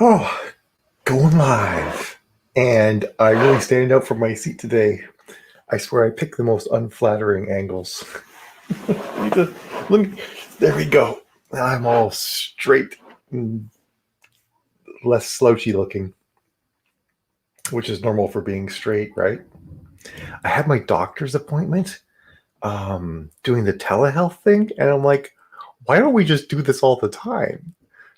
Oh, going live. And I really stand out from my seat today. I swear I picked the most unflattering angles. Let me, there we go. I'm all straight and less slouchy looking, which is normal for being straight, right? I had my doctor's appointment doing the telehealth thing, and I'm like, why don't we just do this all the time?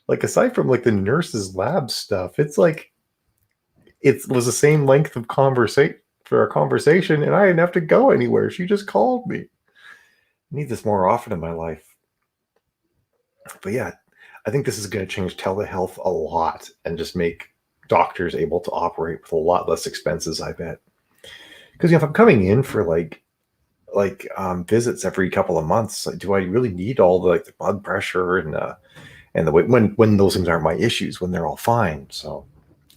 Like, aside from like the nurse's lab stuff, it's like it was the same length of conversation for our conversation, and I didn't have to go anywhere. She just called me. I need this more often in my life. But yeah, I think this is going to change telehealth a lot and just make doctors able to operate with a lot less expenses, I bet. Because if I'm coming in for visits every couple of months, like, do I really need all the like the blood pressure and the when those things aren't my issues, when they're all fine? So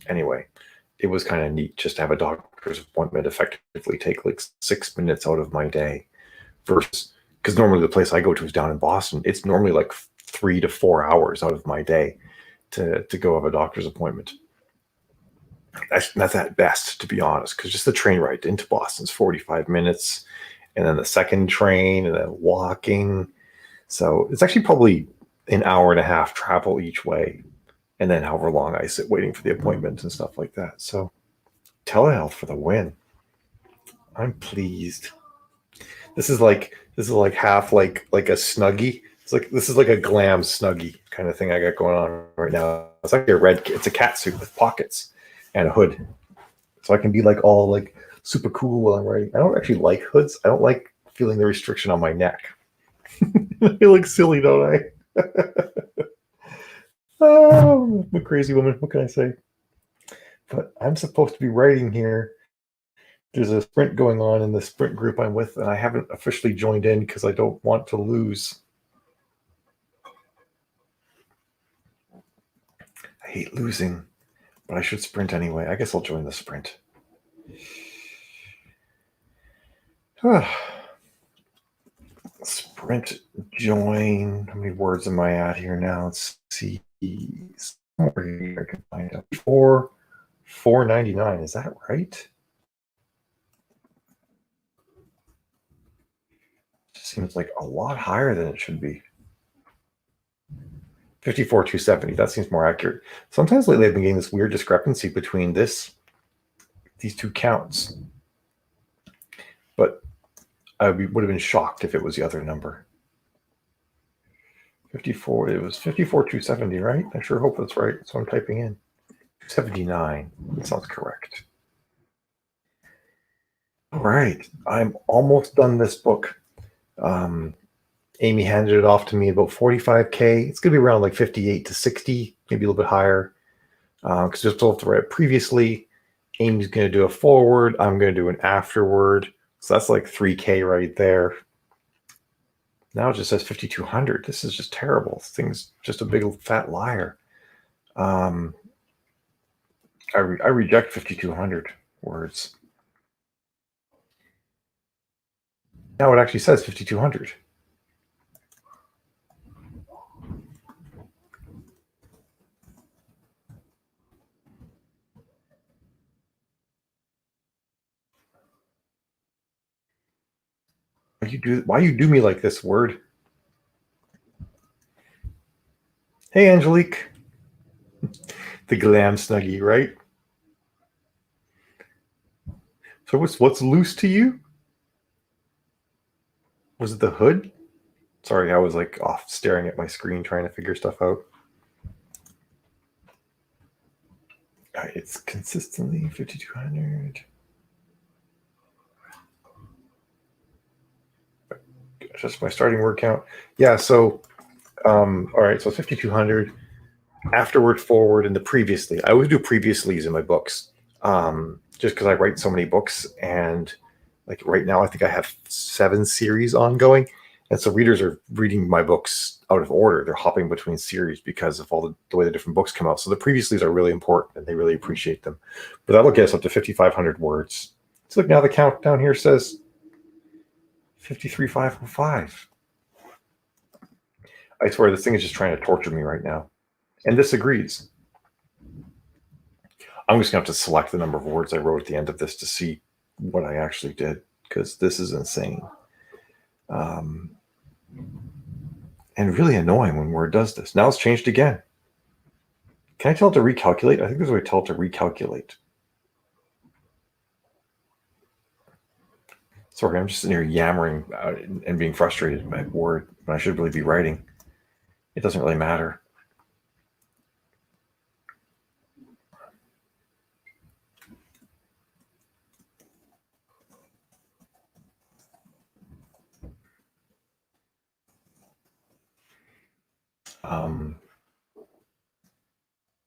anyway, it was kind of neat just to have a doctor's appointment effectively take like 6 minutes out of my day versus because normally the place I go to is down in Boston. It's normally like 3 to 4 hours out of my day to go have a doctor's appointment. That's at best, to be honest, because just the train ride into Boston is 45 minutes, and then the second train, and then walking. So it's actually probably an hour and a half travel each way, and then however long I sit waiting for the appointment and stuff like that. So telehealth for the win. I'm pleased. This is like half like a snuggie. It's like this is like a glam snuggie kind of thing I got going on right now. It's like it's a cat suit with pockets and a hood. So I can be like all like super cool while I'm writing. I don't actually like hoods. I don't like feeling the restriction on my neck. I feel like silly, don't I? Oh, I'm a crazy woman. What can I say? But I'm supposed to be writing here. There's a sprint going on in the sprint group I'm with, and I haven't officially joined in because I don't want to lose. I hate losing, but I should sprint anyway. I guess I'll join the sprint. Sprint join. How many words am I at here now? Let's see. Somewhere here I can find out. 499. Is that right? Seems like a lot higher than it should be. 54,270. That seems more accurate. Sometimes lately I've been getting this weird discrepancy between these two counts. But I would have been shocked if it was the other number. 54. It was 54,270, right? I sure hope that's right. So I'm typing in 79. That sounds correct. All right. I'm almost done this book. Amy handed it off to me about 45K. It's going to be around like 58 to 60, maybe a little bit higher. Because I still have to write it previously. Amy's going to do a forward. I'm going to do an afterward. So that's like 3K right there. Now it just says 5,200. This is just terrible. This thing's just a big fat liar. I reject 5,200 words. Now it actually says 5,200. Why you do me like this, word? Hey, Angelique. The glam snuggie, right? So what's loose to you? Was it the hood? Sorry, I was like off staring at my screen trying to figure stuff out. It's consistently 5,200. Just my starting word count. Yeah, so all right, so 5,200 afterward, forward, and the previously. I always do previouslys in my books, just because I write so many books, and like right now, I think I have 7 series ongoing, and so readers are reading my books out of order. They're hopping between series because of all the way the different books come out. So the previously's are really important, and they really appreciate them. But that'll get us up to 5,500 words. So look, now the countdown here says 53,505. I swear this thing is just trying to torture me right now. And this agrees. I'm just going to have to select the number of words I wrote at the end of this to see what I actually did, because this is insane. And really annoying when Word does this. Now it's changed again. Can I tell it to recalculate? I think there's a way to tell it to recalculate. Sorry, I'm just sitting here yammering and being frustrated by Word when I should really be writing. It doesn't really matter.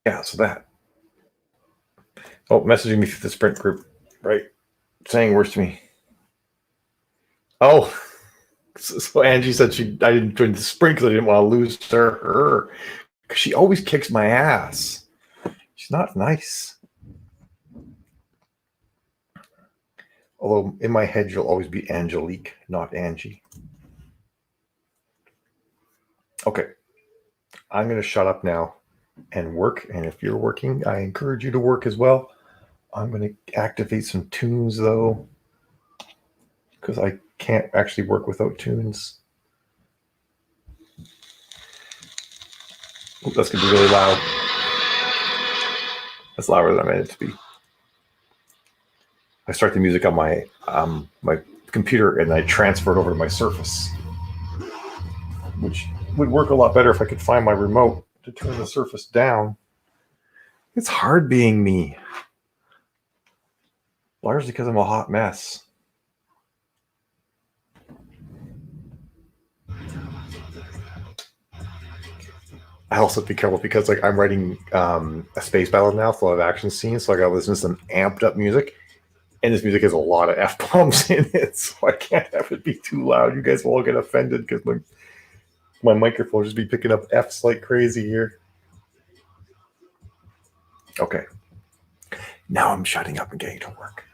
Yeah, so that. Oh, messaging me through the Sprint group, right? Saying words to me. Oh, so Angie said I didn't join the Sprint because I didn't want to lose her. Because she always kicks my ass. She's not nice. Although in my head, you'll always be Angelique, not Angie. Okay. I'm going to shut up now and work. And if you're working, I encourage you to work as well. I'm going to activate some tunes, though, because I can't actually work without tunes. Ooh, that's going to be really loud. That's louder than I meant it to be. I start the music on my computer and I transfer it over to my Surface, which would work a lot better if I could find my remote to turn the Surface down. It's hard being me, largely because I'm a hot mess. I also have to be careful because like I'm writing a space battle now, full of action scenes, so I got to listen to some amped up music, and this music has a lot of f bombs in it, so I can't have it be too loud. You guys will all get offended because my microphone will just be picking up f's like crazy here. Okay, now I'm shutting up and getting to work.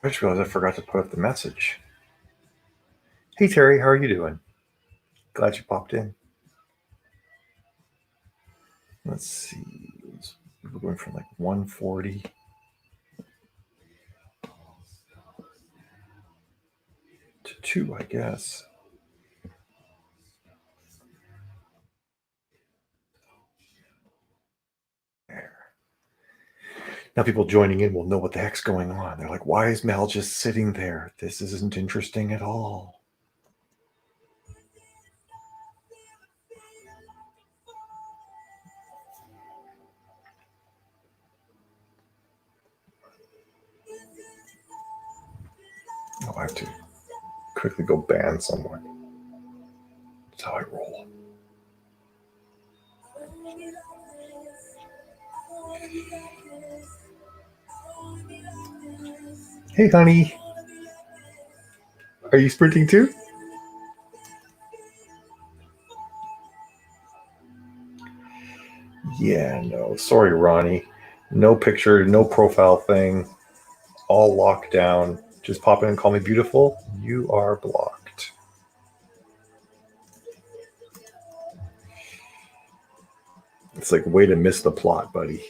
just realized I forgot to put up the message. Hey Terry, how are you doing? Glad you popped in. Let's see. We're going from like 140 to 2, I guess. There. Now people joining in will know what the heck's going on. They're like, why is Mel just sitting there? This isn't interesting at all. Oh, I have to quickly go ban someone. That's how I roll. Hey, honey. Are you sprinting too? Yeah, no. Sorry, Ronnie. No picture, no profile thing. All locked down. Just pop in and call me beautiful. You are blocked. It's like way to miss the plot, buddy.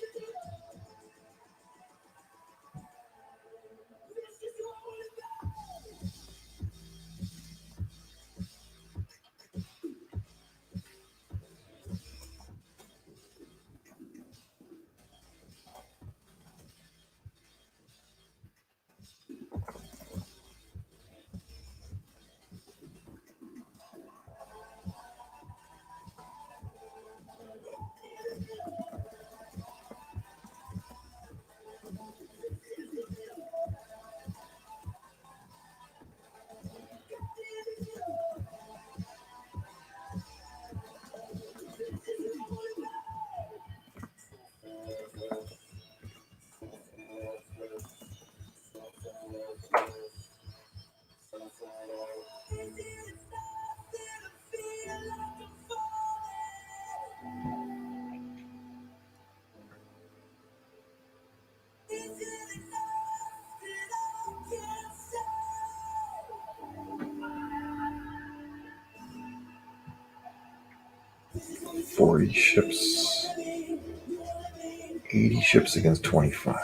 $40 ships. 80 ships against 25.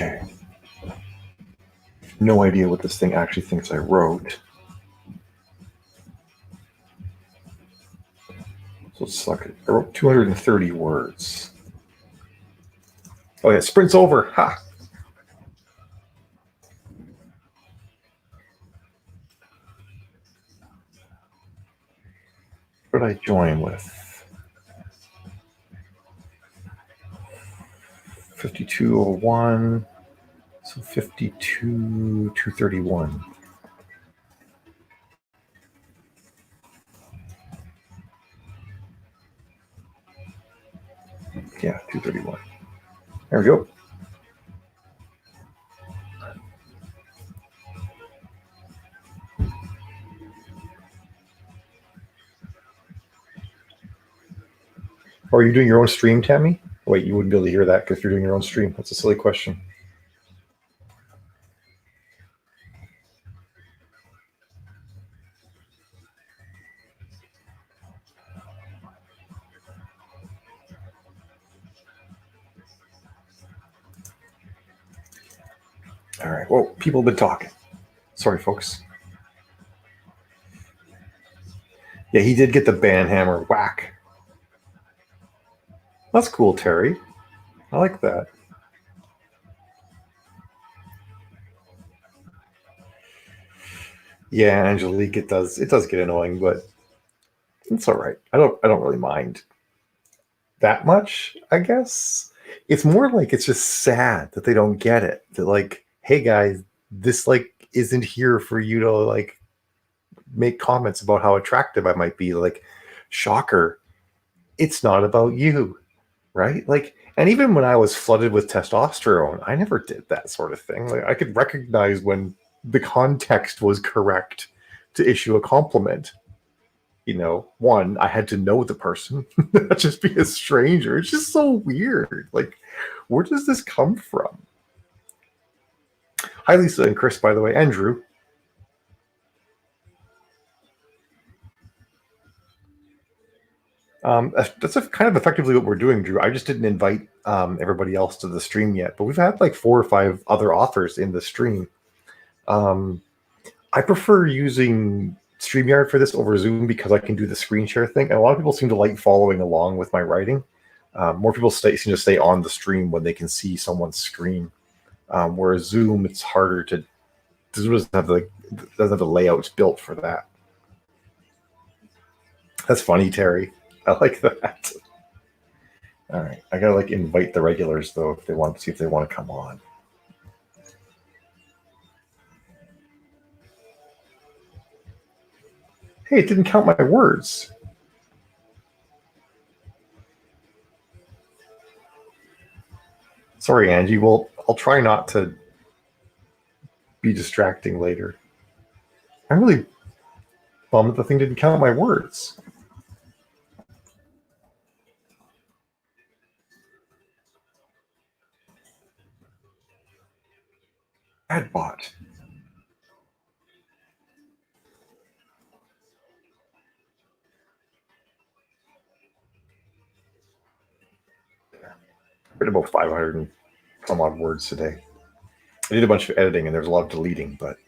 Okay. No idea what this thing actually thinks I wrote. So it's like I wrote 230 words. Oh yeah, sprint's over. Ha! What did I join with? 5201. So 231. Yeah, 231. There we go. Oh, are you doing your own stream, Tammy? Wait, you wouldn't be able to hear that because you're doing your own stream. That's a silly question. All right. Well, people have been talking. Sorry, folks. Yeah, he did get the banhammer whack. That's cool, Terry. I like that. Yeah, Angelique, it does get annoying, but it's all right. I don't really mind that much, I guess. It's more like it's just sad that they don't get it. That like, hey guys, this like isn't here for you to like make comments about how attractive I might be. Like, shocker, it's not about you, right? Like, and even when I was flooded with testosterone, I never did that sort of thing. Like, I could recognize when the context was correct to issue a compliment. You know, one, I had to know the person, not just be a stranger. It's just so weird. Like, where does this come from? Hi, Lisa and Chris, by the way, and Drew. That's kind of effectively what we're doing, Drew. I just didn't invite everybody else to the stream yet, but we've had like 4 or 5 other authors in the stream. I prefer using StreamYard for this over Zoom because I can do the screen share thing. And a lot of people seem to like following along with my writing. More people seem to stay on the stream when they can see someone's screen. Whereas Zoom, it's harder to. Zoom doesn't have the layouts built for that. That's funny, Terry. I like that. All right, I gotta like invite the regulars though if they want to see if they want to come on. Hey, it didn't count my words. Sorry, Angie. Well, I'll try not to be distracting later. I'm really bummed that the thing didn't count my words. Adbot. I read about 500 and some odd words today. I did a bunch of editing and there's a lot of deleting, but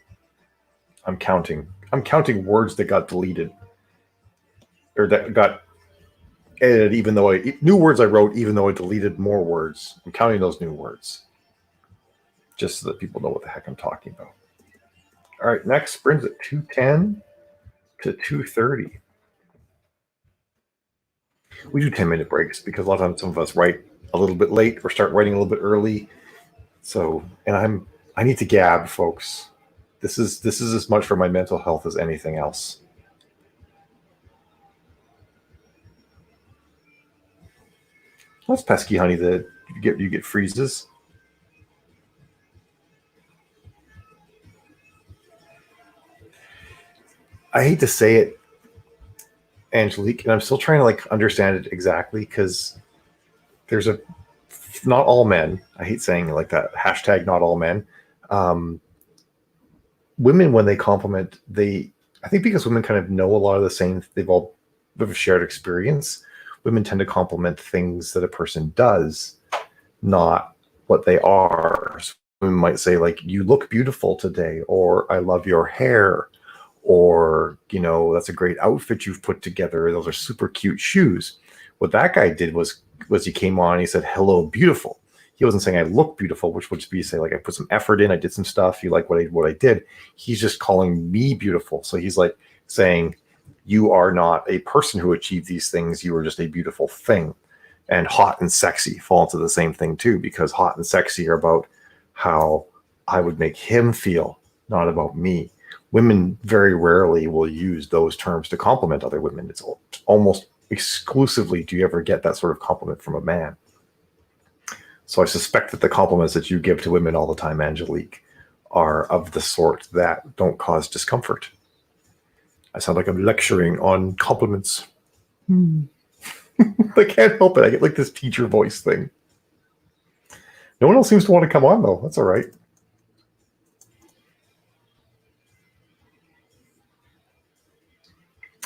I'm counting words that got deleted or that got edited, even though new words I wrote, even though I deleted more words. I'm counting those new words just so that people know what the heck I'm talking about. All right, next brings it 210 to 230. We do 10-minute breaks because a lot of times some of us write a little bit late or start writing a little bit early. So, and I need to gab, folks. This is as much for my mental health as anything else. That's pesky, honey. That you get freezes. I hate to say it, Angelique, and I'm still trying to like understand it exactly because there's a not all men. I hate saying it like that. Hashtag not all men. Women, when they compliment, I think because women kind of know a lot of the same, they've all have a shared experience. Women tend to compliment things that a person does, not what they are. So women might say like, you look beautiful today, or I love your hair, or, that's a great outfit you've put together. Those are super cute shoes. What that guy did was he came on and he said, hello, beautiful. He wasn't saying I look beautiful, which would just be say like I put some effort in, I did some stuff, you like what I did. He's just calling me beautiful. So he's like saying, you are not a person who achieved these things, you are just a beautiful thing. And hot and sexy fall into the same thing too, because hot and sexy are about how I would make him feel, not about me. Women very rarely will use those terms to compliment other women. It's almost exclusively do you ever get that sort of compliment from a man. So I suspect that the compliments that you give to women all the time, Angelique, are of the sort that don't cause discomfort. I sound like I'm lecturing on compliments. I can't help it. I get like this teacher voice thing. No one else seems to want to come on, though. That's all right.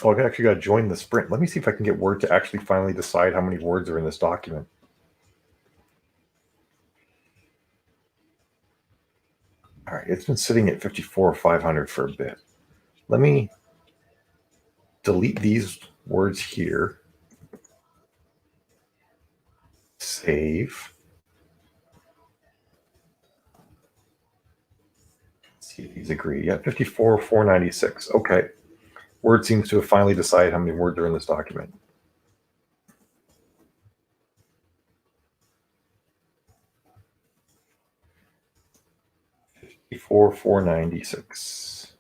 Oh, I actually got to join the sprint. Let me see if I can get Word to actually finally decide how many words are in this document. All right, it's been sitting at 54,500 for a bit. Let me delete these words here. Save. Let's see if he's agreed. Yeah, 54,496. Okay. Word seems to have finally decided how many words are in this document. Before 496.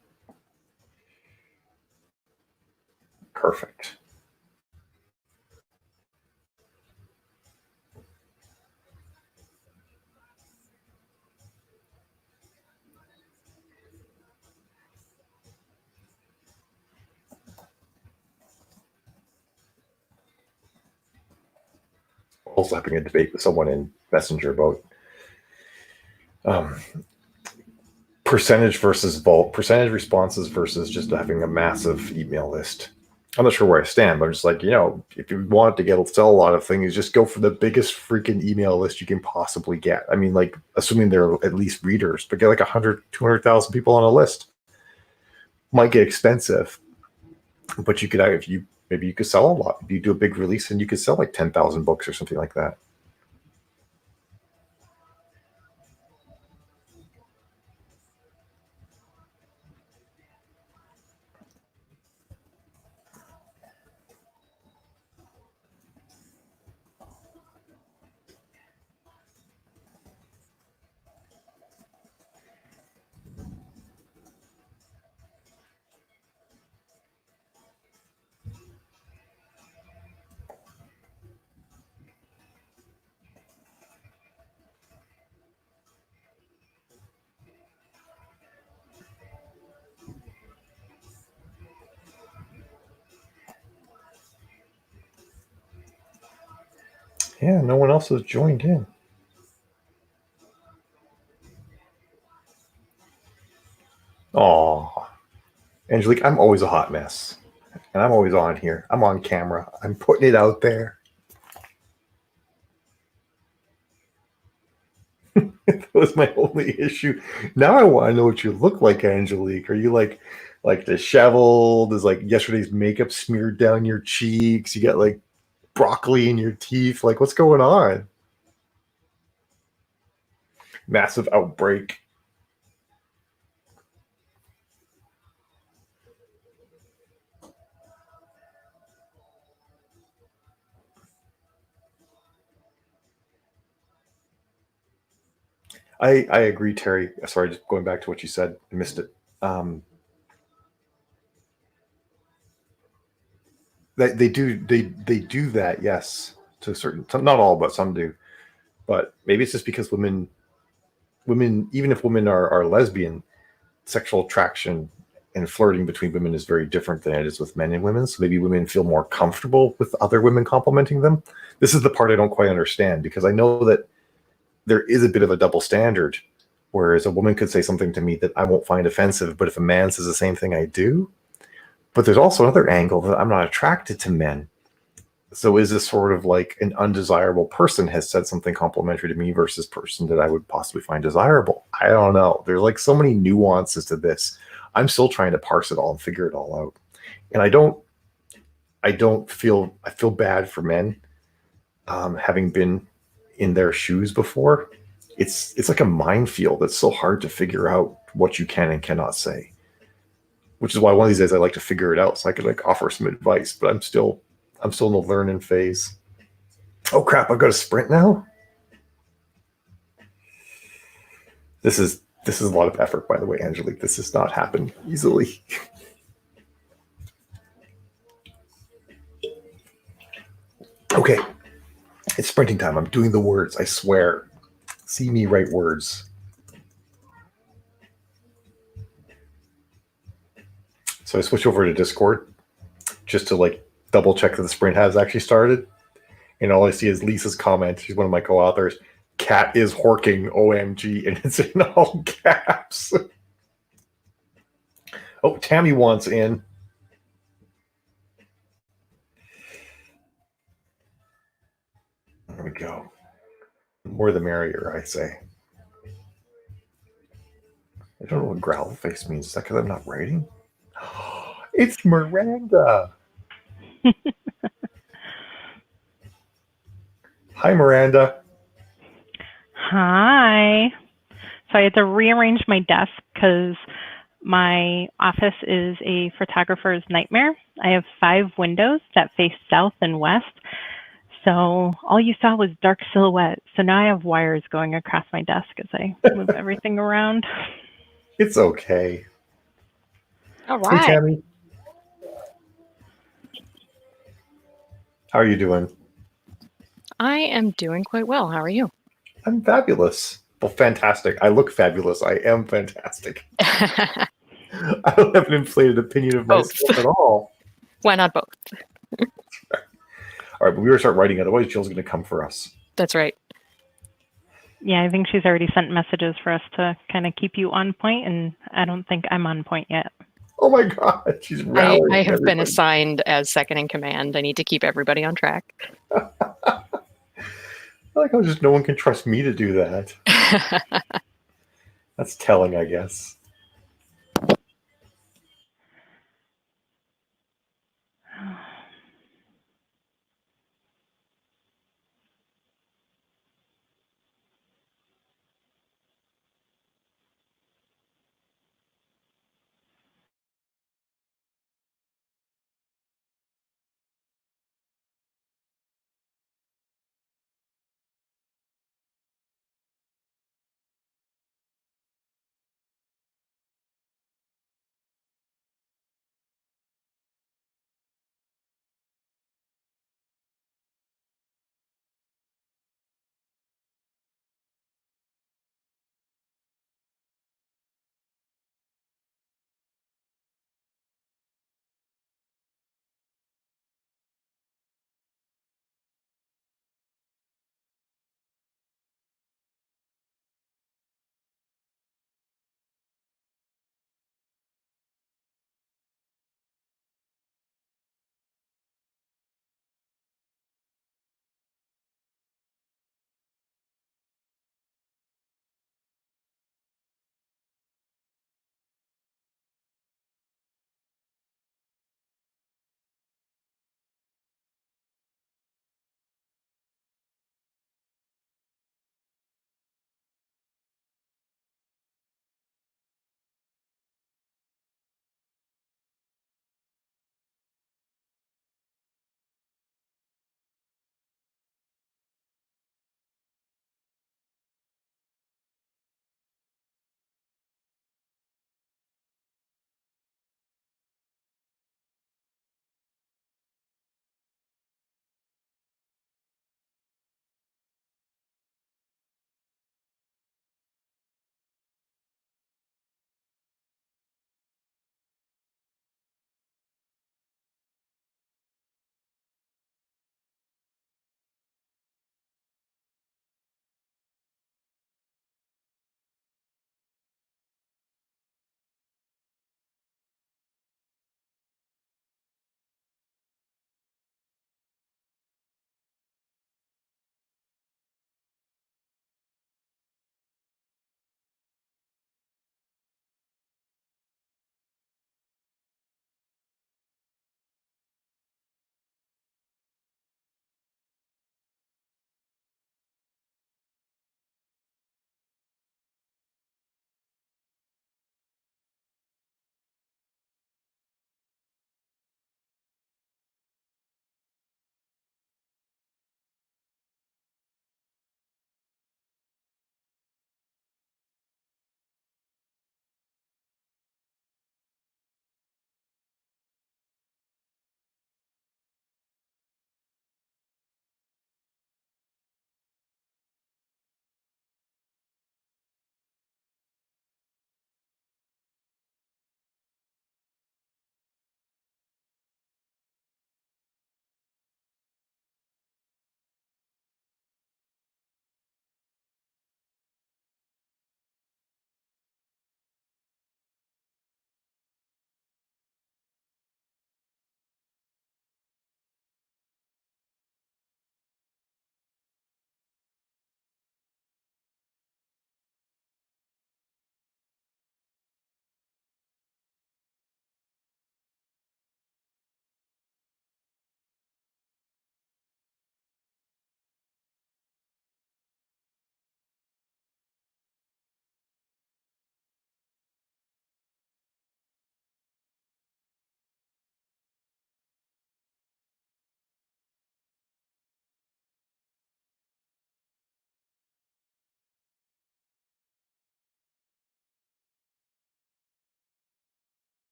Perfect. Also having a debate with someone in Messenger about percentage responses versus just having a massive email list. I'm not sure where I stand, but I'm just like, if you want to sell a lot of things, just go for the biggest freaking email list you can possibly get. I mean, like, assuming they're at least readers, but get like 100, 200,000 people on a list. Might get expensive, but you could, maybe you could sell a lot. If you do a big release and you could sell like 10,000 books or something like that. Yeah, no one else has joined in. Aw. Angelique, I'm always a hot mess. And I'm always on here. I'm on camera. I'm putting it out there. That was my only issue. Now I want to know what you look like, Angelique. Are you like disheveled? Is like yesterday's makeup smeared down your cheeks? You got like broccoli in your teeth? Like, what's going on? Massive outbreak. I agree, Terry. Sorry, just going back to what you said. I missed it. They do that, yes, to a certain, not all, but some do. But maybe it's just because women, even if women are lesbian, sexual attraction and flirting between women is very different than it is with men and women. So maybe women feel more comfortable with other women complimenting them. This is the part I don't quite understand, because I know that there is a bit of a double standard, whereas a woman could say something to me that I won't find offensive, but if a man says the same thing, I do. But there's also another angle that I'm not attracted to men. So is this sort of like an undesirable person has said something complimentary to me versus person that I would possibly find desirable? I don't know. There's like so many nuances to this. I'm still trying to parse it all and figure it all out. And I feel bad for men, having been in their shoes before. It's like a minefield. It's so hard to figure out what you can and cannot say. Which is why one of these days I like to figure it out so I could like offer some advice. But I'm still in the learning phase. Oh crap! I've got to sprint now. This is a lot of effort, by the way, Angelique. This does not happen easily. Okay, it's sprinting time. I'm doing the words. I swear. See me write words. So I switch over to Discord just to like double check that the sprint has actually started. And all I see is Lisa's comment. She's one of my co-authors. Cat is horking, OMG, and it's in all caps. Oh, Tammy wants in. There we go. The more the merrier, I say. I don't know what growl face means. Is that because I'm not writing? It's Miranda. Hi, Miranda. Hi. So I had to rearrange my desk because my office is a photographer's nightmare. I have 5 windows that face south and west. So all you saw was dark silhouette. So now I have wires going across my desk as I move everything around. It's okay. All Hey, right. Tammy. How are you doing? I am doing quite well. How are you? I'm fabulous. Well, fantastic. I look fabulous. I am fantastic. I don't have an inflated opinion of Both. myself at all. Why not both? All right, but we better start writing. Otherwise, Jill's going to come for us. That's right. Yeah, I think she's already sent messages for us to kind of keep you on point, and I don't think I'm on point yet. Oh my God, she's rallying. I have everybody. been assigned as second in command. I need to keep everybody on track. I like how just no one can trust me to do that. That's telling, I guess.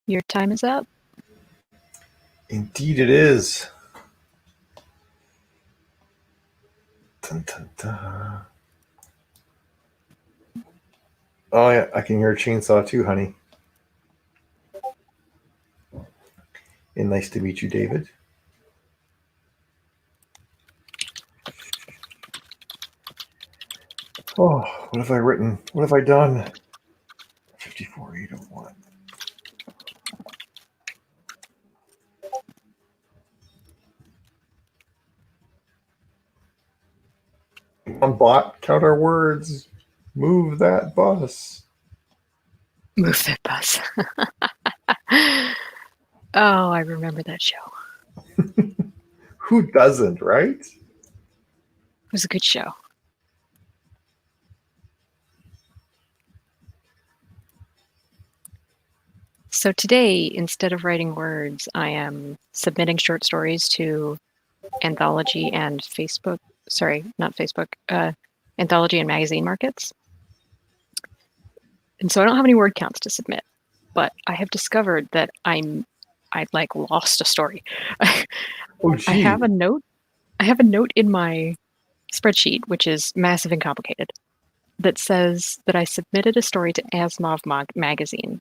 Your time is up. Indeed, it is. Dun, dun, dun. Oh yeah, I can hear a chainsaw too, honey. And nice to meet you, David. Oh, what have I written? What have I done? 54801. On bot, count our words. Move that bus. Move that bus. Oh, I remember that show. Who doesn't, right? It was a good show. So today, instead of writing words, I am submitting short stories to Anthology and Facebook. Sorry, not Facebook. Anthology and magazine markets. And so I don't have any word counts to submit, but I have discovered that I've like lost a story. Oh, gee. I have a note in my spreadsheet, which is massive and complicated, that says that I submitted a story to Analog magazine.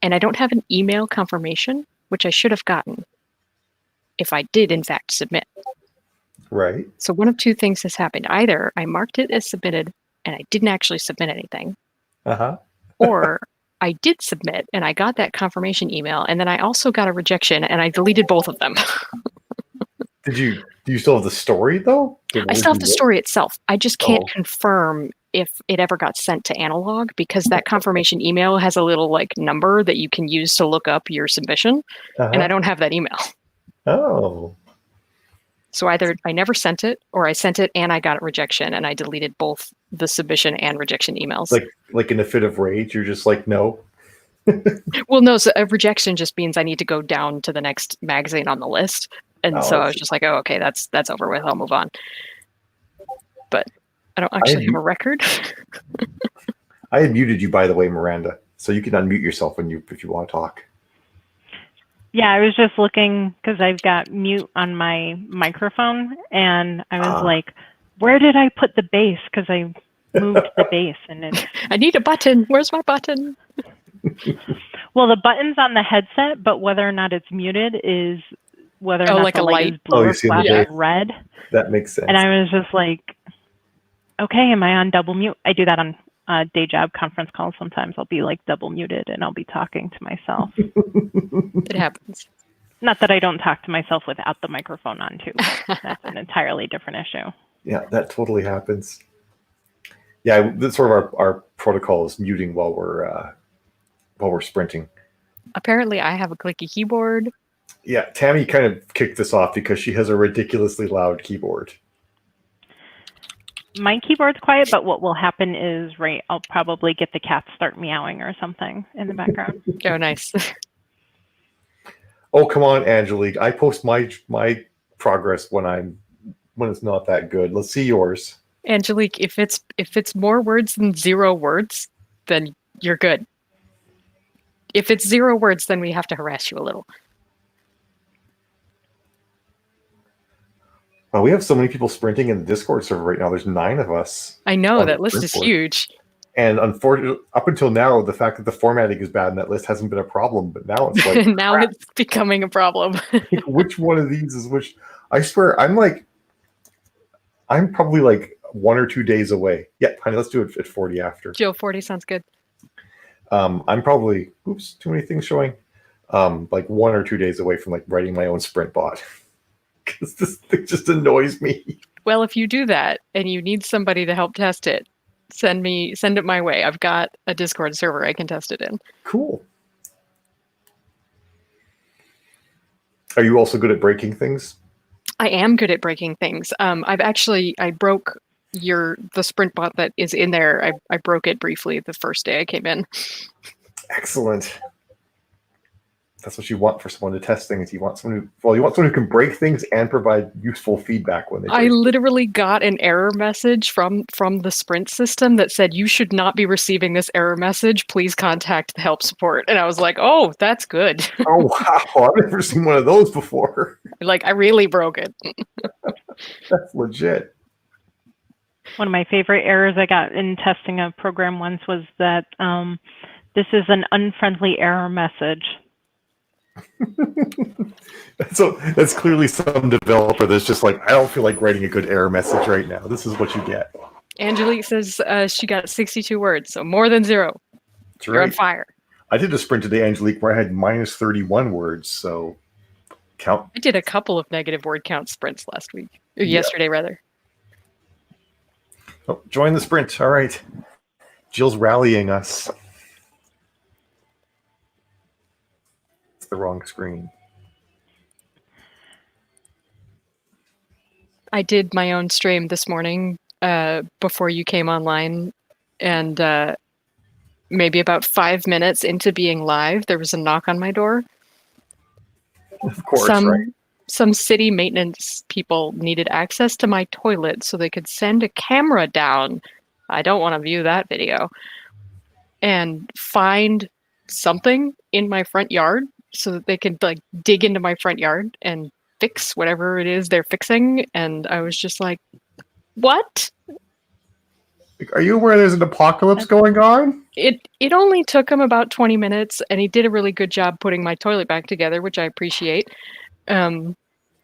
And I don't have an email confirmation, which I should have gotten if I did in fact submit. Right. So one of two things has happened. Either I marked it as submitted and I didn't actually submit anything. Uh-huh. Or I did submit and I got that confirmation email, and then I also got a rejection and I deleted both of them. Do you still have the story though? I still have the story itself. I just can't confirm if it ever got sent to Analog, because that confirmation email has a little like number that you can use to look up your submission. And I don't have that email. Oh. So either I never sent it, or I sent it and I got a rejection and I deleted both the submission and rejection emails. Like in a fit of rage, you're just like, no. Well, no, so a rejection just means I need to go down to the next magazine on the list. And so I was just like, oh, okay, that's over with. I'll move on. But I don't actually have a record. I had muted you, by the way, Miranda, so you can unmute yourself if you want to talk. Yeah, I was just looking because I've got mute on my microphone, and I was like, where did I put the bass? Because I moved the bass, and I need a button. Where's my button? Well, the button's on the headset, but whether or not it's muted is whether or not like the a light is blue or flash red. That makes sense. And I was just like, okay, am I on double mute? I do that on day job conference calls. Sometimes I'll be like double muted and I'll be talking to myself. It happens. Not that I don't talk to myself without the microphone on too. That's an entirely different issue. Yeah, that totally happens. Yeah, that's sort of our protocol is muting while we're sprinting. Apparently I have a clicky keyboard. Yeah, Tammy kind of kicked this off because she has a ridiculously loud keyboard. My keyboard's quiet, but what will happen is, I'll probably get the cats start meowing or something in the background. Oh, nice. Oh, come on, Angelique. I post my progress when it's not that good. Let's see yours. Angelique, if it's more words than 0 words, then you're good. If it's 0 words, then we have to harass you a little. Well, we have so many people sprinting in the Discord server right now. There's 9 of us. I know, that list is huge. And unfortunately, up until now, the fact that the formatting is bad in that list hasn't been a problem. But now it's like now crap. It's becoming a problem. Which one of these is which? I swear, I'm probably like 1 or 2 days away. Yeah, honey, let's do it at 40 after. Jill, 40 sounds good. I'm probably too many things showing. Like 1 or 2 days away from like writing my own sprint bot. Because this thing just annoys me. Well, if you do that and you need somebody to help test it, send it my way. I've got a Discord server I can test it in. Cool. Are you also good at breaking things? I am good at breaking things. I broke the sprint bot that is in there. I broke it briefly the first day I came in. Excellent. That's what you want for someone to test things. You want someone who can break things and provide useful feedback when they break I literally got an error message from the Sprint system that said, you should not be receiving this error message. Please contact the help support. And I was like, oh, that's good. Oh, wow. I've never seen one of those before. Like, I really broke it. That's legit. One of my favorite errors I got in testing a program once was that this is an unfriendly error message. So that's clearly some developer that's just like, I don't feel like writing a good error message right now. This is what you get. Angelique says she got 62 words, so more than 0. That's You're on right. fire. I did a sprint today, Angelique, where I had minus 31 words. So count. I did a couple of negative word count sprints last week. Or yesterday, rather. Oh, join the sprint. All right. Jill's rallying us. It's the wrong screen. I did my own stream this morning before you came online, and maybe about 5 minutes into being live, there was a knock on my door. Of course, right? Some city maintenance people needed access to my toilet so they could send a camera down. I don't want to view that video. And find something in my front yard so that they could like dig into my front yard and fix whatever it is they're fixing. And I was just like, what? Are you aware there's an apocalypse going on? It only took him about 20 minutes, and he did a really good job putting my toilet back together, which I appreciate.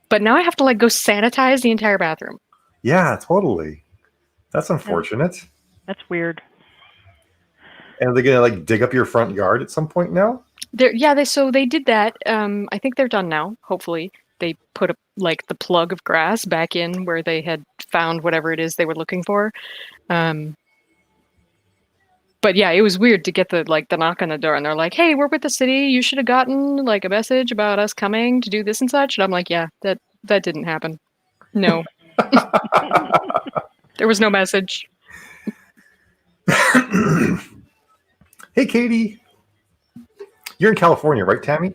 But now I have to like go sanitize the entire bathroom. Yeah, totally. That's unfortunate. That's weird. And are they gonna like dig up your front yard at some point now? So they did that. I think they're done now. Hopefully, they put the plug of grass back in where they had found whatever it is they were looking for. But yeah, it was weird to get the knock on the door, and they're like, "Hey, we're with the city. You should have gotten like a message about us coming to do this and such." And I'm like, "Yeah, that didn't happen. No, there was no message." Hey, Katie. You're in California, right, Tammy?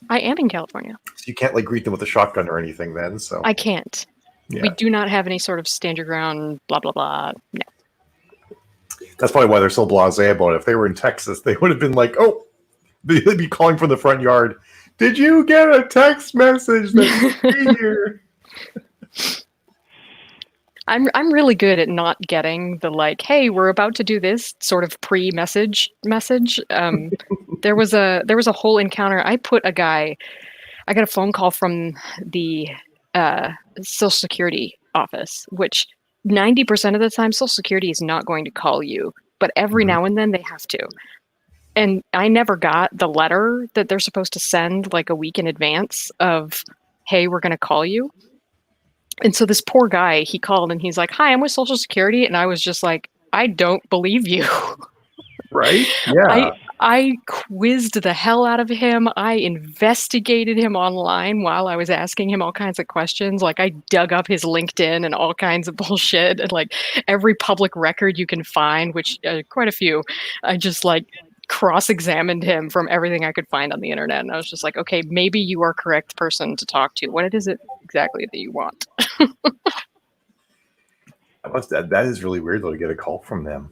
I am in California. So you can't like greet them with a shotgun or anything then, so. I can't. Yeah. We do not have any sort of stand your ground, blah, blah, blah. No. That's probably why they're so blasé about it. If they were in Texas, they would have been like, oh, they'd be calling from the front yard. Did you get a text message that's here? I'm really good at not getting the like, hey, we're about to do this sort of pre-message message. There was a whole encounter. I got a phone call from the Social Security office, which 90% of the time Social Security is not going to call you, but every now and then they have to. And I never got the letter that they're supposed to send like a week in advance of, hey, we're going to call you. And so this poor guy, he called and he's like, hi, I'm with Social Security. And I was just like, I don't believe you. Right? Yeah. I quizzed the hell out of him. I investigated him online while I was asking him all kinds of questions. Like I dug up his LinkedIn and all kinds of bullshit and like every public record you can find, which quite a few. I just like cross-examined him from everything I could find on the internet. And I was just like, okay, maybe you are correct person to talk to. What is it exactly that you want? That is really weird though to get a call from them.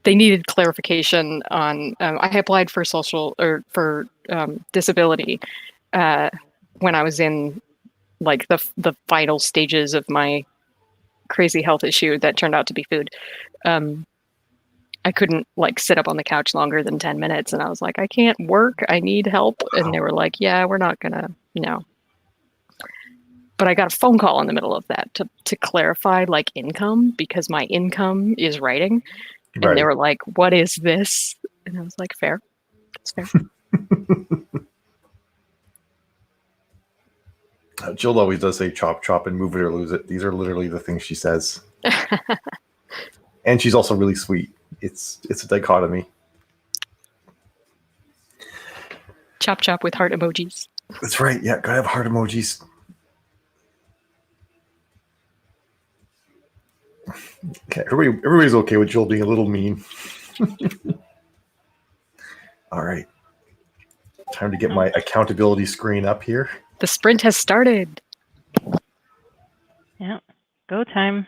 They needed clarification on. I applied for disability when I was in like the final stages of my crazy health issue that turned out to be food. I couldn't like sit up on the couch longer than 10 minutes, and I was like, I can't work. I need help, and they were like, yeah, we're not gonna no. But I got a phone call in the middle of that to clarify like income because my income is writing. And Right. They were like, what is this? And I was like, fair. It's fair. Jill always does say chop, chop, and move it or lose it. These are literally the things she says. And she's also really sweet. It's a dichotomy. Chop, chop with heart emojis. That's right. Yeah, gotta have heart emojis. Okay, everybody's okay with Jill being a little mean. All right. Time to get my accountability screen up here. The sprint has started. Yeah, go time.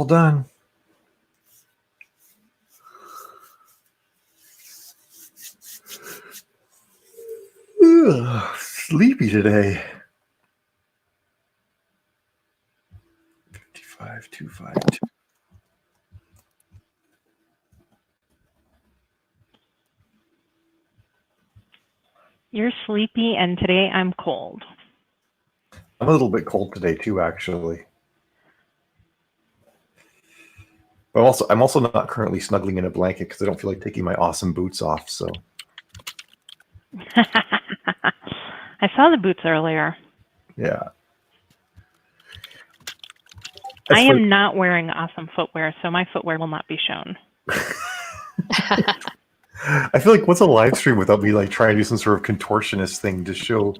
all done. Ugh, sleepy today. 55,252. You're sleepy, and today I'm cold. I'm a little bit cold today too, actually. But I'm also not currently snuggling in a blanket because I don't feel like taking my awesome boots off. So I saw the boots earlier. yeah. I am not wearing awesome footwear, so my footwear will not be shown. I feel like what's a live stream without me like trying to do some sort of contortionist thing to show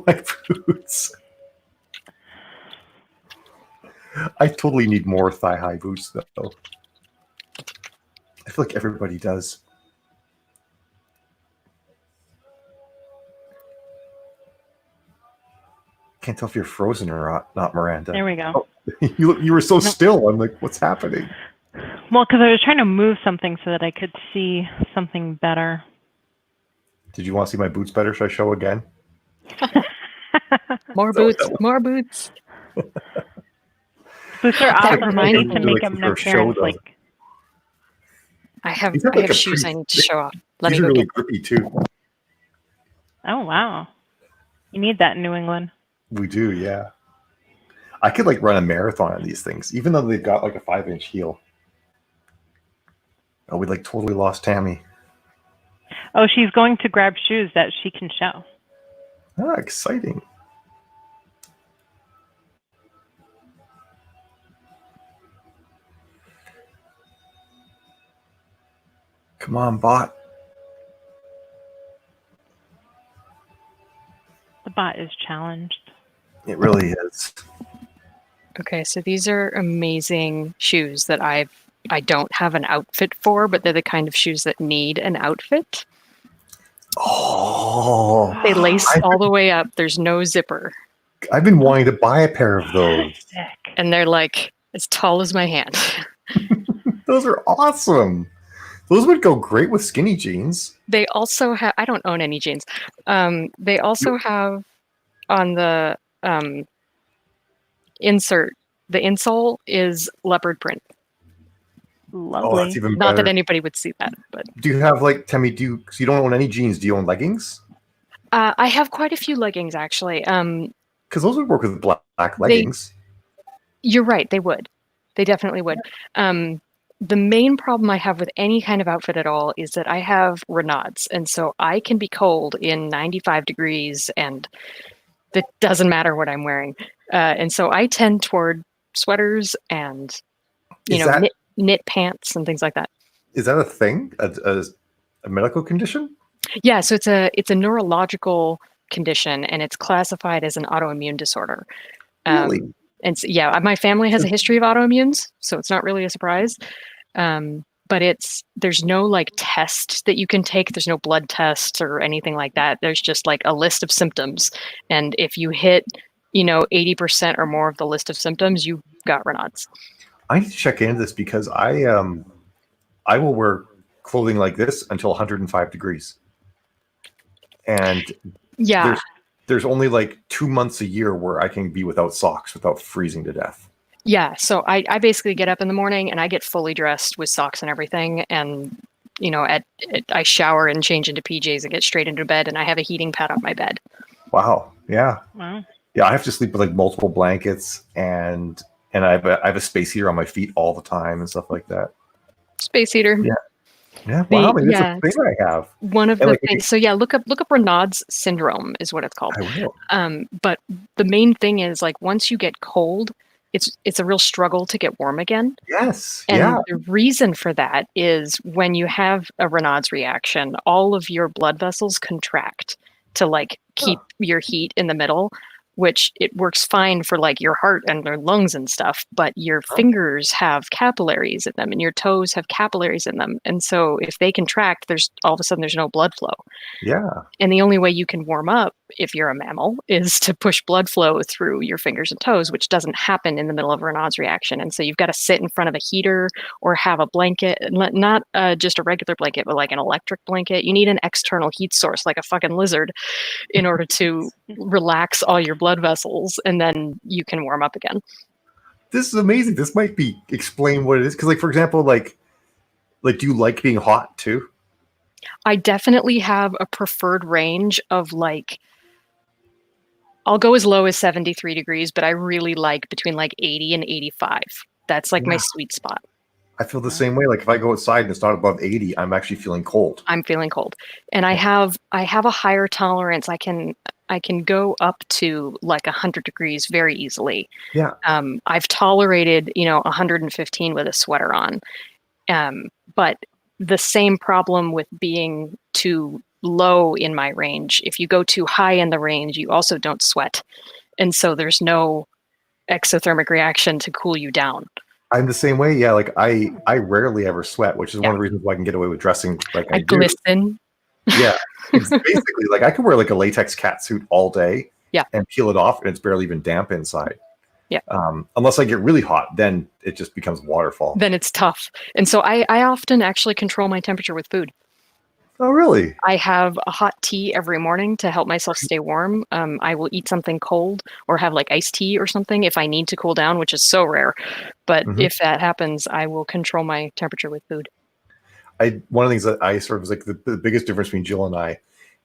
my boots? I totally need more thigh-high boots though. I feel like everybody does. Can't tell if you're frozen or not, Miranda. There we go. Oh, you were so still. I'm like, what's happening? Well, because I was trying to move something so that I could see something better. Did you want to see my boots better? Should I show again? More boots, more boots. Boots are awesome. I need to do make like them some an sort of show, appearance. though. Like I have These are like a shoes pretty I need to show off. Let These me are go really get. grippy too. Oh wow, you need that in New England. We do, yeah. I could like run a marathon on these things, even though they've got like a 5-inch heel. Oh, we like totally lost Tammy. Oh, she's going to grab shoes that she can show. Ah, exciting. Come on, bot. The bot is challenged. It really is. Okay, so these are amazing shoes that I don't have an outfit for, but they're the kind of shoes that need an outfit. Oh, They lace all the way up. There's no zipper. I've been wanting to buy a pair of those. Sick. And they're like as tall as my hand. Those are awesome. Those would go great with skinny jeans. They also have, I don't own any jeans. They also have on the insert, the insole is leopard print. Lovely. Oh, that's even better. Not that anybody would see that, but. Do you have like, Tammy, so you don't own any jeans, do you own leggings? I have quite a few leggings actually. Because those would work with black leggings. You're right, they would. They definitely would. The main problem I have with any kind of outfit at all is that I have Renaud's, and so I can be cold in 95 degrees, and it doesn't matter what I'm wearing. And so I tend toward sweaters and, knit pants and things like that. Is that a thing? A medical condition? Yeah, so it's a neurological condition, and it's classified as an autoimmune disorder. Really? And so, yeah, my family has a history of autoimmunes, so it's not really a surprise. But there's no like test that you can take. There's no blood tests or anything like that. There's just like a list of symptoms. And if you hit, 80% or more of the list of symptoms, you've got Raynaud's. I need to check into this because I will wear clothing like this until 105 degrees. And yeah. There's only like 2 months a year where I can be without socks without freezing to death. Yeah, so I basically get up in the morning and I get fully dressed with socks and everything, and I shower and change into PJs and get straight into bed, and I have a heating pad on my bed. Wow. Yeah. Wow. Yeah, I have to sleep with like multiple blankets, and I have a space heater on my feet all the time and stuff like that. Space heater. Yeah. Yeah, wow, that's a thing I have. One of the things. So yeah, look up Raynaud's syndrome is what it's called. I will. But the main thing is like once you get cold, it's a real struggle to get warm again. Yes. And the reason for that is when you have a Raynaud's reaction, all of your blood vessels contract to like keep your heat in the middle, which it works fine for like your heart and your lungs and stuff, but your fingers have capillaries in them and your toes have capillaries in them. And so if they contract, there's all of a sudden there's no blood flow. Yeah. And the only way you can warm up if you're a mammal, is to push blood flow through your fingers and toes, which doesn't happen in the middle of a Raynaud's reaction. And so you've got to sit in front of a heater or have a blanket, not just a regular blanket, but like an electric blanket. You need an external heat source, like a fucking lizard, in order to relax all your blood vessels, and then you can warm up again. This is amazing. This might be explain what it is. Because, like, for example, like, do you like being hot too? I definitely have a preferred range of like, I'll go as low as 73 degrees, but I really like between like 80 and 85. That's like my sweet spot. I feel the same way. Like if I go outside and it's not above 80, I'm actually feeling cold. I'm feeling cold. And I have a higher tolerance. I can go up to like 100 degrees very easily. Yeah. I've tolerated, 115 with a sweater on. But the same problem with being too low in my range. If you go too high in the range, you also don't sweat. And so there's no exothermic reaction to cool you down. I'm the same way. Yeah, like I rarely ever sweat, which is one of the reasons why I can get away with dressing like I do. Glisten. Yeah, it's basically like I can wear like a latex cat suit all day, and peel it off, and it's barely even damp inside. Yeah. Unless I get really hot, then it just becomes waterfall. Then it's tough, and so I often actually control my temperature with food. Oh, really? I have a hot tea every morning to help myself stay warm. I will eat something cold or have like iced tea or something if I need to cool down, which is so rare. But if that happens, I will control my temperature with food. One of the things that I sort of was like the biggest difference between Jill and I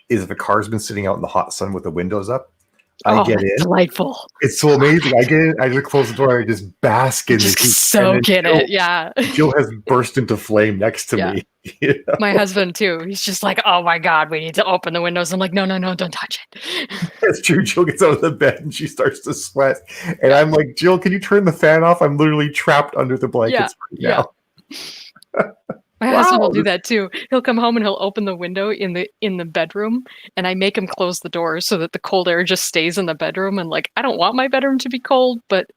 is if a car's been sitting out in the hot sun with the windows up, I get in. Delightful. It's so amazing. I get in, I just close the door, I just bask in the heat. Soak in it, yeah. Jill has burst into flame next to me. You know? My husband too. He's just like, "Oh my God, we need to open the windows." I'm like, "No, don't touch it." That's true. Jill gets out of the bed and she starts to sweat, and I'm like, "Jill, can you turn the fan off? I'm literally trapped under the blankets right now." My husband will do that too. He'll come home and he'll open the window in the bedroom, and I make him close the door so that the cold air just stays in the bedroom. And like, I don't want my bedroom to be cold, but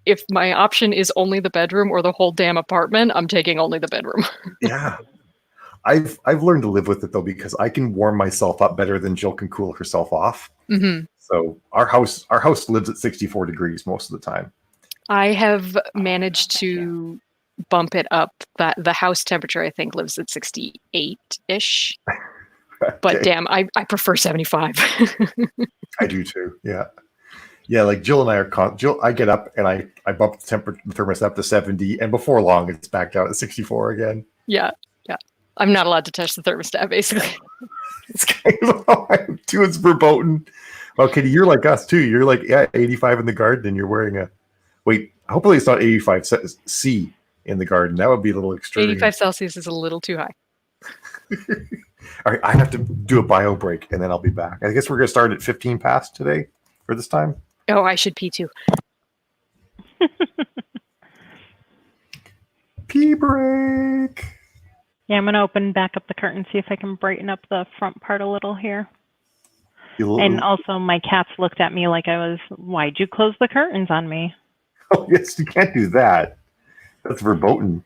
if my option is only the bedroom or the whole damn apartment, I'm taking only the bedroom. Yeah. I've learned to live with it though, because I can warm myself up better than Jill can cool herself off. So our house lives at 64 degrees most of the time. I have managed to bump it up. That the house temperature I think lives at 68-ish. But damn, I prefer 75. I do too. Yeah. Yeah, like Jill and I are Jill, I get up and I bump the thermostat up to 70, and before long it's back down at 64 again. Yeah. I'm not allowed to touch the thermostat, basically. It's kind of how I'm too. It's verboten. Okay, you're like us too. You're like 85 in the garden, and you're wearing a. Wait, hopefully it's not 85 C in the garden. That would be a little extreme. 85 Celsius is a little too high. All right, I have to do a bio break, and then I'll be back. I guess we're going to start at 15 past today for this time. Oh, I should pee too. Pee break. Yeah, I'm going to open back up the curtain, see if I can brighten up the front part a little here. And also, my cats looked at me like I was, why'd you close the curtains on me? Oh, yes, you can't do that. That's verboten.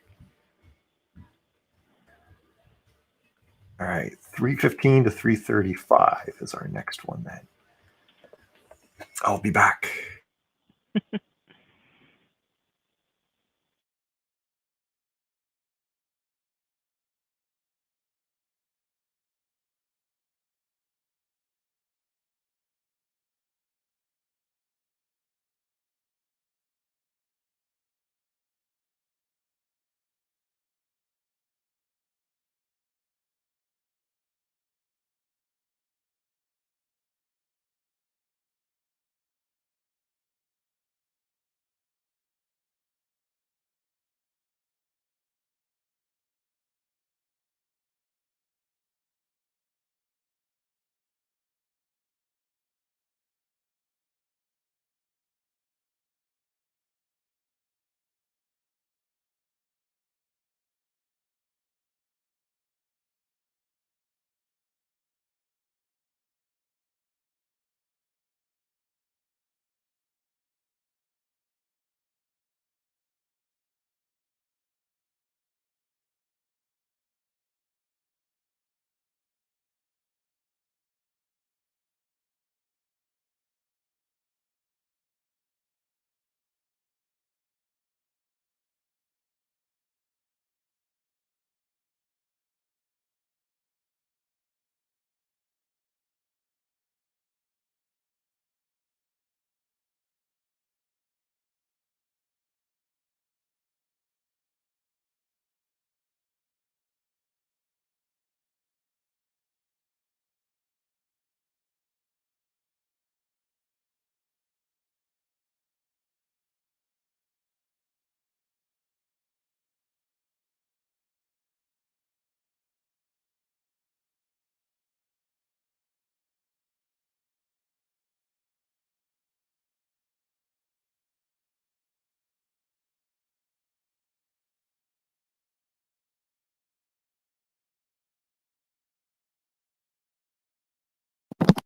All right, 3:15 to 3:35 is our next one then. I'll be back.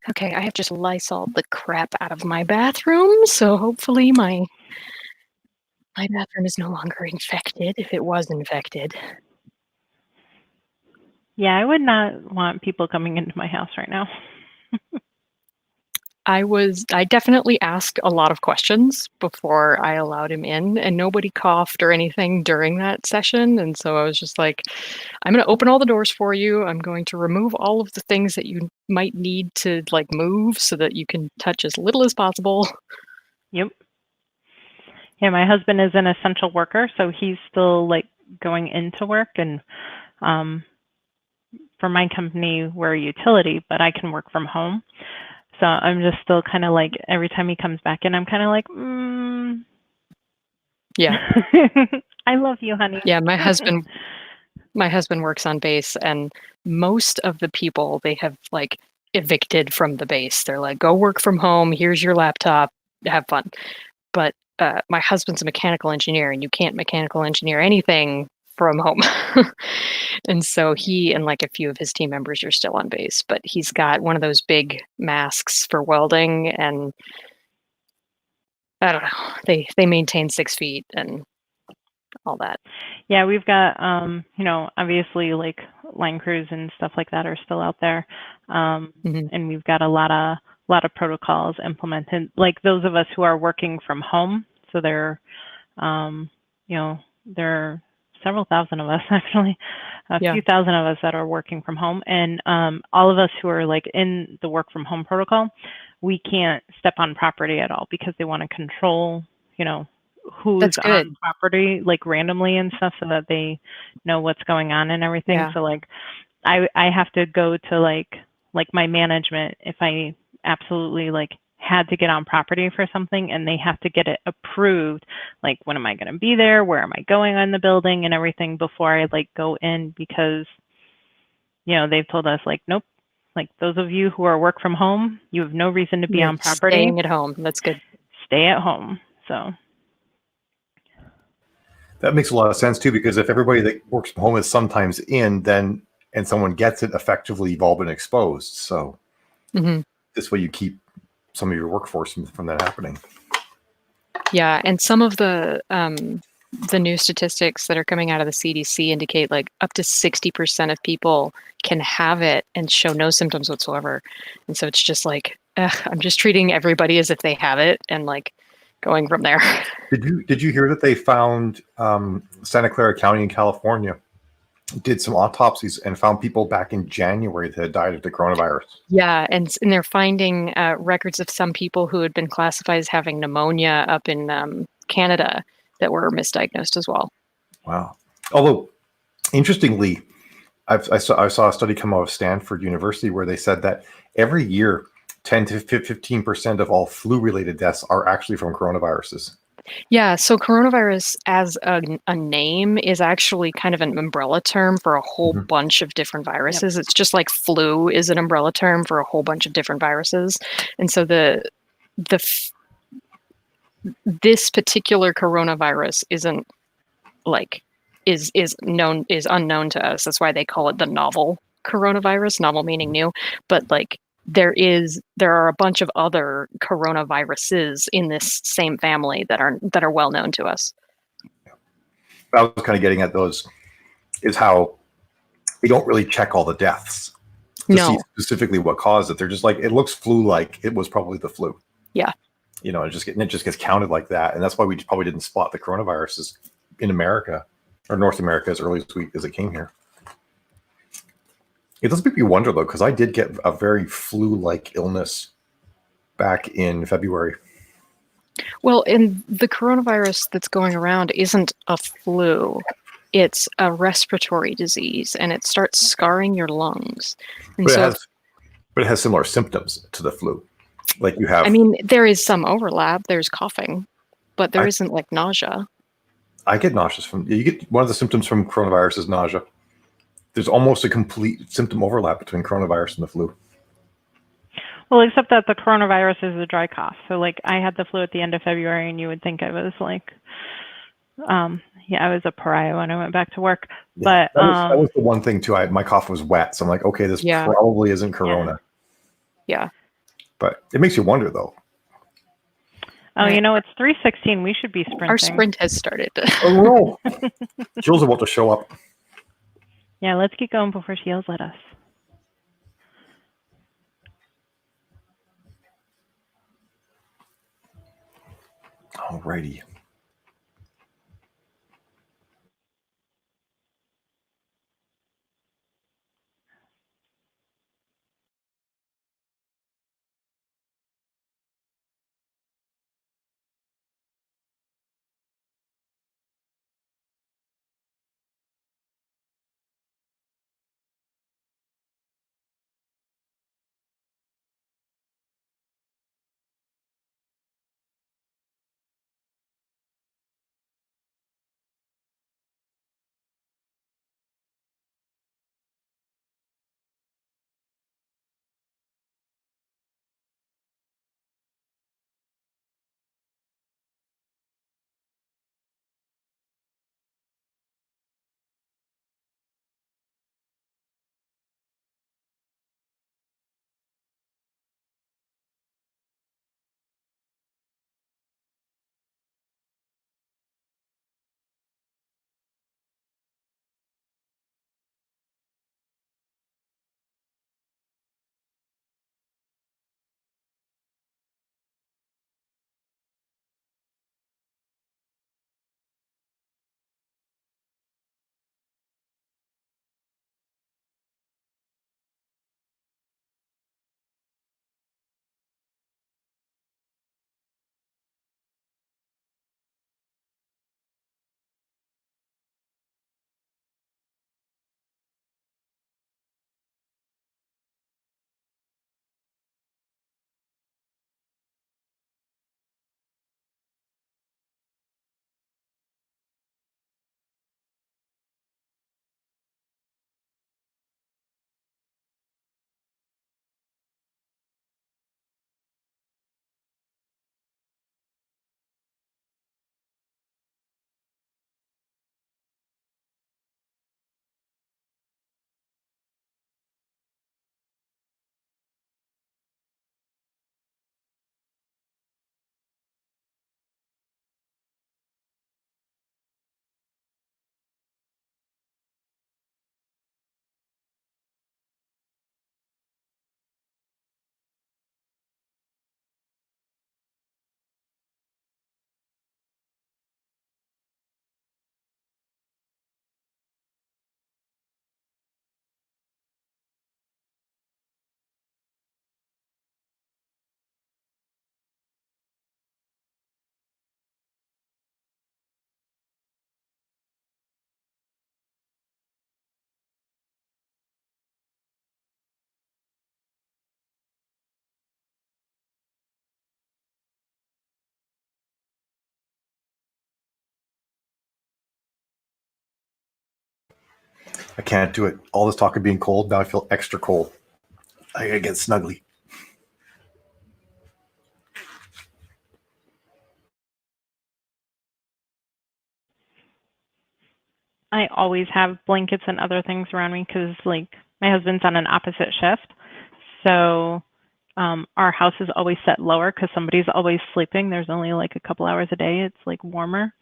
Okay, I have just Lysoled the crap out of my bathroom, so hopefully my bathroom is no longer infected, if it was infected. Yeah, I would not want people coming into my house right now. I definitely asked a lot of questions before I allowed him in, and nobody coughed or anything during that session. And so I was just like, I'm going to open all the doors for you. I'm going to remove all of the things that you might need to like move so that you can touch as little as possible. Yep. Yeah, my husband is an essential worker, so he's still like going into work, and for my company, we're a utility, but I can work from home. So I'm just still kind of like, every time he comes back in, I'm kind of like, Yeah. I love you, honey. Yeah, my husband works on base, and most of the people they have like evicted from the base. They're like, go work from home. Here's your laptop. Have fun. But my husband's a mechanical engineer, and you can't mechanical engineer anything from home. And so he and like a few of his team members are still on base, but he's got one of those big masks for welding, and I don't know. They maintain 6 feet and all that. Yeah, we've got obviously like line crews and stuff like that are still out there, and we've got a lot of protocols implemented. Like those of us who are working from home, so there are several thousand of us actually, few thousand of us that are working from home, and all of us who are like in the work from home protocol, we can't step on property at all because they want to control, who's on property like randomly and stuff so that they know what's going on and everything. Yeah. So like I have to go to like my management if I absolutely like had to get on property for something, and they have to get it approved, like when am I going to be there, where am I going on the building and everything before I like go in, because they've told us like, nope, like those of you who are work from home, you have no reason to be on property. Staying at home. That's good. Stay at home. So that makes a lot of sense too, because if everybody that works from home is sometimes in, then and someone gets it, effectively you've all been exposed. So this way you keep some of your workforce from that happening. Yeah, and some of the new statistics that are coming out of the CDC indicate like up to 60% of people can have it and show no symptoms whatsoever. And so it's just like, I'm just treating everybody as if they have it and like going from there. Did you hear that they found Santa Clara County in California did some autopsies and found people back in January that had died of the coronavirus? Yeah, and they're finding records of some people who had been classified as having pneumonia up in Canada that were misdiagnosed as well. Wow. Although, interestingly, I saw a study come out of Stanford University where they said that every year, 10 to 15% of all flu-related deaths are actually from coronaviruses. Yeah, so coronavirus as a name is actually kind of an umbrella term for a whole bunch of different viruses. Yep. It's just like flu is an umbrella term for a whole bunch of different viruses. And so this particular coronavirus isn't like is unknown to us. That's why they call it the novel coronavirus, novel meaning new, but like there are a bunch of other coronaviruses in this same family that are well known to us. I was kind of getting at those is how we don't really check all the deaths to see specifically what caused it. They're just like, it looks flu-like, it was probably the flu. Yeah. It just gets counted like that. And that's why we probably didn't spot the coronaviruses in America or North America as early as it came here. It does make me wonder, though, because I did get a very flu-like illness back in February. Well, and the coronavirus that's going around isn't a flu. It's a respiratory disease, and it starts scarring your lungs. And but it has similar symptoms to the flu. Like you have... I mean, there is some overlap. There's coughing, but there isn't like nausea. I get nauseous you get one of the symptoms from coronavirus is nausea. There's almost a complete symptom overlap between coronavirus and the flu. Well, except that the coronavirus is a dry cough. So like I had the flu at the end of February, and you would think I was like, I was a pariah when I went back to work. Yeah, but that was the one thing too. My cough was wet. So I'm like, okay, this probably isn't corona. Yeah. But it makes you wonder, though. Oh, it's 3:16. We should be sprinting. Our sprint has started. Oh, no. Jill's about to show up. Yeah, let's get going before she yells at us. Alrighty. I can't do it. All this talk of being cold, now I feel extra cold. I gotta get snuggly. I always have blankets and other things around me because, like, my husband's on an opposite shift. So our house is always set lower because somebody's always sleeping. There's only like a couple hours a day. It's like warmer.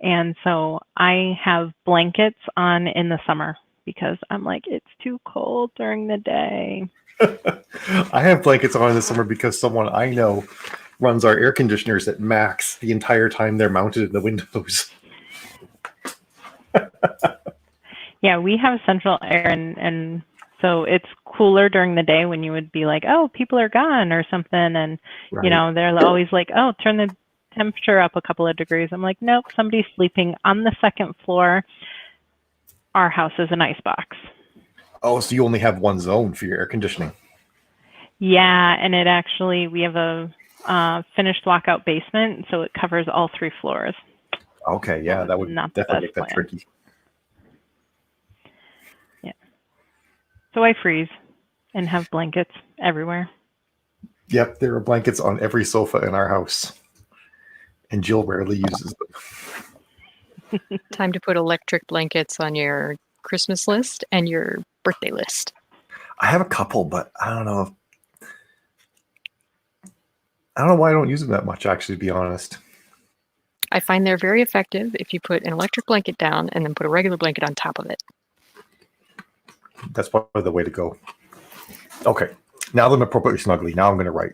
And so I have blankets on in the summer because I'm like, it's too cold during the day. I have blankets on in the summer because someone I know runs our air conditioners at max the entire time they're mounted in the windows. Yeah, we have central air, and so it's cooler during the day when you would be like, oh, people are gone or something. And, Right. they're always like, oh, turn the temperature up a couple of degrees. I'm like, nope, somebody's sleeping on the second floor. Our house is an icebox. Oh, so you only have one zone for your air conditioning. Yeah, and we have a finished walkout basement, so it covers all 3 floors. Okay, yeah, that would Not the definitely best make that plan. tricky. Yeah. So I freeze and have blankets everywhere. Yep, there are blankets on every sofa in our house. And Jill rarely uses them. Time to put electric blankets on your Christmas list and your birthday list. I have a couple, but I don't know. I don't know why I don't use them that much, actually, to be honest. I find they're very effective if you put an electric blanket down and then put a regular blanket on top of it. That's probably the way to go. Okay. Now that I'm appropriately snuggly, now I'm going to write.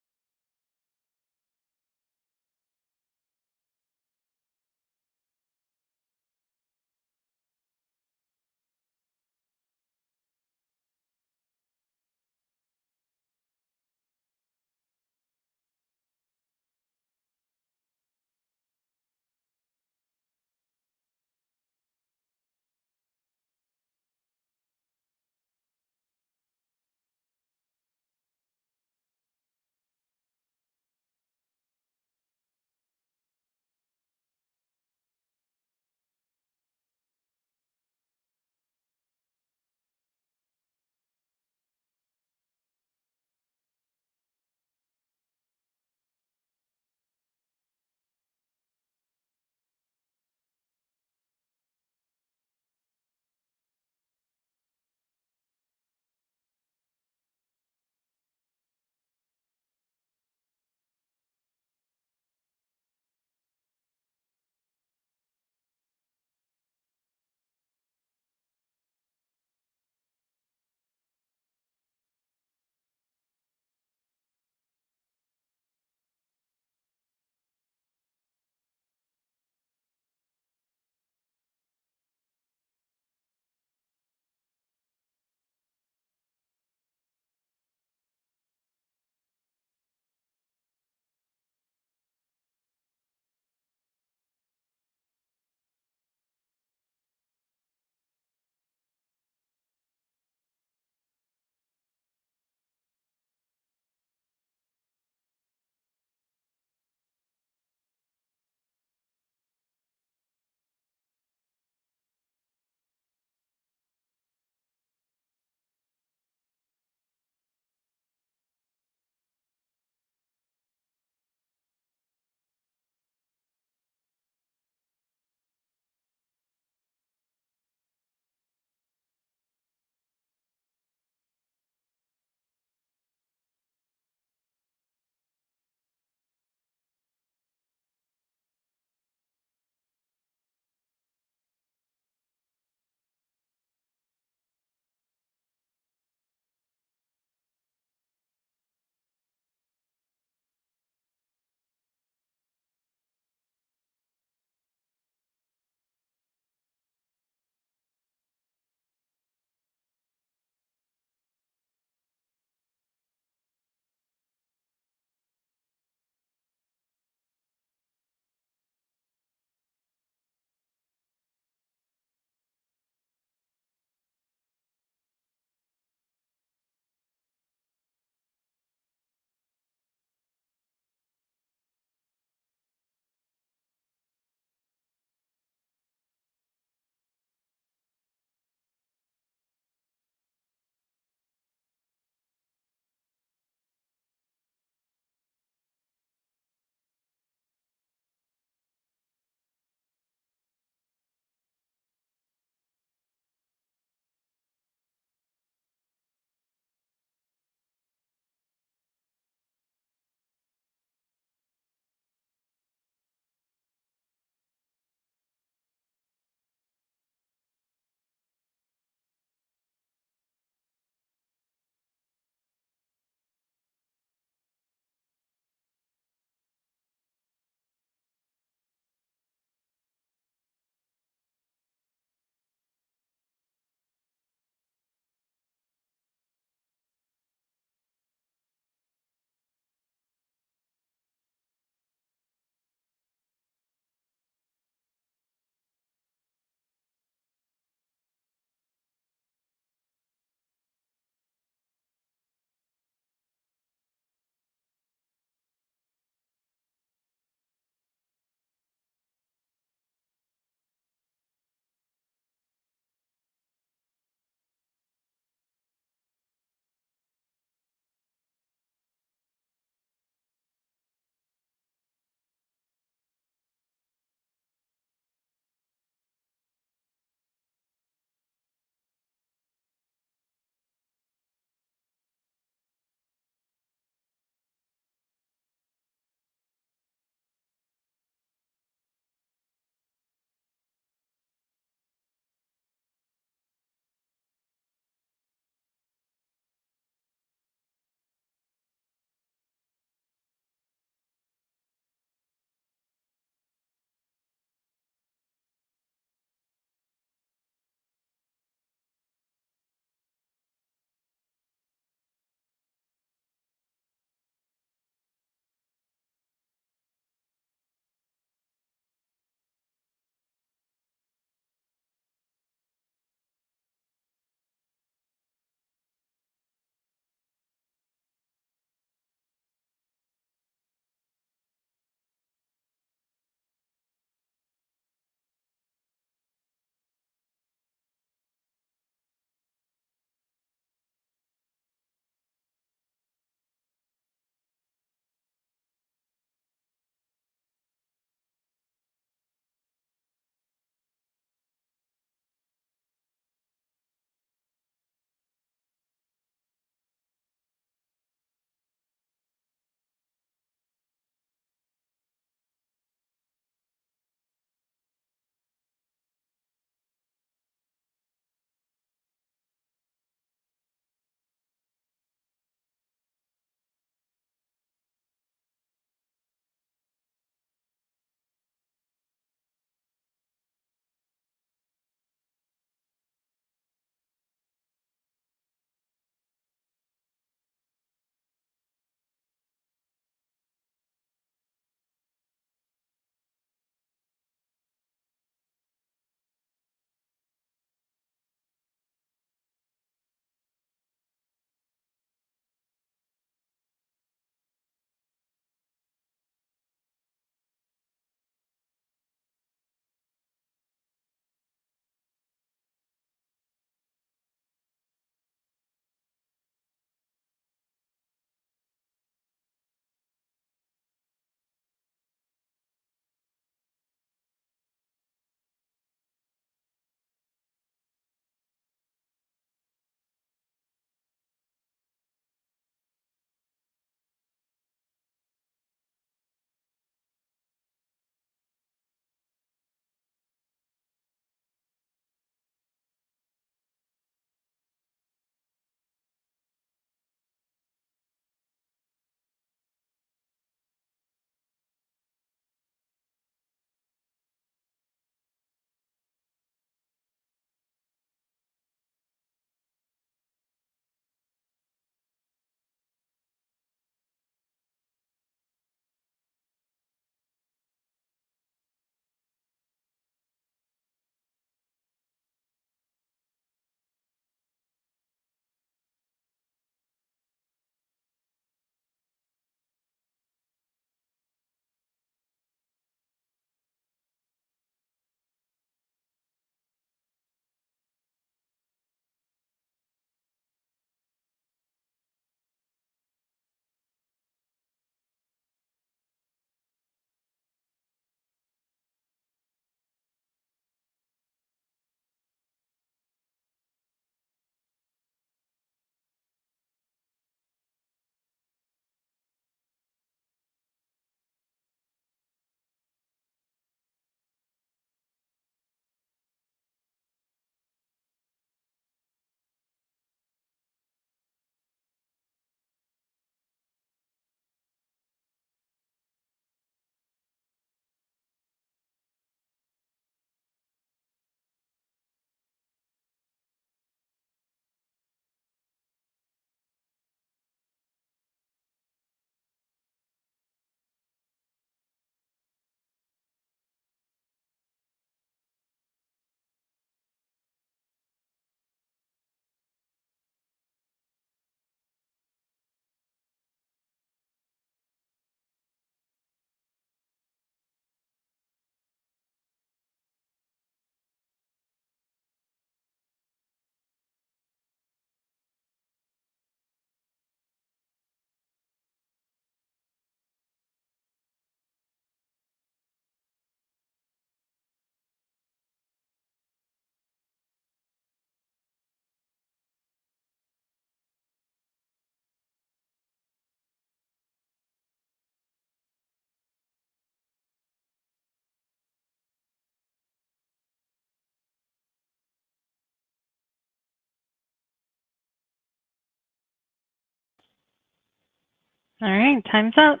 All right, time's up.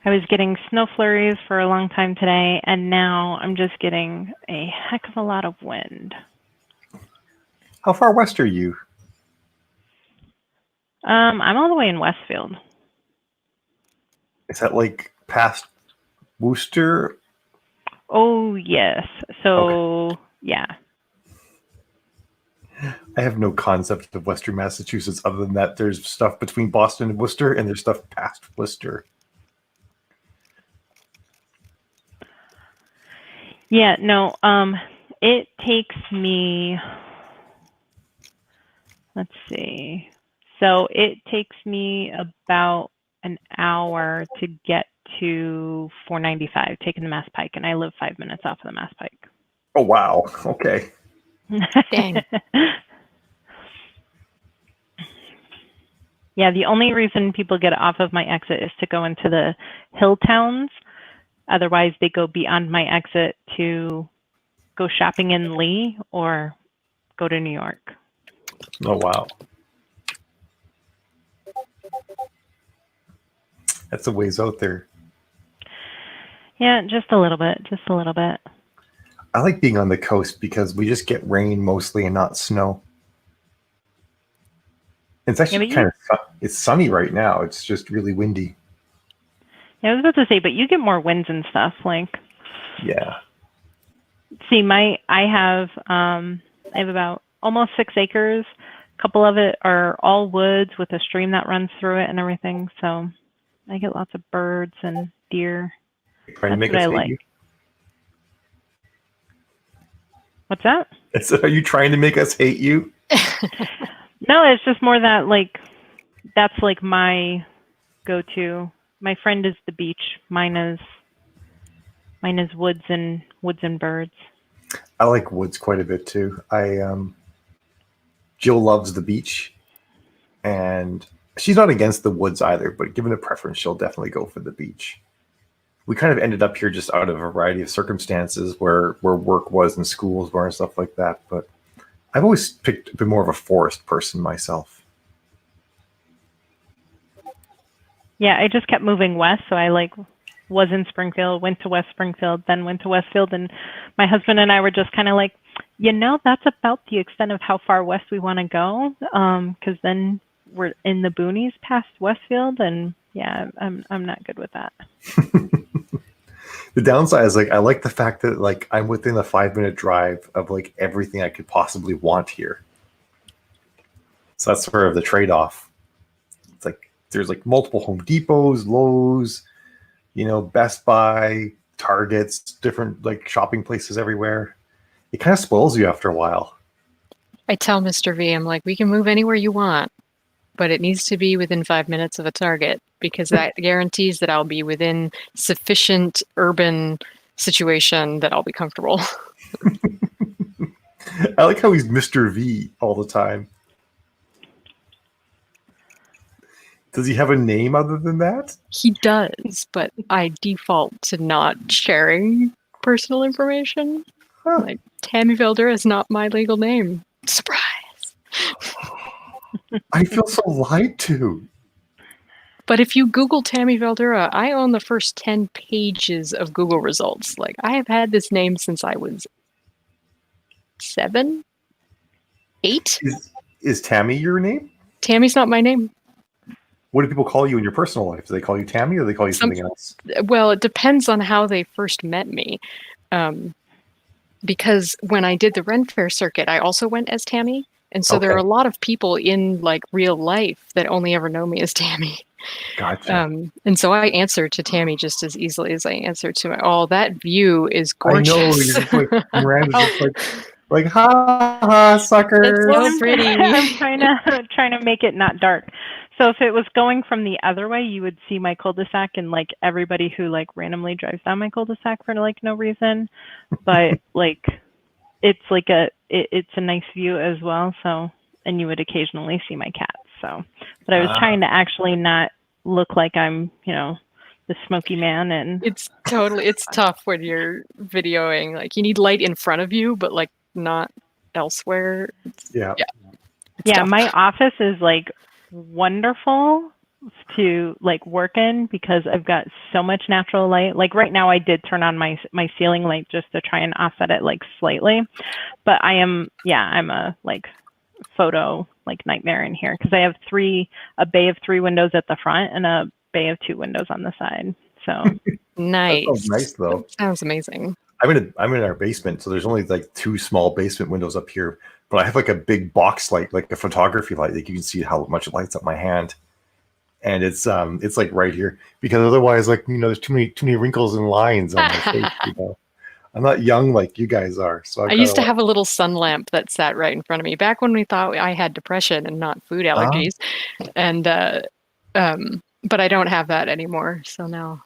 I was getting snow flurries for a long time today, and now I'm just getting a heck of a lot of wind. How far west are you? I'm all the way in Westfield. Is that like past Worcester? Oh, yes. So, yeah. I have no concept of Western Massachusetts other than that there's stuff between Boston and Worcester, and there's stuff past Worcester. Yeah, no, it takes me, let's see. So it takes me about an hour to get to 495, taking the Mass Pike, and I live 5 minutes off of the Mass Pike. Oh, wow. Okay. Dang. Yeah, the only reason people get off of my exit is to go into the hill towns. Otherwise, they go beyond my exit to go shopping in Lee or go to New York. Oh, wow. That's a ways out there. Yeah, just a little bit, just a little bit. I like being on the coast because we just get rain mostly and not snow. It's actually it's sunny right now. It's just really windy. Yeah, I was about to say, but you get more winds and stuff. Like, yeah. See, I have about almost 6 acres. A couple of it are all woods with a stream that runs through it and everything. So I get lots of birds and deer. Trying to make us hate you? What's that? Are you trying to make us hate you? No, it's just more that like that's like my go-to. My friend is the beach. Mine is woods and birds. I like woods quite a bit too. Jill loves the beach, and she's not against the woods either. But given a preference, she'll definitely go for the beach. We kind of ended up here just out of a variety of circumstances where work was and schools were and stuff like that. But I've always been more of a forest person myself. Yeah, I just kept moving west. So I was in Springfield, went to West Springfield, then went to Westfield. And my husband and I were just kind of like, that's about the extent of how far west we want to go. Because then we're in the boonies past Westfield. And yeah, I'm not good with that. The downside is I like the fact that I'm within a 5-minute drive of everything I could possibly want here. So that's sort of the trade-off. It's there's multiple Home Depots, Lowe's, Best Buy, Targets, different shopping places everywhere. It kind of spoils you after a while. I tell Mr. V, I'm like, we can move anywhere you want, but it needs to be within 5 minutes of a Target, because that guarantees that I'll be within sufficient urban situation that I'll be comfortable. I like how he's Mr. V all the time. Does he have a name other than that? He does, but I default to not sharing personal information. Huh. Tammy Veldera is not my legal name. Surprise! I feel so lied to. But if you Google Tammy Veldera, I own the first 10 pages of Google results. I have had this name since I was 7, 8. Is Tammy your name? Tammy's not my name. What do people call you in your personal life? Do they call you Tammy, or do they call you something else? Well, it depends on how they first met me. Because when I did the Ren Fair circuit, I also went as Tammy. And so there are a lot of people in real life that only ever know me as Tammy. Gotcha. And so I answer to Tammy just as easily as I answer to that view is gorgeous. I know, you're just Miranda's just ha ha, sucker. It's so pretty. I'm trying to make it not dark. So if it was going from the other way, you would see my cul-de-sac and everybody who randomly drives down my cul-de-sac for no reason. But it's it's a nice view as well. So, and you would occasionally see my cats. So, but I was trying to actually not look like I'm, the smoky man. And It's tough when you're videoing. Like you need light in front of you, but like not elsewhere. Yeah. It's yeah, tough. my office is like wonderful to like work in because I've got so much natural light. Like right now I did turn on my ceiling light just to try and offset it like slightly. But I'm a like photo like nightmare in here because I have a bay of 3 windows at the front and a bay of 2 windows on the side. So Nice. That sounds nice though. Sounds amazing. I'm in our basement, so there's only like 2 small basement windows up here. But I have like a big box light, like a photography light. Like you can see how much it lights up my hand, and it's like right here because otherwise, like there's too many wrinkles and lines on my face. I'm not young like you guys are, so I used to have a little sun lamp that sat right in front of me back when we thought I had depression and not food allergies, and but I don't have that anymore. So now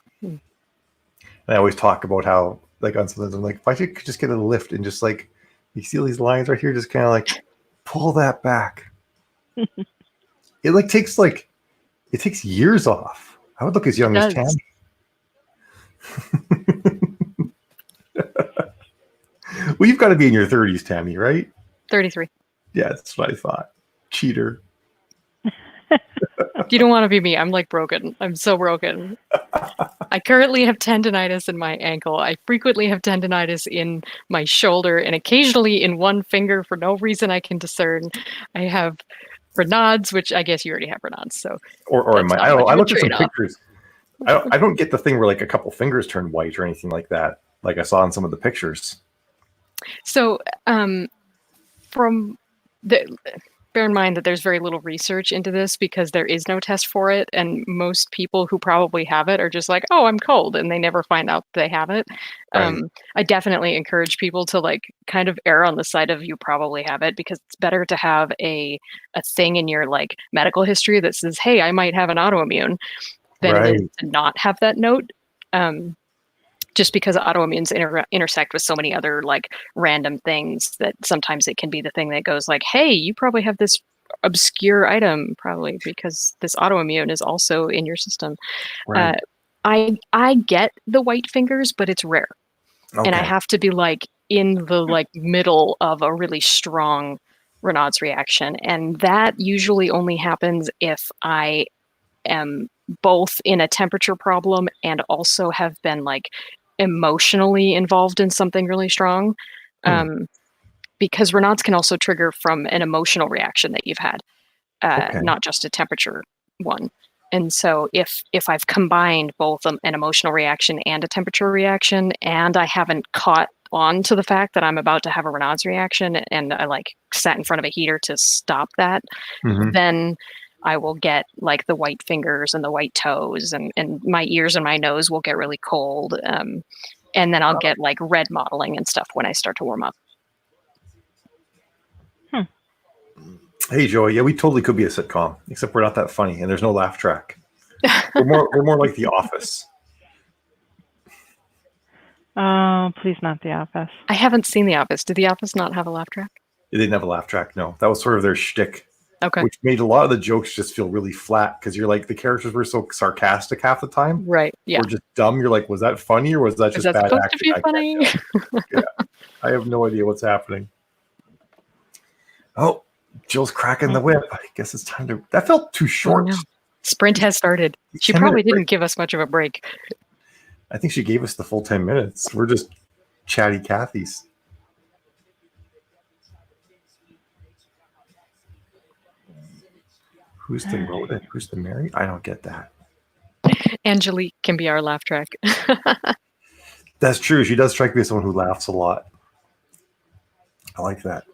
I always talk about how like on something I'm like, if I could just get a lift and just like you see all these lines right here, just kind of like pull that back. It takes years off. I would look as young as Tammy. Well, you've got to be in your 30s, Tammy, right? 33. Yeah, that's what I thought. Cheater. You don't want to be me. I'm like broken. I'm so broken. I currently have tendonitis in my ankle. I frequently have tendonitis in my shoulder and occasionally in one finger for no reason I can discern. I have Raynaud's, which I guess you already have Raynaud's. So or am I don't know. I looked at some pictures. I don't get the thing where like a couple fingers turn white or anything like that. Like I saw in some of the pictures. So bear in mind that there's very little research into this because there is no test for it, and most people who probably have it are just like, oh, I'm cold, and they never find out they have it. Right. I definitely encourage people to like kind of err on the side of you probably have it because it's better to have a thing in your like medical history that says, hey, I might have an autoimmune than it is to not have that note. Just because autoimmunes intersect with so many other like random things that sometimes it can be the thing that goes like, hey, you probably have this obscure item probably because this autoimmune is also in your system. Right. I get the white fingers, but it's rare. Okay. And I have to be like in the like middle of a really strong Raynaud's reaction. And that usually only happens if I am both in a temperature problem and also have been like emotionally involved in something really strong. Because Raynaud's can also trigger from an emotional reaction that you've had, not just a temperature one. And so if I've combined both an emotional reaction and a temperature reaction, and I haven't caught on to the fact that I'm about to have a Raynaud's reaction, and I like sat in front of a heater to stop that, then I will get like the white fingers and the white toes, and my ears and my nose will get really cold. And then I'll get like red mottling and stuff when I start to warm up. Hey, Joey. Yeah, we totally could be a sitcom, except we're not that funny, and there's no laugh track. We're more like The Office. Oh, please not The Office. I haven't seen The Office. Did The Office not have a laugh track? They didn't have a laugh track. No, that was sort of their shtick. Okay. Which made a lot of the jokes just feel really flat because you're like the characters were so sarcastic half the time. Right. Yeah. Or just dumb. You're like, was that funny or was that just bad supposed acting? To be funny? Yeah. I have no idea what's happening. Oh, Jill's cracking the whip. I guess it's time to. That felt too short. Oh, no. Sprint has started. She probably didn't give us much of a break. I think she gave us the full 10 minutes. We're just chatty Cathys. Who's the rodent? Who's the Mary? I don't get that. Angelique can be our laugh track. That's true. She does strike me as someone who laughs a lot. I like that.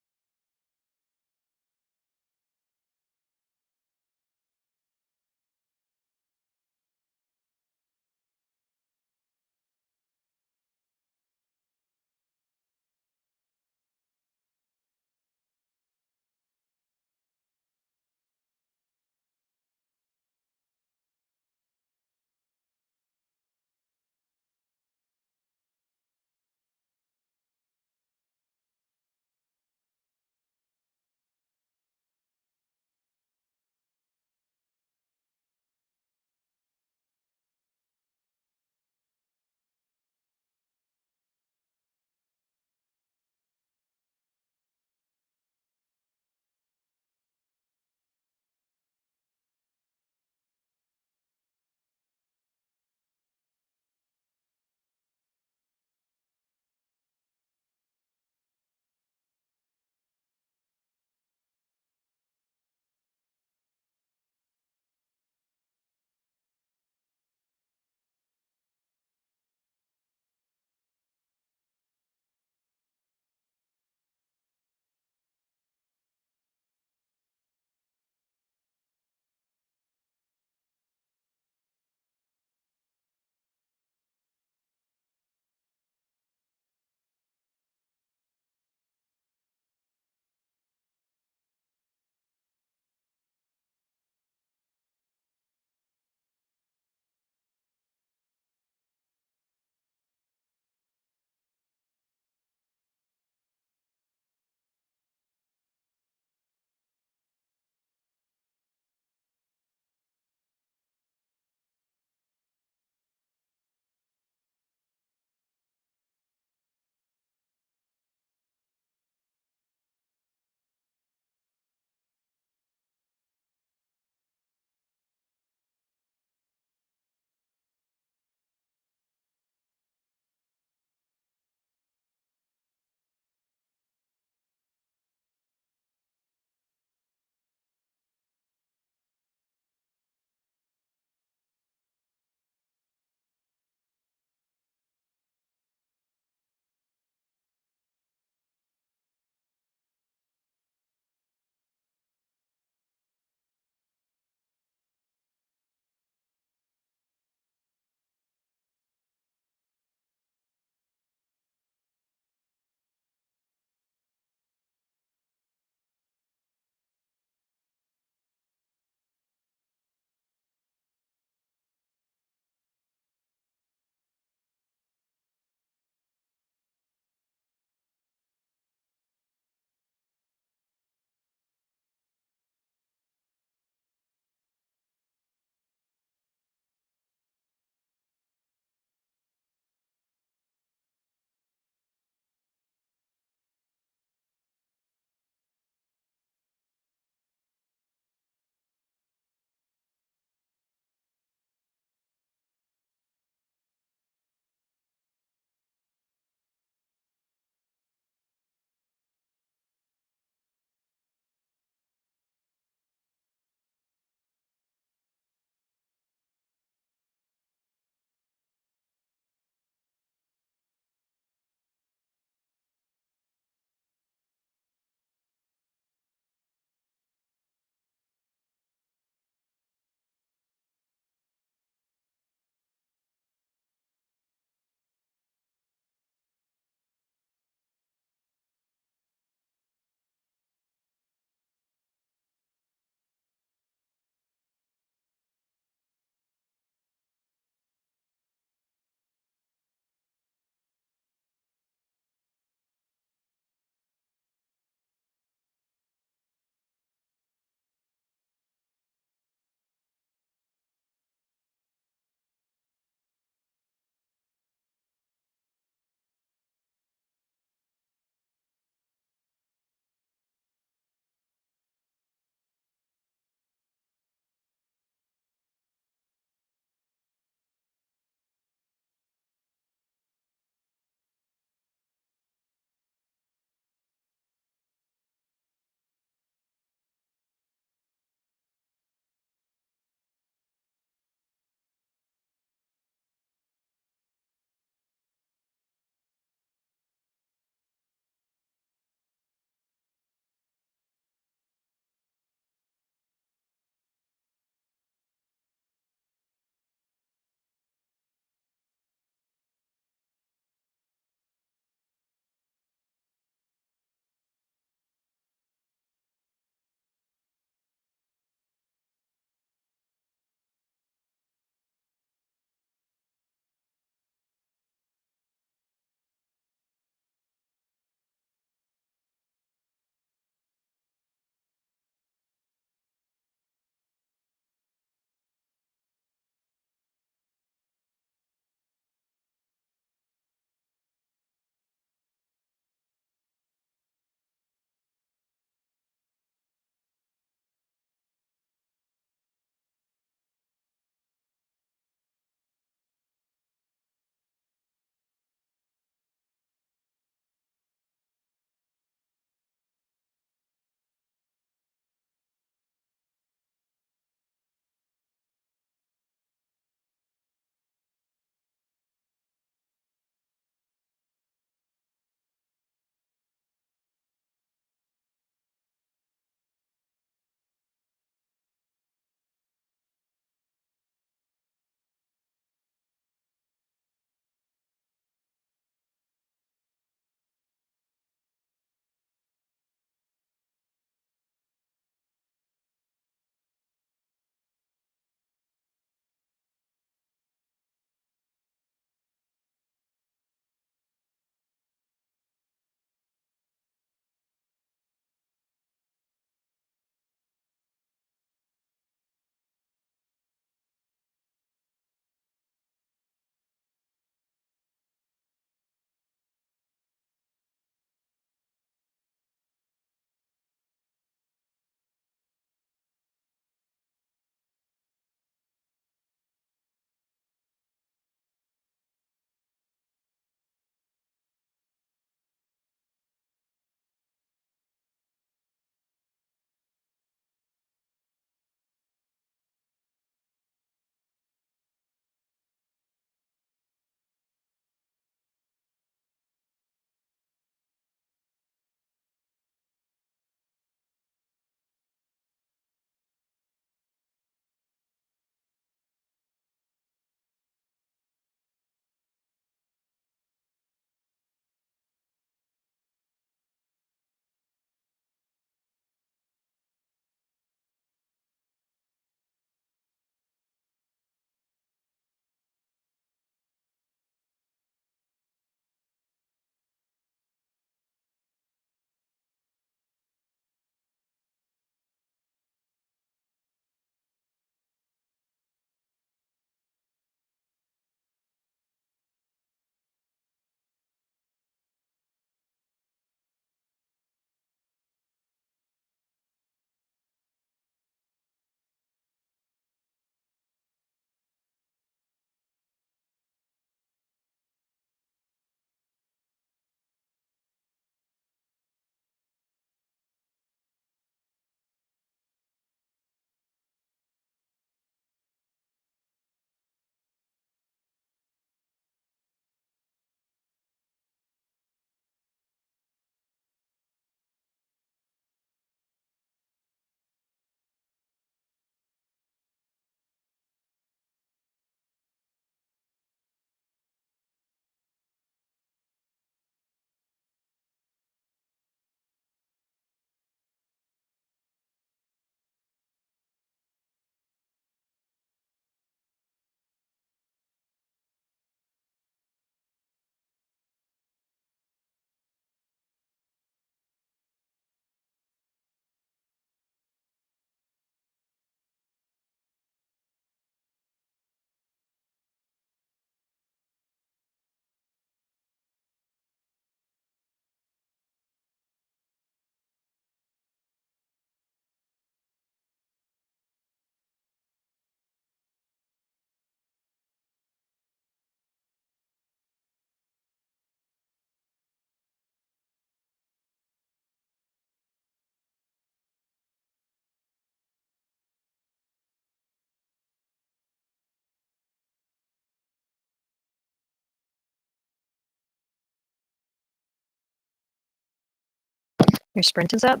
Your sprint is up.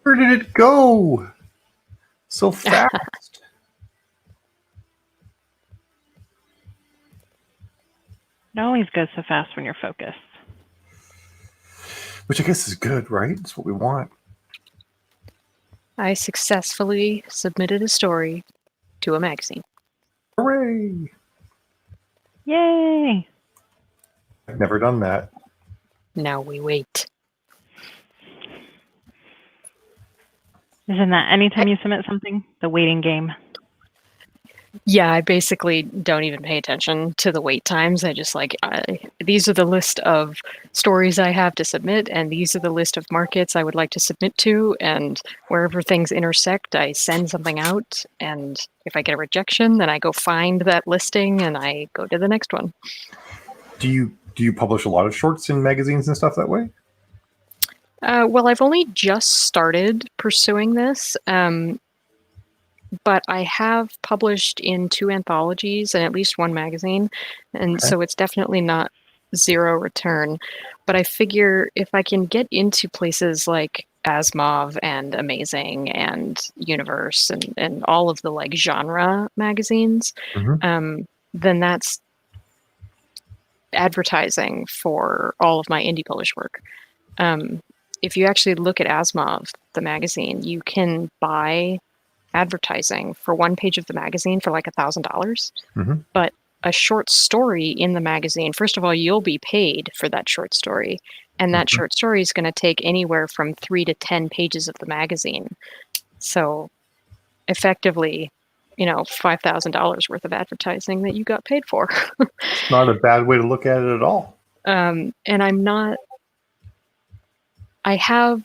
Where did it go? So fast. It always goes so fast when you're focused. Which I guess is good, right? That's what we want. I successfully submitted a story to a magazine. Hooray! Yay! I've never done that. Now we wait. Isn't that anytime you submit something, the waiting game? Yeah, I basically don't even pay attention to the wait times. I just these are the list of stories I have to submit, and these are the list of markets I would like to submit to, and wherever things intersect, I send something out, and if I get a rejection, then I go find that listing and I go to the next one. Do you publish a lot of shorts in magazines and stuff that way? Well, I've only just started pursuing this. But I have published in 2 anthologies and at least 1 magazine, and so it's definitely not zero return. But I figure if I can get into places like Asimov and Amazing and Universe and all of the like genre magazines, then that's advertising for all of my indie published work. If you actually look at Asimov, the magazine, you can buy advertising for 1 page of the magazine for like $1,000. But a short story in the magazine, first of all, you'll be paid for that short story. And that short story is going to take anywhere from 3 to 10 pages of the magazine. So effectively, $5,000 worth of advertising that you got paid for. It's not a bad way to look at it at all. And I have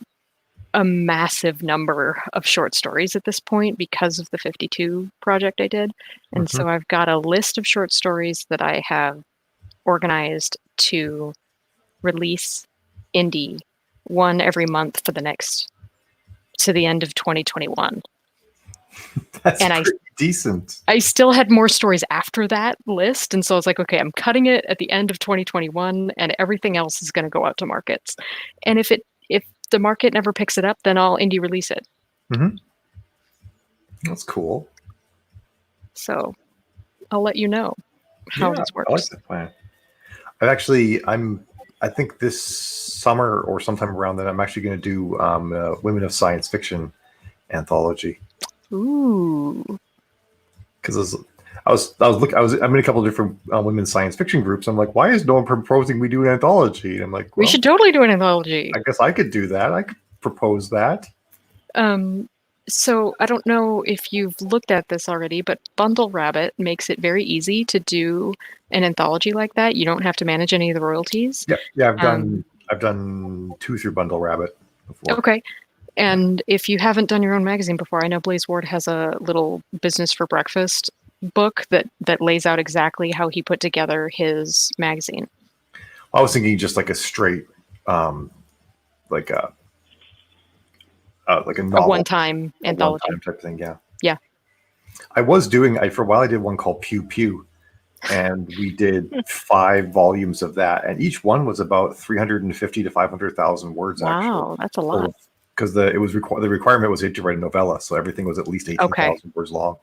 a massive number of short stories at this point because of the 52 project I did. And so I've got a list of short stories that I have organized to release indie, 1 every month for to the end of 2021. That's pretty decent. I still had more stories after that list. And so I was like, okay, I'm cutting it at the end of 2021 and everything else is going to go out to markets. And if the market never picks it up, then I'll indie release it. That's cool. So I'll let you know how this works. I like that plan. I think this summer or sometime around then, I'm actually going to do Women of Science Fiction anthology. Ooh. Because I'm in a couple of different women's science fiction groups. I'm like, why is no one proposing we do an anthology? And I'm like, we should totally do an anthology. I guess I could do that. I could propose that. So I don't know if you've looked at this already, but Bundle Rabbit makes it very easy to do an anthology like that. You don't have to manage any of the royalties. Yeah. I've done 2 through Bundle Rabbit before. Okay. And if you haven't done your own magazine before, I know Blaze Ward has a little Business for Breakfast book that lays out exactly how he put together his magazine. I was thinking just like a straight, like a novel, a one-time anthology type of thing. Yeah. I was doing. For a while, I did one called Pew Pew, and we did 5 volumes of that, and each one was about 350 to 500,000 words. Wow, that's a lot. Because the requirement was to write a novella, so everything was at least 18,000 words long.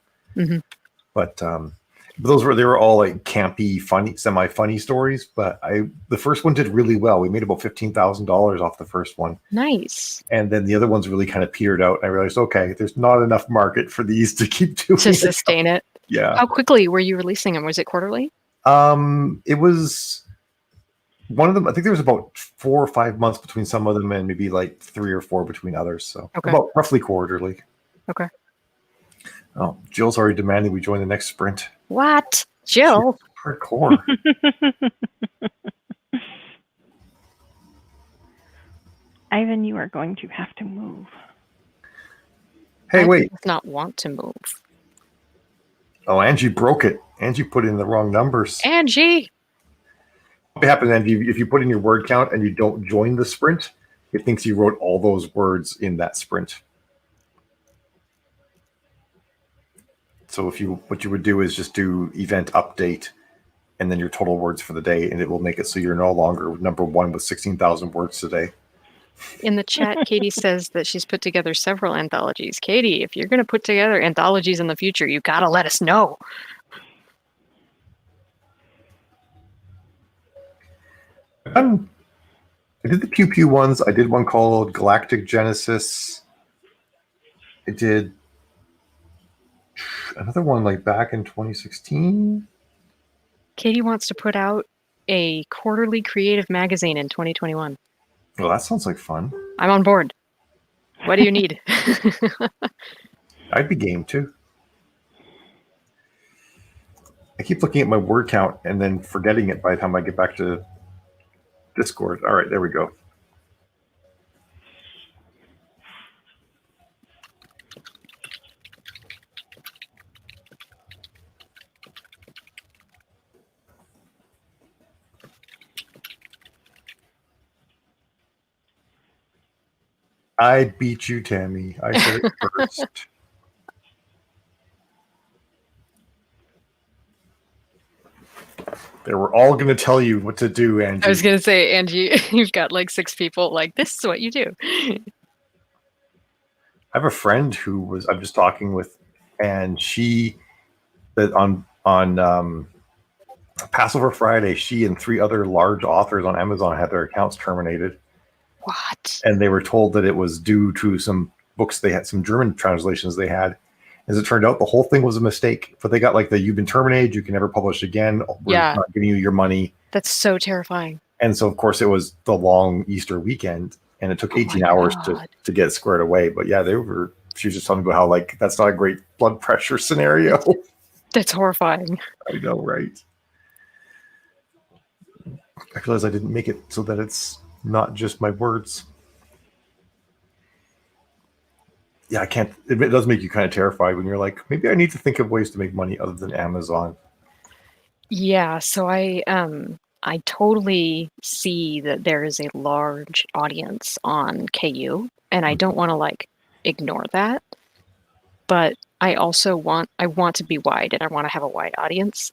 But they were all like campy, funny, semi-funny stories. But the first one did really well. We made about $15,000 off the first one. Nice. And then the other ones really kind of petered out. I realized, okay, there's not enough market for these to keep doing to sustain it. Yeah. How quickly were you releasing them? Was it quarterly? It was one of them. I think there was about 4 or 5 months between some of them, and maybe like 3 or 4 between others. So about roughly quarterly. Okay. Oh, Jill's already demanding we join the next sprint. What? Jill? Hardcore. Ivan, you are going to have to move. Hey, wait. Does not want to move. Oh, Angie broke it. Angie put in the wrong numbers. Angie! What happens, Angie, if you put in your word count and you don't join the sprint, it thinks you wrote all those words in that sprint. So what you would do is just do event update and then your total words for the day, and it will make it so you're no longer number one with 16,000 words today. In the chat, Katie says that she's put together several anthologies. Katie, if you're going to put together anthologies in the future, you got to let us know. I did the Pew Pew ones. I did one called Galactic Genesis. I did another one like back in 2016. Katie wants to put out a quarterly creative magazine in 2021. Well, that sounds like fun. I'm on board. What do you need? I'd be game too. I keep looking at my word count and then forgetting it by the time I get back to Discord. All right, there we go. I beat you, Tammy. I said it first. They were all going to tell you what to do, Angie. I was going to say, Angie, you've got like 6 people. Like, this is what you do. I have a friend who I'm just talking with, and she, that on Passover Friday, she and 3 other large authors on Amazon had their accounts terminated. What? And they were told that it was due to some books they had, some German translations they had. As it turned out, the whole thing was a mistake. But they got like you've been terminated, you can never publish again. We're not giving you your money. That's so terrifying. And so, of course, it was the long Easter weekend, and it took 18 hours to get squared away. But yeah, she was just telling me about how like that's not a great blood pressure scenario. That's horrifying. I know, right? I realized I didn't make it so that it's not just my words. Yeah, I can't. It does make you kind of terrified when you're like, maybe I need to think of ways to make money other than Amazon. Yeah, so I totally see that there is a large audience on KU, and I don't want to like ignore that. But I also want to be wide, and I want to have a wide audience.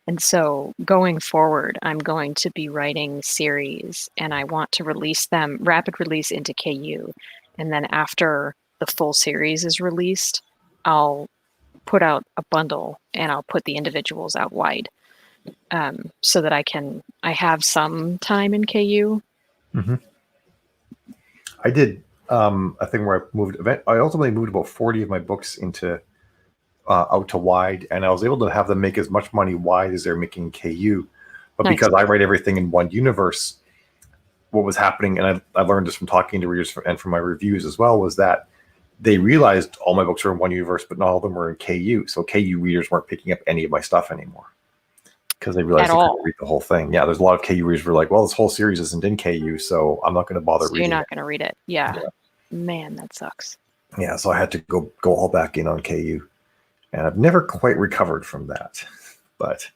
And so going forward, I'm going to be writing series, and I want to release them rapid release into KU, and then after the full series is released, I'll put out a bundle and I'll put the individuals out wide, so that I have some time in KU. Mm-hmm. I did a thing where I ultimately moved about 40 of my books into out to wide, and I was able to have them make as much money wide as they're making KU. But nice. Because I write everything in one universe, what was happening, and I learned this from talking to readers and from my reviews as well, was that they realized all my books were in one universe, but not all of them were in KU. So KU readers weren't picking up any of my stuff anymore because they realized they couldn't read the whole thing. Yeah, there's a lot of KU readers who were like, well, this whole series isn't in KU, so I'm not going to bother reading it. You're not going to read it. Yeah. Man, that sucks. Yeah, so I had to go all back in on KU. And I've never quite recovered from that. But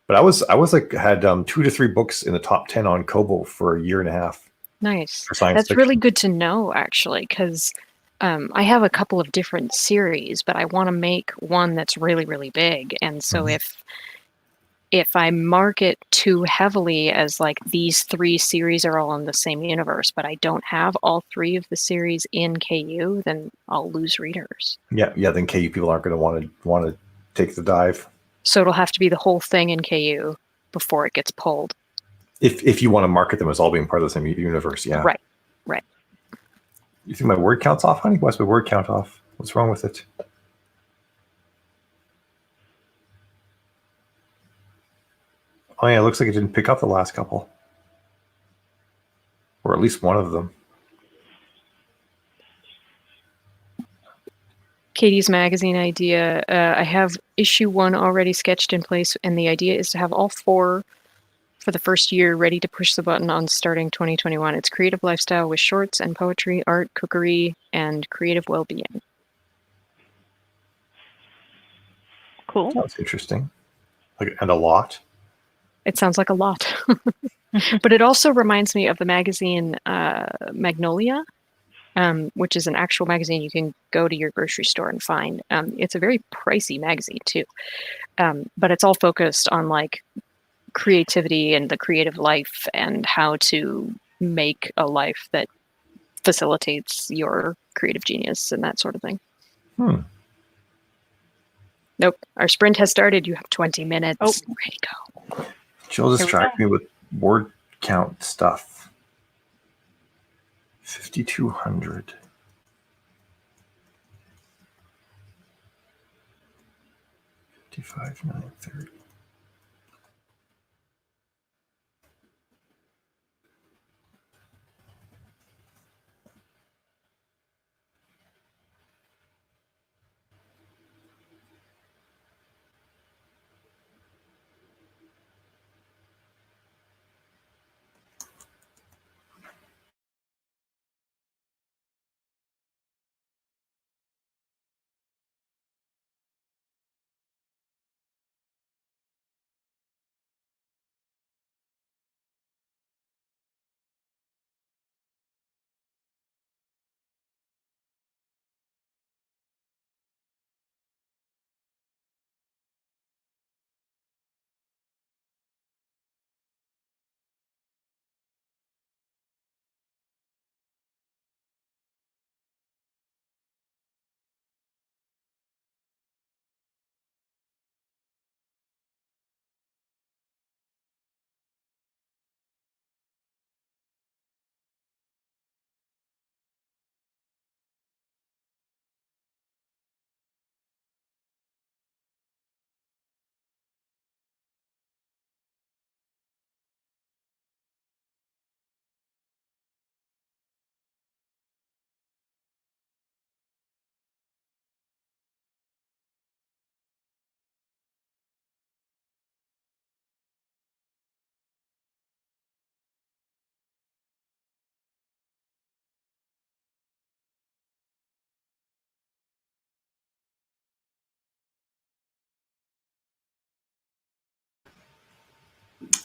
I was like had 2 to 3 books in the top 10 on Kobo for a year and a half. Nice. That's really good to know, actually, because I have a couple of different series, but I want to make one that's really, really big. And so if I mark it too heavily as like these 3 series are all in the same universe, but I don't have all 3 of the series in KU, then I'll lose readers. Yeah. Then KU people aren't going to want to take the dive. So it'll have to be the whole thing in KU before it gets pulled. If you want to market them as all being part of the same universe, yeah. Right. You think my word count's off, honey? Why's my word count off? What's wrong with it? Oh yeah, it looks like it didn't pick up the last couple. Or at least one of them. Katie's magazine idea. I have issue 1 already sketched in place, and the idea is to have all 4 for the first year ready to push the button on starting 2021. It's creative lifestyle with shorts and poetry, art, cookery, and creative well-being. Cool. That's interesting. And a lot. It sounds like a lot. But it also reminds me of the magazine Magnolia. which is an actual magazine you can go to your grocery store and find. It's a very pricey magazine too, but it's all focused on like creativity and the creative life and how to make a life that facilitates your creative genius and that sort of thing. Nope, our sprint has started. You have 20 minutes. Oh. Ready to go. She'll distract me with word count stuff. 5,200. 55,930.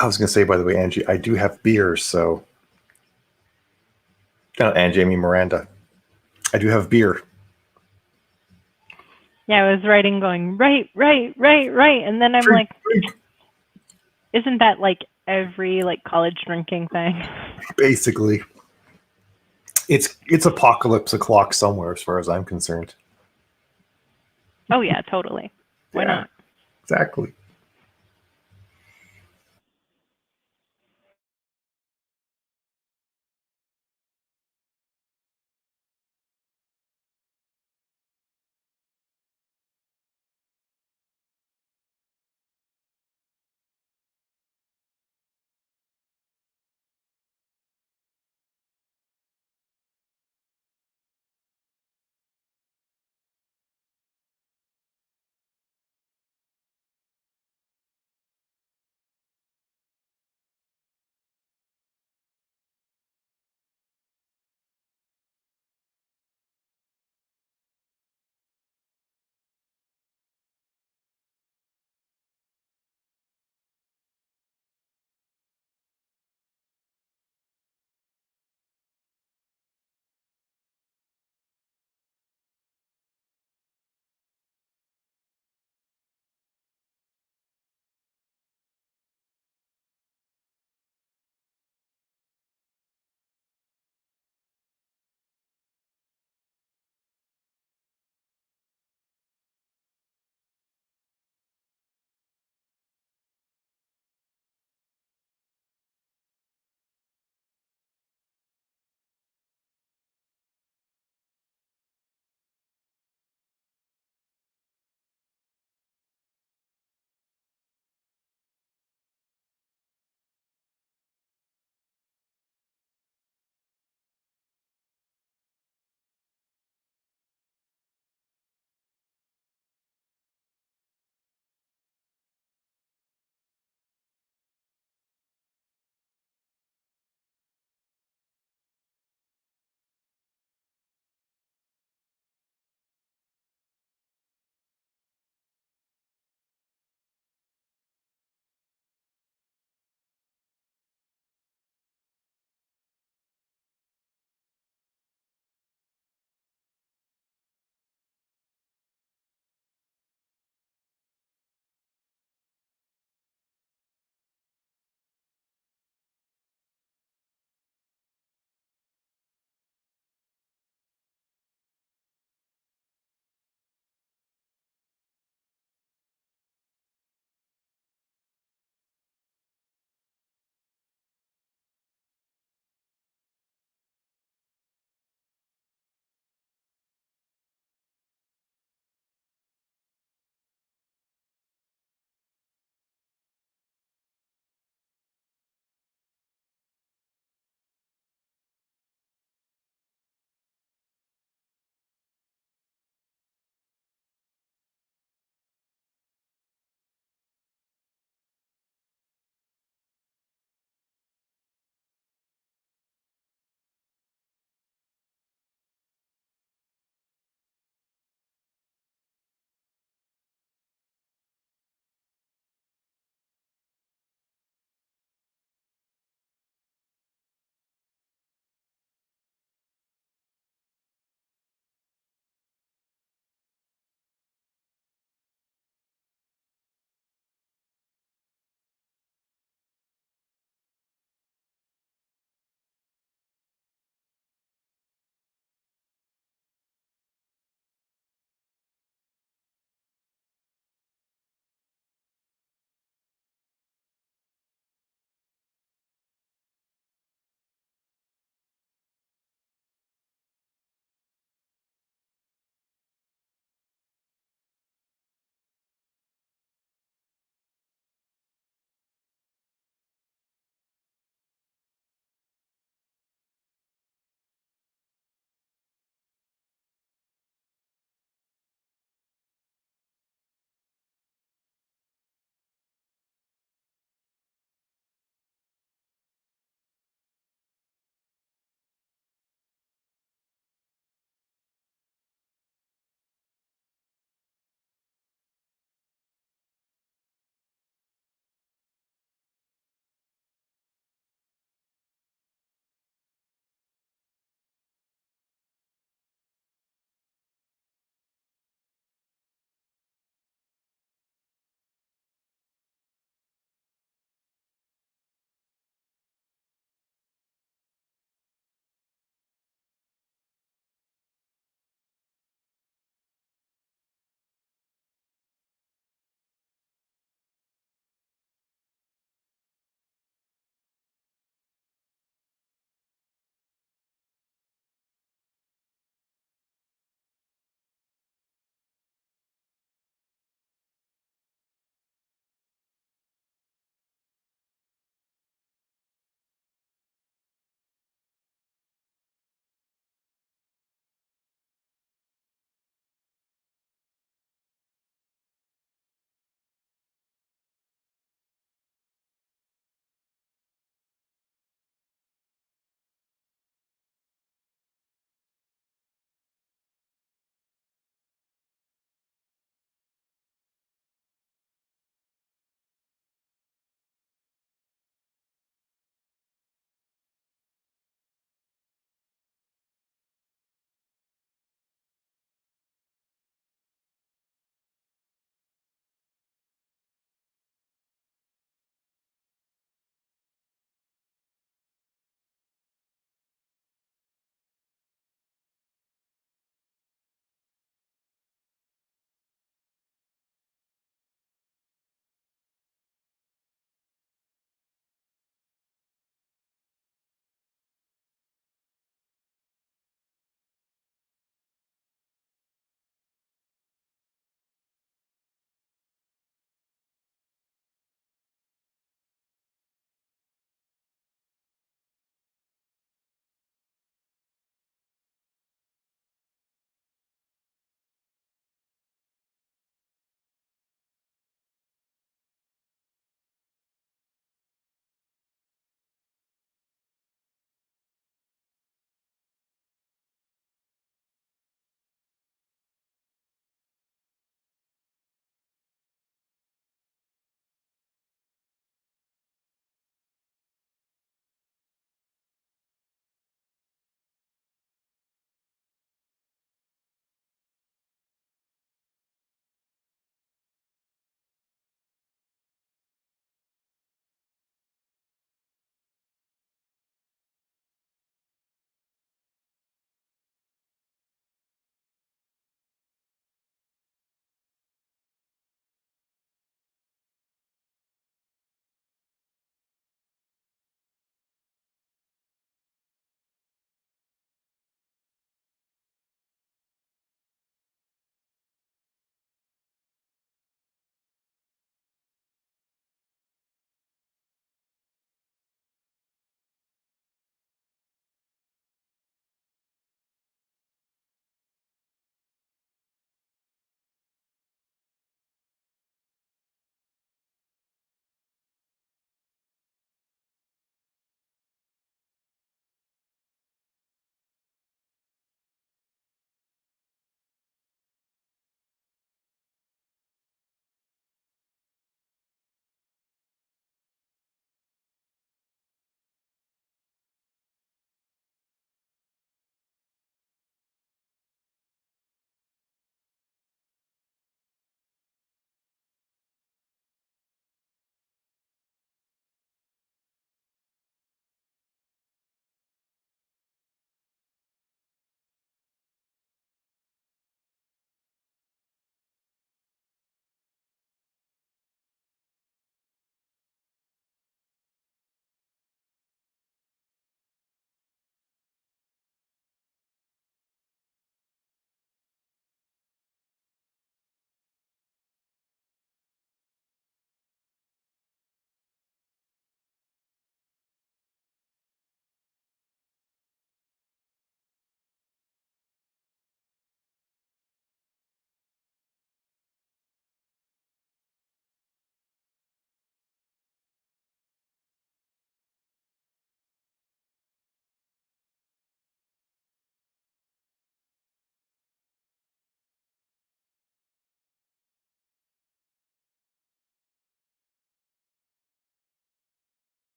I was going to say, by the way, Angie, I do have beers, so. Angie, I mean Miranda. I do have beer. Yeah, I was writing going, right. And then I'm like, isn't that like every like college drinking thing? Basically. It's apocalypse o'clock somewhere as far as I'm concerned. Oh yeah, totally. Why not? Exactly.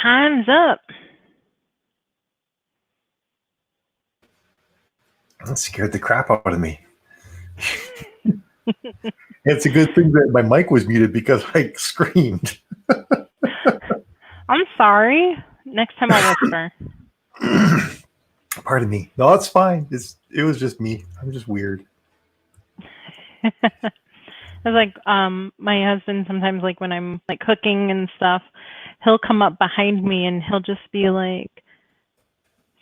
Time's up. That scared the crap out of me. It's a good thing that my mic was muted because I screamed. I'm sorry. Next time I'll whisper. Pardon me. No, it's fine. It was just me. I'm just weird. It's like my husband sometimes, like when I'm like cooking and stuff, he'll come up behind me and he'll just be like,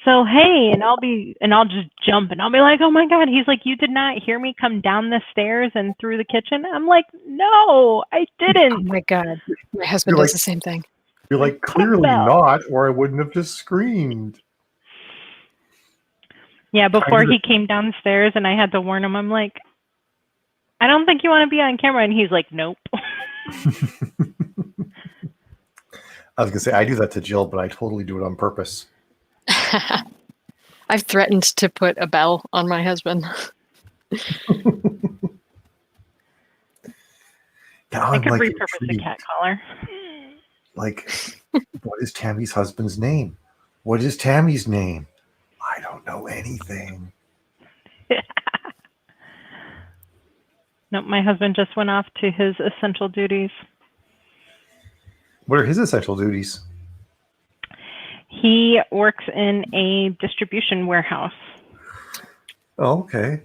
so hey, and I'll just jump and I'll be like, oh my God. He's like, you did not hear me come down the stairs and through the kitchen? I'm like, no, I didn't. Oh my God. My husband does the same thing. You're like, clearly not, or I wouldn't have just screamed. Yeah, before he came downstairs and I had to warn him, I'm like, I don't think you want to be on camera. And he's like, nope. I was going to say, I do that to Jill, but I totally do it on purpose. I've threatened to put a bell on my husband. I could repurpose a cat collar. Like, what is Tammy's husband's name? What is Tammy's name? I don't know anything. Nope, my husband just went off to his essential duties. What are his essential duties? He works in a distribution warehouse. Oh, okay.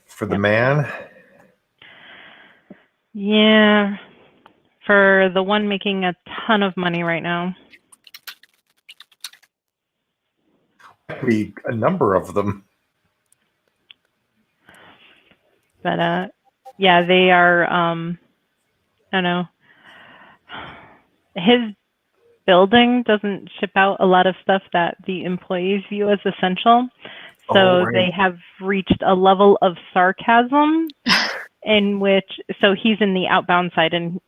For the man? Yeah. For the one making a ton of money right now. A number of them. But yeah, they are I don't know. His building doesn't ship out a lot of stuff that the employees view as essential. So they have reached a level of sarcasm in which, so he's in the outbound side, and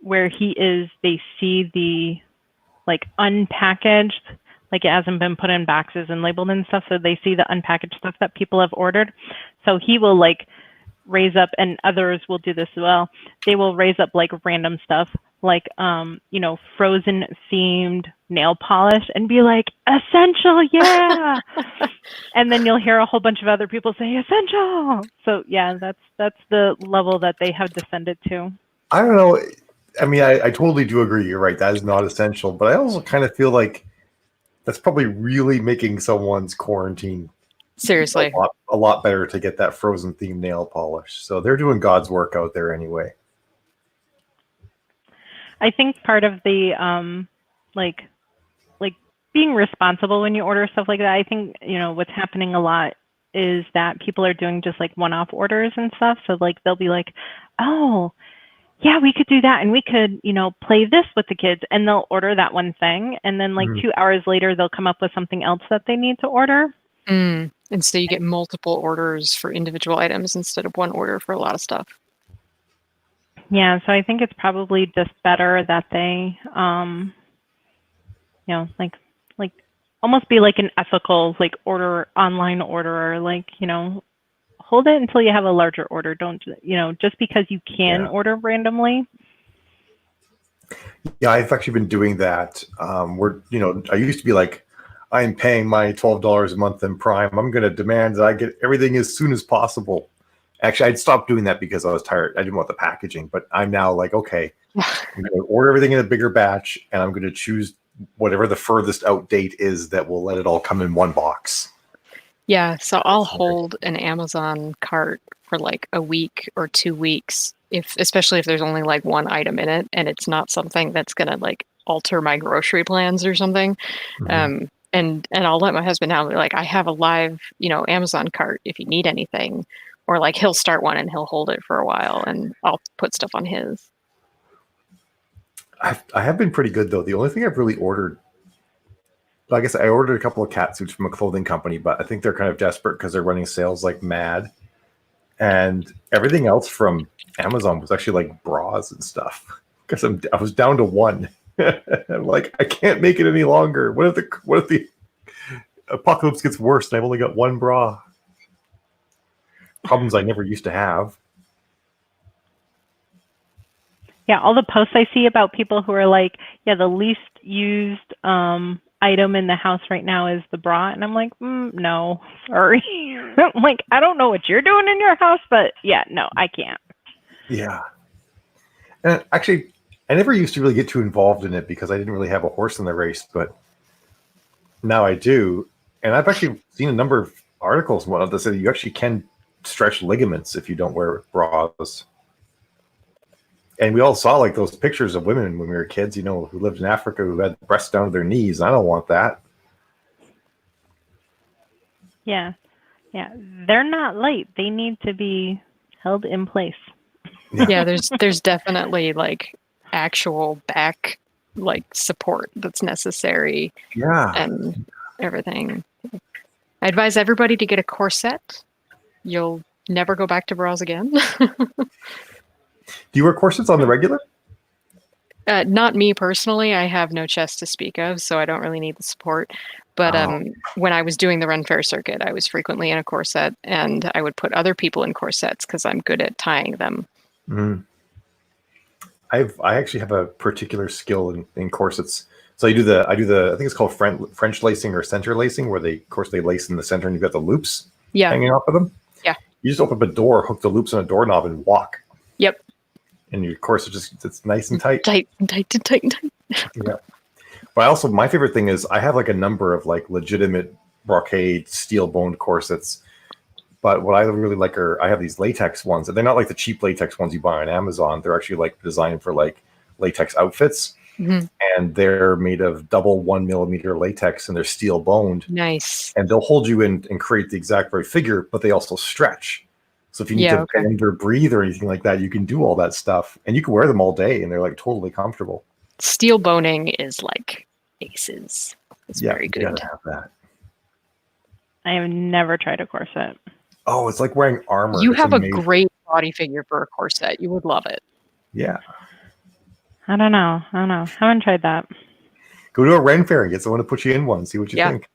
where he is, they see the like unpackaged, like it hasn't been put in boxes and labeled and stuff. So they see the unpackaged stuff that people have ordered. So he will like raise up, and others will do this as well. They will raise up like random stuff, like, you know, Frozen themed nail polish, and be like, essential, yeah. And then you'll hear a whole bunch of other people say essential. So yeah, that's the level that they have descended to. I don't know. I mean, I totally do agree. You're right. That is not essential. But I also kind of feel like that's probably really making someone's quarantine seriously a lot better to get that Frozen themed nail polish. So they're doing God's work out there anyway. I think part of the like being responsible when you order stuff like that, I think, you know, what's happening a lot is that people are doing just like one-off orders and stuff. So like they'll be like, oh yeah, we could do that, and we could, you know, play this with the kids, and they'll order that one thing, and then like 2 hours later they'll come up with something else that they need to order. And so you get multiple orders for individual items instead of one order for a lot of stuff. Yeah, so I think it's probably just better that they, you know, like almost be like an ethical, like online orderer, like, you know, hold it until you have a larger order. Don't, you know, just because you can order randomly. Yeah, I've actually been doing that. Where, you know, I used to be like, I'm paying my $12 a month in Prime. I'm going to demand that I get everything as soon as possible. Actually, I'd stopped doing that because I was tired. I didn't want the packaging, but I'm now like, okay, I'm going to order everything in a bigger batch, and I'm going to choose whatever the furthest out date is that will let it all come in one box. Yeah, so I'll hold an Amazon cart for like a week or 2 weeks, especially if there's only like one item in it and it's not something that's going to like alter my grocery plans or something. And I'll let my husband know, like, I have a live, you know, Amazon cart if you need anything, or like he'll start one and he'll hold it for a while and I'll put stuff on his. I have been pretty good though. The only thing I've really ordered, I guess I ordered a couple of cat suits from a clothing company, but I think they're kind of desperate because they're running sales like mad. And everything else from Amazon was actually like bras and stuff because I was down to one. I'm like, I can't make it any longer. What if the apocalypse gets worse and I've only got one bra? Problems I never used to have. Yeah, all the posts I see about people who are like, yeah, the least used item in the house right now is the bra. And I'm like, no, sorry. I'm like, I don't know what you're doing in your house, but yeah, no, I can't. Yeah. And actually, I never used to really get too involved in it because I didn't really have a horse in the race, but now I do. And I've actually seen a number of articles that say you actually can stretch ligaments if you don't wear bras. And we all saw like those pictures of women when we were kids, who lived in Africa who had breasts down to their knees. I don't want that. Yeah. Yeah. They're not light. They need to be held in place. Yeah, there's definitely like actual back like support that's necessary. Yeah. And everything. I advise everybody to get a corset. You'll never go back to bras again. Do you wear corsets on the regular? Not me personally. I have no chest to speak of, so I don't really need the support. But when I was doing the run fair circuit, I was frequently in a corset, and I would put other people in corsets because I'm good at tying them. Mm. I actually have a particular skill in corsets. So I do the I think it's called French lacing or center lacing, where they lace in the center and you've got the loops hanging off of them. Yeah. You just open up a door, hook the loops on a doorknob, and walk. Yep. And your corset it's nice and tight. Tight. Yeah. But my favorite thing is I have like a number of like legitimate brocade steel boned corsets. But what I really like I have these latex ones, and they're not like the cheap latex ones you buy on Amazon. They're actually like designed for like latex outfits, and they're made of double 1 millimeter latex, and they're steel boned. Nice. And they'll hold you in and create the exact right figure, but they also stretch. So if you need to bend or breathe or anything like that, you can do all that stuff, and you can wear them all day, and they're like totally comfortable. Steel boning is like aces. It's very good. You gotta have that. I have never tried a corset. Oh, it's like wearing armor. You have a great body figure for a corset. You would love it. Yeah. I don't know. Haven't tried that. Go to a Ren fair and get someone to put you in one. See what you think.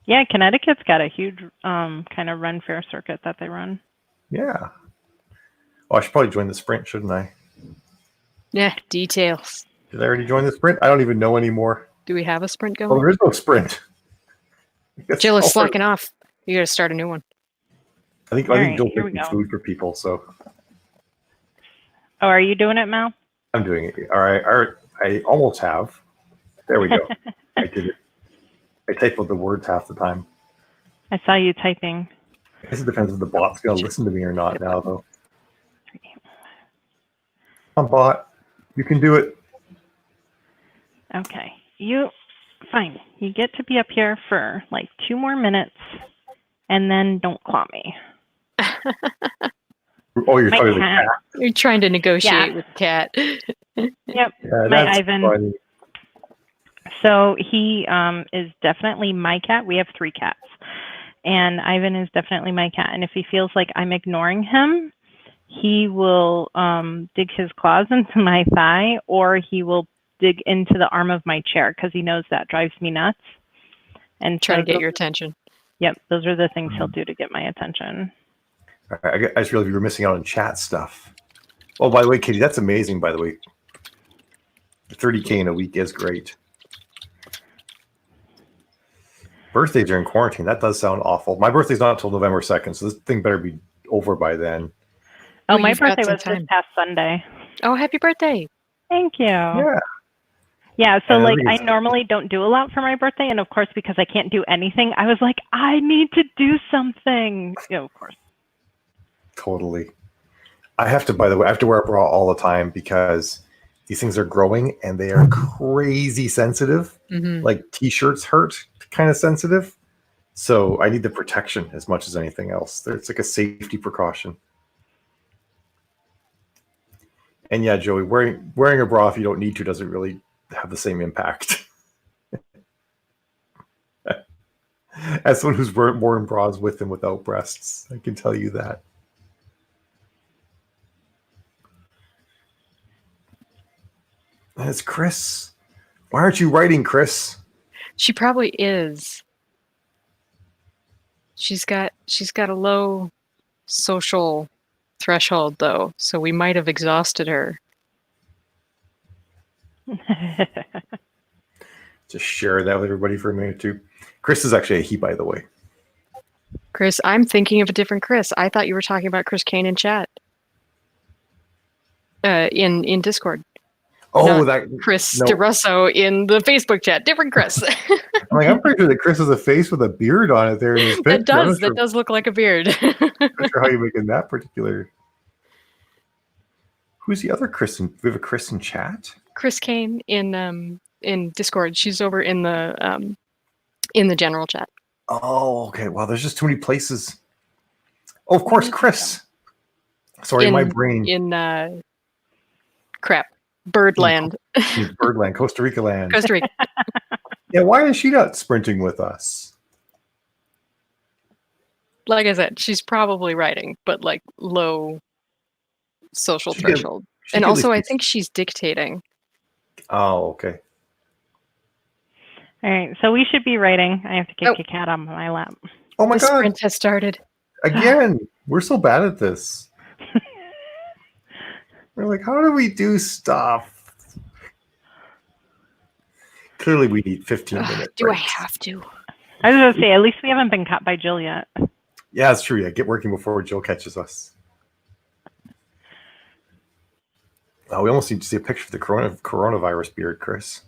Yeah, Connecticut's got a huge kind of run fair circuit that they run. Yeah. Oh, I should probably join the sprint, shouldn't I? Yeah, details. Did I already join the sprint? I don't even know anymore. Do we have a sprint going? Oh, there is no sprint. Jill is slacking off. You got to start a new one. I think don't make food for people. So. Oh, are you doing it, Mal? I'm doing it. All right. I almost have. There we go. I did it. I type out the words half the time. I saw you typing. I guess it depends if the bot's going to listen to me or not now, though. Come on, bot. You can do it. Okay. Fine. You get to be up here for like 2 more minutes, and then don't claw me. Oh, you're talking to the cat. You're trying to negotiate with the cat. Yep. Yeah, my Ivan. Funny. So he is definitely my cat. We have 3 cats. And Ivan is definitely my cat. And if he feels like I'm ignoring him, he will dig his claws into my thigh, or he will dig into the arm of my chair because he knows that drives me nuts. And try to get your attention. Yep. Those are the things he'll do to get my attention. All right, I just realized we were missing out on chat stuff. Oh, by the way, Katie, that's amazing, by the way. 30K in a week is great. Birthdays are in quarantine. That does sound awful. My birthday's not until November 2nd, so this thing better be over by then. Oh, my birthday was this past Sunday. Oh, happy birthday. Thank you. Yeah. Yeah, so like I normally don't do a lot for my birthday, and of course, because I can't do anything, I was like, I need to do something. Yeah, of course. Totally. I have to wear a bra all the time because these things are growing and they are crazy sensitive. Like t-shirts hurt kind of sensitive. So I need the protection as much as anything else. It's like a safety precaution. And yeah, Joey, wearing a bra if you don't need to doesn't really have the same impact. As someone who's worn bras with and without breasts, I can tell you that. It's Chris. Why aren't you writing, Chris? She probably is. She's got a low social threshold, though, so we might have exhausted her. Just share that with everybody for a minute too. Chris is actually a he, by the way. Chris, I'm thinking of a different Chris. I thought you were talking about Chris Kane in chat. In Discord. Oh, Not that Chris no. DeRusso in the Facebook chat. Different Chris. I'm pretty sure that Chris has a face with a beard on it there in his picture. That does look like a beard. I'm not sure how you're making that particular. Who's the other Chris? We have a Chris in chat. Chris Kane in Discord. She's over in the general chat. Oh, okay. Wow, there's just too many places. Oh, of course, Chris. Sorry, my brain. In crap, Birdland. Birdland, Costa Rica land. Costa Rica. Yeah, why is she not sprinting with us? Like I said, she's probably writing, but like low social threshold. And also, I think she's dictating. Oh, okay. All right, so we should be writing. I have to kick a cat on my lap. Oh my God. The sprint has started. Again, we're so bad at this. We're like, how do we do stuff? Clearly, we need 15 minutes. Do breaks. I have to? I was going to say, at least we haven't been caught by Jill yet. Yeah, that's true. Yeah, get working before Jill catches us. Oh, we almost need to see a picture of the coronavirus beard, Chris.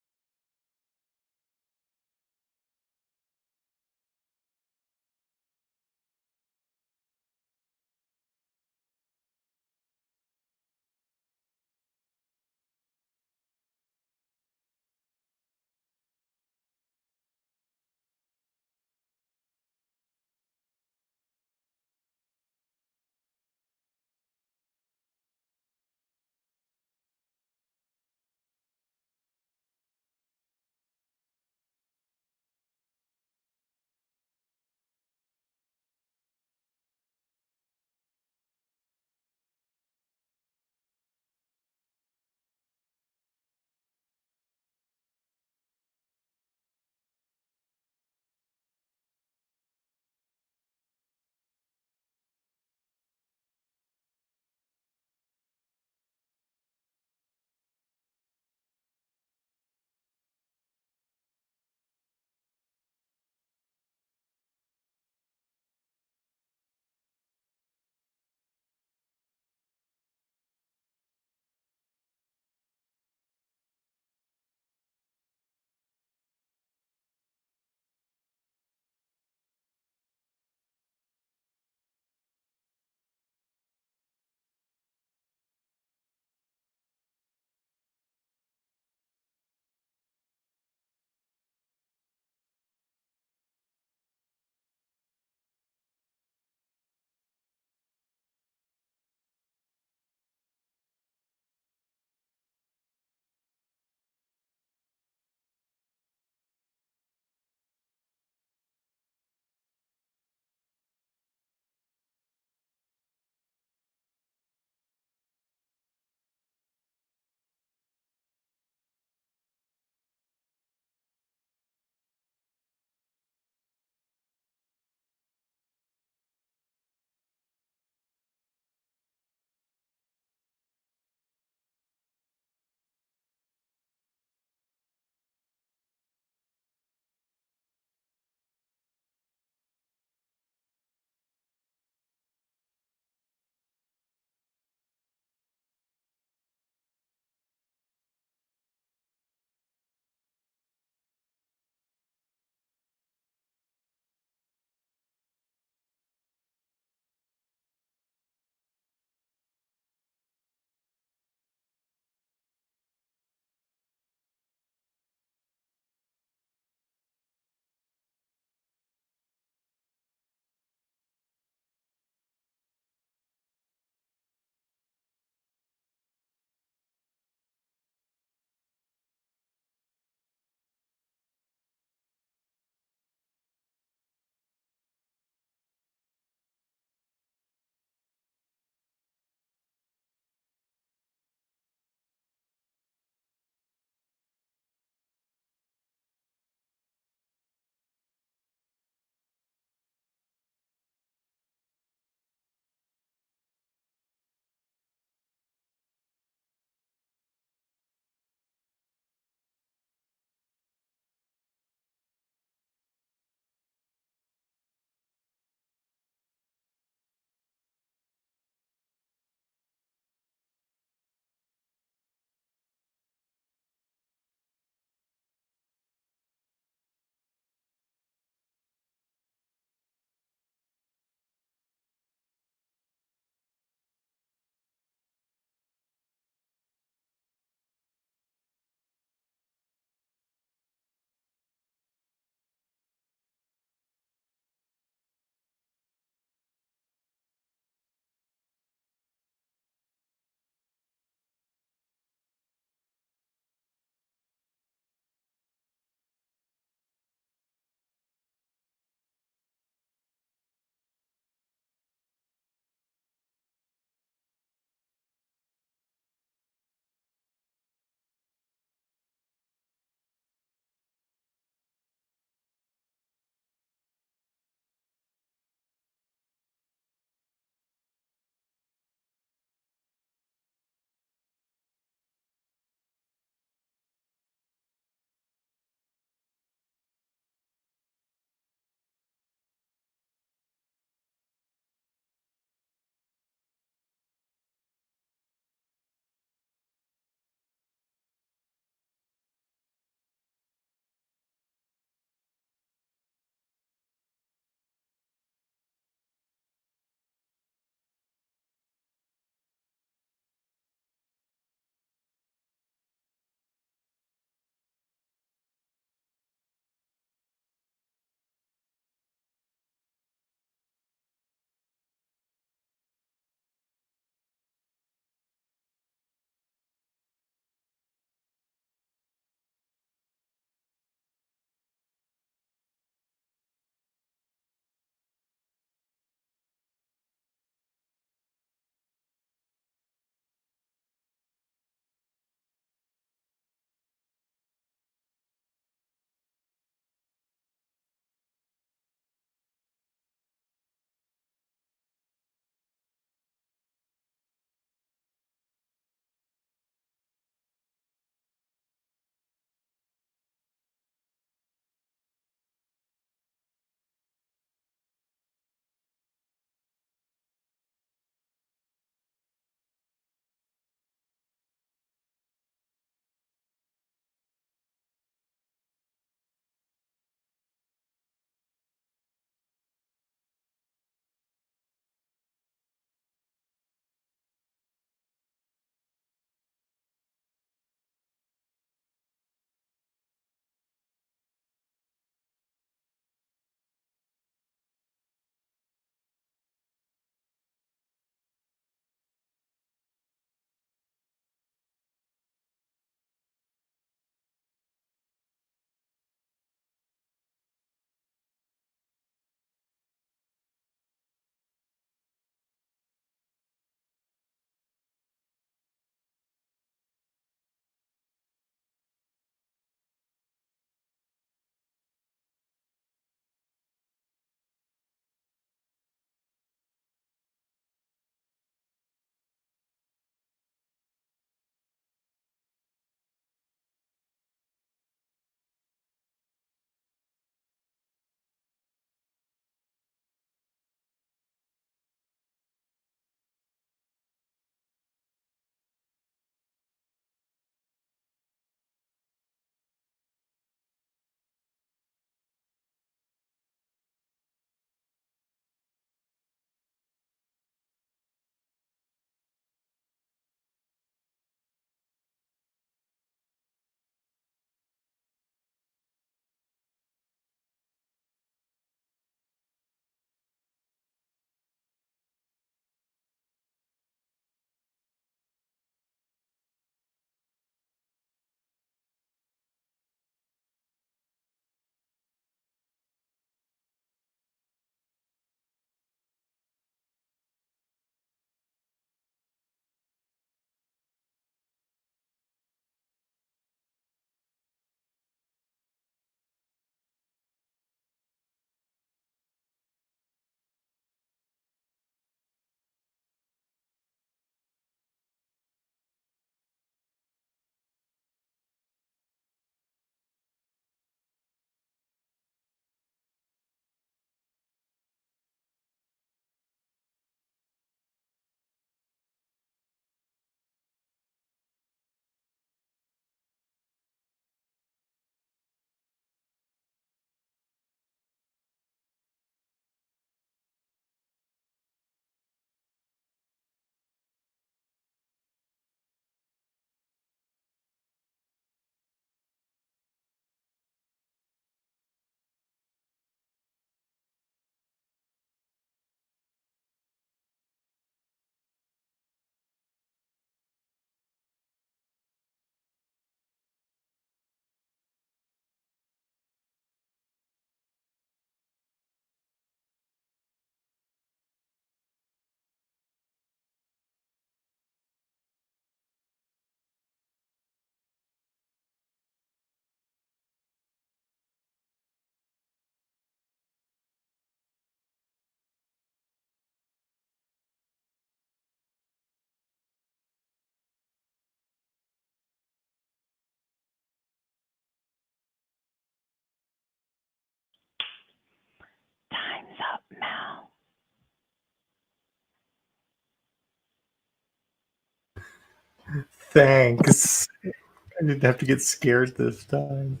Thanks. I didn't have to get scared this time.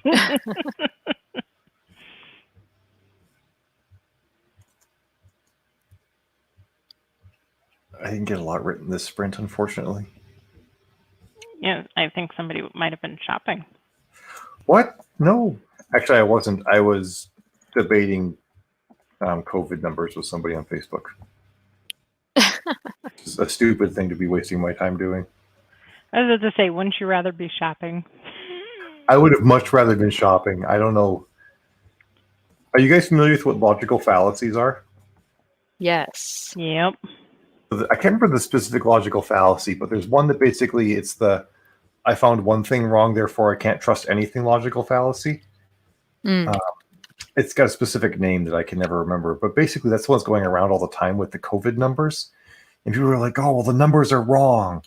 I didn't get a lot written this sprint, unfortunately. Yeah, I think somebody might have been shopping. What? No. Actually, I wasn't. I was debating COVID numbers with somebody on Facebook. It's a stupid thing to be wasting my time doing. I was about to say, wouldn't you rather be shopping? I would have much rather been shopping. I don't know. Are you guys familiar with what logical fallacies are? Yes. Yep. I can't remember the specific logical fallacy, but there's one that basically it's the I found one thing wrong, therefore I can't trust anything logical fallacy. It's got a specific name that I can never remember, but basically that's what's going around all the time with the COVID numbers. And people are like, oh, well, the numbers are wrong.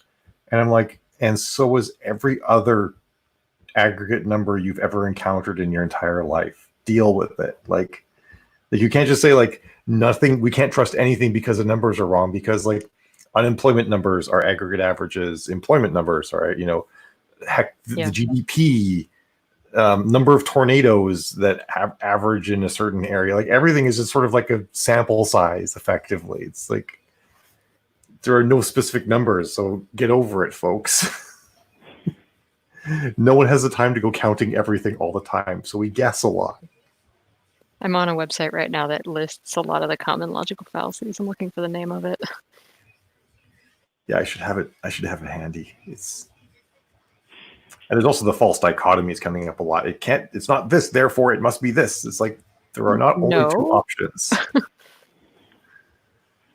And I'm like, and so is every other aggregate number you've ever encountered in your entire life. Deal with it. Like you can't just say like nothing, we can't trust anything because the numbers are wrong, because like unemployment numbers are aggregate averages, employment numbers are, heck, the GDP, number of tornadoes that average in a certain area. Like everything is just sort of like a sample size effectively. It's like there are no specific numbers, so get over it, folks. No one has the time to go counting everything all the time, so we guess a lot. I'm on a website right now that lists a lot of the common logical fallacies. I'm looking for the name of it. Yeah, I should have it handy. And there's also the false dichotomies coming up a lot. It's not this, therefore it must be this. It's like there are not only two options.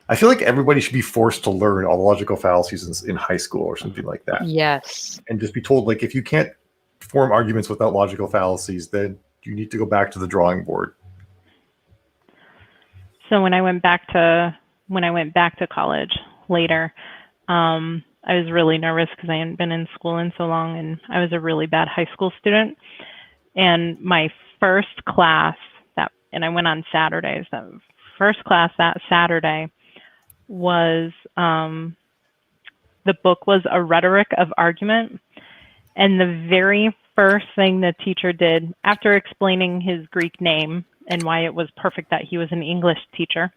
I feel like everybody should be forced to learn all the logical fallacies in high school or something like that. Yes. And just be told, like, if you can't form arguments without logical fallacies, then you need to go back to the drawing board. So when I went back to college later, I was really nervous because I hadn't been in school in so long, and I was a really bad high school student. And my first class and I went on Saturdays. That first class that Saturday was the book was A Rhetoric of Argument, and the very first thing the teacher did after explaining his Greek name and why it was perfect that he was an English teacher,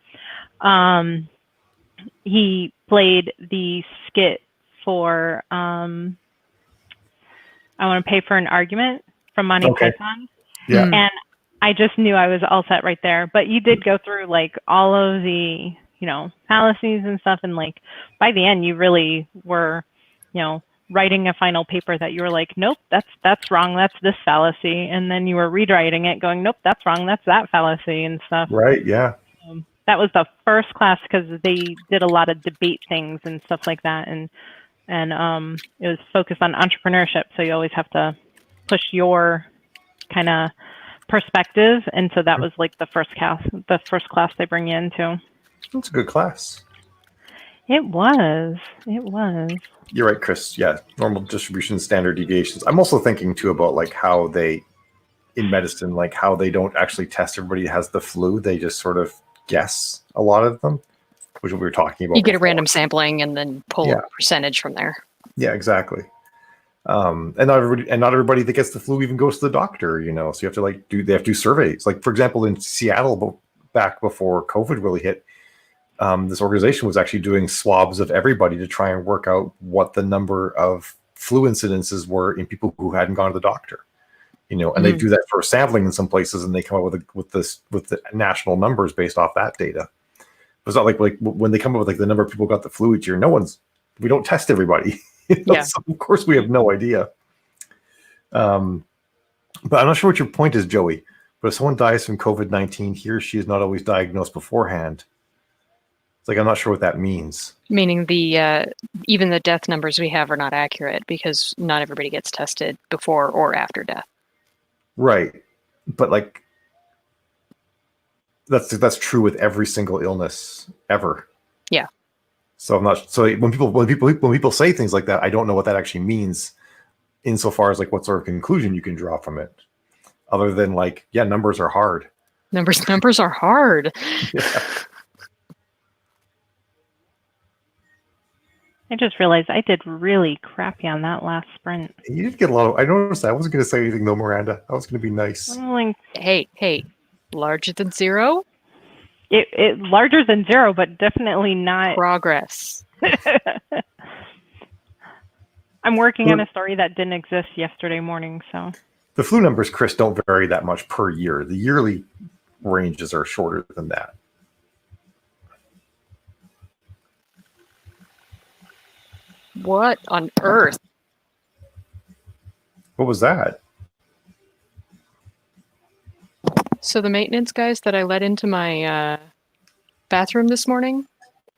he played the skit for I Want to Pay for an Argument from Monty Python. Yeah. And I just knew I was all set right there. But you did go through like all of the, fallacies and stuff. And like by the end, you really were, writing a final paper that you were like, nope, that's wrong. That's this fallacy. And then you were rewriting it going, nope, that's wrong. That's that fallacy and stuff. Right. Yeah. That was the first class because they did a lot of debate things and stuff like that. And it was focused on entrepreneurship. So you always have to push your kind of perspective. And so that was like the first class they bring you into. That's a good class. It was. You're right, Chris. Yeah. Normal distribution, standard deviations. I'm also thinking too about like how they, in medicine, like how they don't actually test everybody who has the flu. They just sort of guess a lot of them, which we were talking about. You get a random sampling and then pull a percentage from there. Yeah, exactly. And not everybody that gets the flu even goes to the doctor, so you have to they have to do surveys. Like, for example, in Seattle back before COVID really hit, this organization was actually doing swabs of everybody to try and work out what the number of flu incidences were in people who hadn't gone to the doctor. And they do that for sampling in some places, and they come up with the national numbers based off that data. It's not like when they come up with like the number of people who got the flu each year. We don't test everybody. So of course we have no idea. But I'm not sure what your point is, Joey. But if someone dies from COVID-19, he or she is not always diagnosed beforehand. It's like I'm not sure what that means. Meaning even the death numbers we have are not accurate because not everybody gets tested before or after death. Right. But like that's true with every single illness ever. Yeah. So I'm not. So when people say things like that, I don't know what that actually means, insofar as like what sort of conclusion you can draw from it, other than like, yeah, numbers are hard. Numbers are hard. Yeah. I just realized I did really crappy on that last sprint. You did get a lot of. I noticed. I wasn't going to say anything though, Miranda. I was going to be nice. I'm like, Hey, larger than 0? it larger than 0, but definitely not. Progress. I'm working on a story that didn't exist yesterday morning, so. The flu numbers, Chris, don't vary that much per year. The yearly ranges are shorter than that. What on earth? What was that? So the maintenance guys that I let into my bathroom this morning,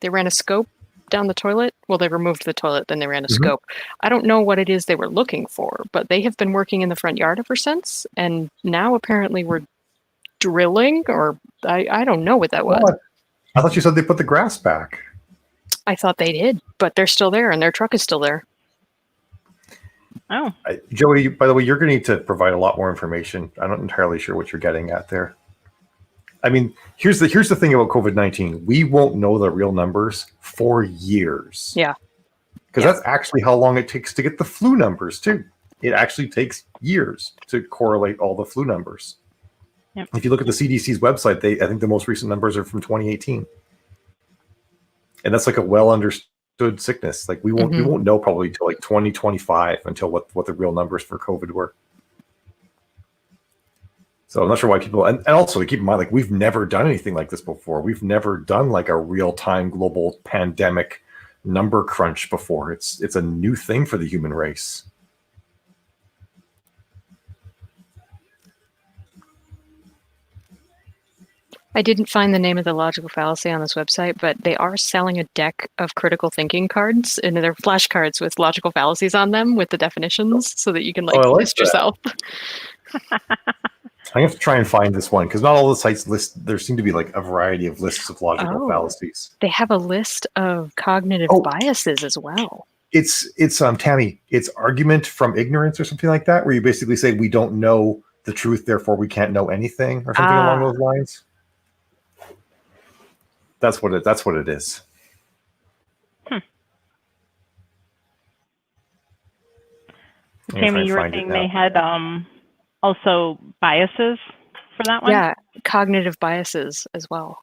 they ran a scope down the toilet. Well, they removed the toilet, then they ran a scope. I don't know what it is they were looking for, but they have been working in the front yard ever since, and now apparently we're drilling, or I don't know what that was. What? I thought you said they put the grass back. I thought they did, but they're still there, and their truck is still there. Oh. Joey, by the way, you're going to need to provide a lot more information. I'm not entirely sure what you're getting at there. I mean, here's the thing about COVID-19. We won't know the real numbers for years. Yeah. Because that's actually how long it takes to get the flu numbers, too. It actually takes years to correlate all the flu numbers. Yep. If you look at the CDC's website, I think the most recent numbers are from 2018. And that's like a well understood sickness. Like we won't know probably until like 2025 until what the real numbers for COVID were. So I'm not sure why people, and also to keep in mind, like we've never done anything like this before. We've never done like a real-time global pandemic number crunch before. It's a new thing for the human race. I didn't find the name of the logical fallacy on this website, but they are selling a deck of critical thinking cards, and they're flashcards with logical fallacies on them with the definitions so that you can list yourself. I have to try and find this one because not all the sites list. There seem to be like a variety of lists of logical fallacies. They have a list of cognitive biases as well. It's Tammy. It's argument from ignorance or something like that, where you basically say we don't know the truth, therefore we can't know anything, or something along those lines. That's what it is. Tammy, you were saying they had also biases for that one? Yeah, cognitive biases as well.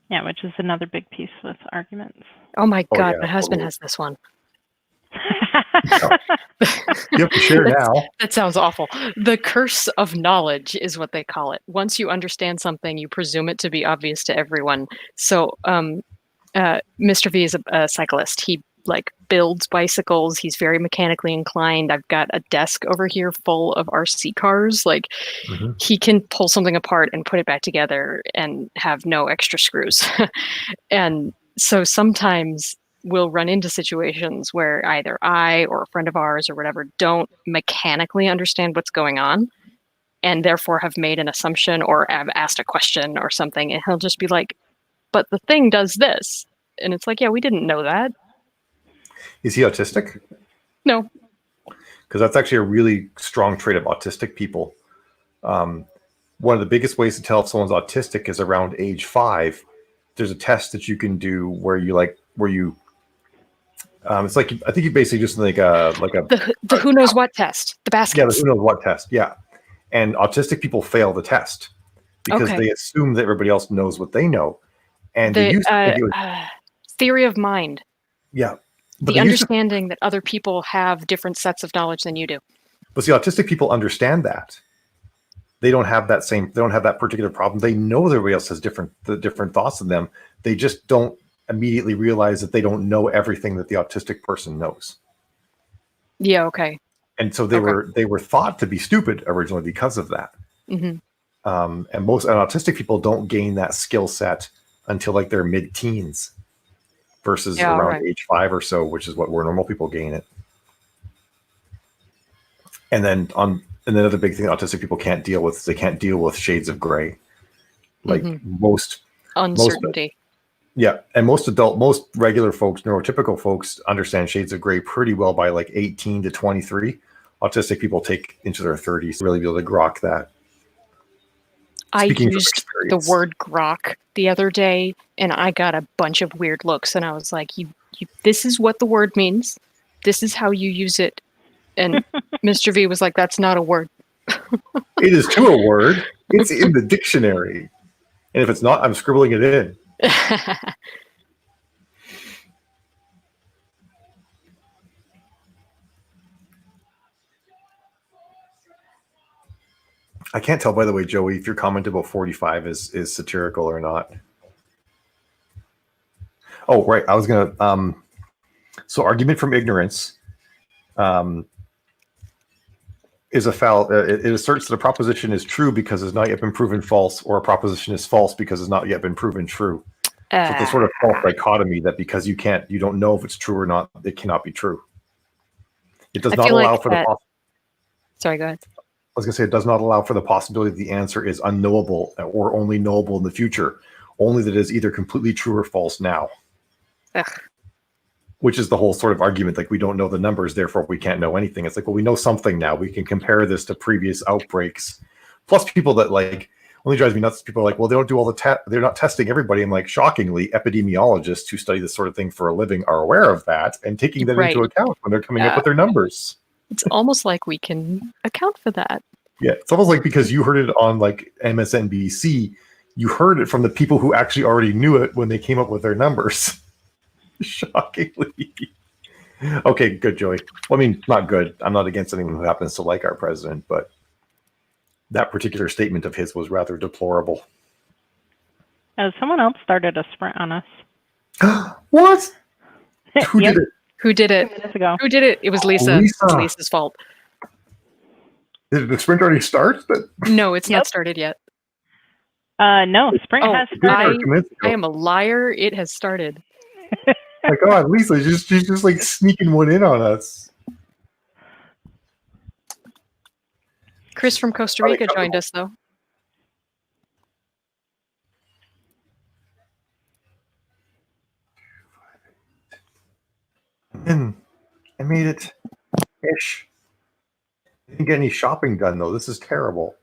Yeah, which is another big piece with arguments. Oh my God, my husband has this one. You have to share now. That sounds awful. The curse of knowledge is what they call it. Once you understand something, you presume it to be obvious to everyone. So Mr. V is a cyclist. He builds bicycles. He's very mechanically inclined. I've got a desk over here full of RC cars. He can pull something apart and put it back together and have no extra screws. And so sometimes we'll run into situations where either I or a friend of ours or whatever don't mechanically understand what's going on and therefore have made an assumption or have asked a question or something. And he'll just be like, but the thing does this. And it's like, yeah, we didn't know that. Is he autistic? No. Because that's actually a really strong trait of autistic people. One of the biggest ways to tell if someone's autistic is around age 5. There's a test that you can do where it's like, I think you basically just the who knows what test, the baskets. Yeah, the who knows what test. Yeah. And autistic people fail the test because they assume that everybody else knows what they know. And theory of mind. Yeah. But the understanding that other people have different sets of knowledge than you do. But see, autistic people understand that. They don't have that particular problem. They know that everybody else has different thoughts than them. They just don't immediately realize that they don't know everything that the autistic person knows. Yeah, okay. And so they were thought to be stupid originally because of that. Mm-hmm. And autistic people don't gain that skill set until their mid-teens versus around age 5 or so, which is where normal people gain it. And then another big thing that autistic people can't deal with is they can't deal with shades of gray. Most uncertainty. And most regular folks, neurotypical folks, understand shades of gray pretty well by 18 to 23. Autistic people take into their 30s to really be able to grok that. I Speaking from used the experience. word grok the other day, and I got a bunch of weird looks, and I was like, "You, this is what the word means. This is how you use it." And Mr. V was like, "That's not a word." It is to a word. It's in the dictionary. And if it's not, I'm scribbling it in. I can't tell, by the way, Joey, if your comment about 45 is satirical or not. Oh, right. I was going to. So, argument from ignorance is a foul. It asserts that a proposition is true because it's not yet been proven false, or a proposition is false because it's not yet been proven true. So it's a sort of false dichotomy that because you don't know if it's true or not, it cannot be true. It does not allow for the. Sorry, go ahead. I was going to say it does not allow for the possibility that the answer is unknowable or only knowable in the future, only that it is either completely true or false now. Ugh. Which is the whole sort of argument, like we don't know the numbers, therefore we can't know anything. It's like, well, we know something now. We can compare this to previous outbreaks. Plus, people that like only drives me nuts. People are like, well, they don't do all the they're not testing everybody. And like, shockingly, epidemiologists who study this sort of thing for a living are aware of that and taking that into account when they're coming up with their numbers. It's almost like we can account for that. Yeah, it's almost like because you heard it on like MSNBC, you heard it from the people who actually already knew it when they came up with their numbers. Shockingly. Okay, good, Joey. Well, I mean, not good. I'm not against anyone who happens to like our president, but that particular statement of his was rather deplorable. Someone else started a sprint on us. What? Who did it? Who did it? 2 minutes ago. Who did it? It was Lisa. Lisa. It's Lisa's fault. Did the sprint already start? No, it's not started yet. No, sprint has started. I am a liar. It has started. My God, Lisa, she's just like sneaking one in on us. Chris from Costa Rica joined us, though. I made it ish. I didn't get any shopping done, though. This is terrible.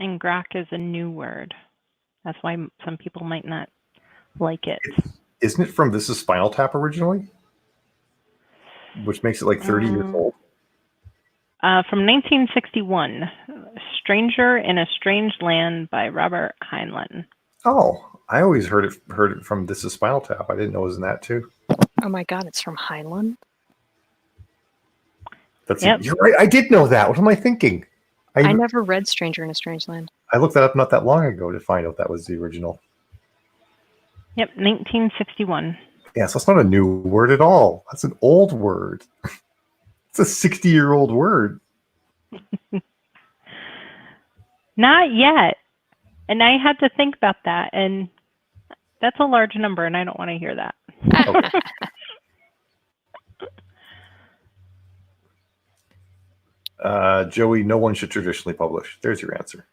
And grok is a new word. That's why some people might not like it. Isn't it from This Is Spinal Tap originally? Which makes it like 30 years old. From 1961, Stranger in a Strange Land by Robert Heinlein. Oh, I always heard it from This Is Spinal Tap. I didn't know it was in that too. Oh my God, it's from Heinlein? You're right. I did know that. What am I thinking? I never read Stranger in a Strange Land. I looked that up not that long ago to find out that was the original. Yep, 1961. Yeah, so it's not a new word at all. That's an old word. It's a 60-year-old word. Not yet. And I had to think about that, and that's a large number, and I don't want to hear that. Okay. Joey, no one should traditionally publish. There's your answer.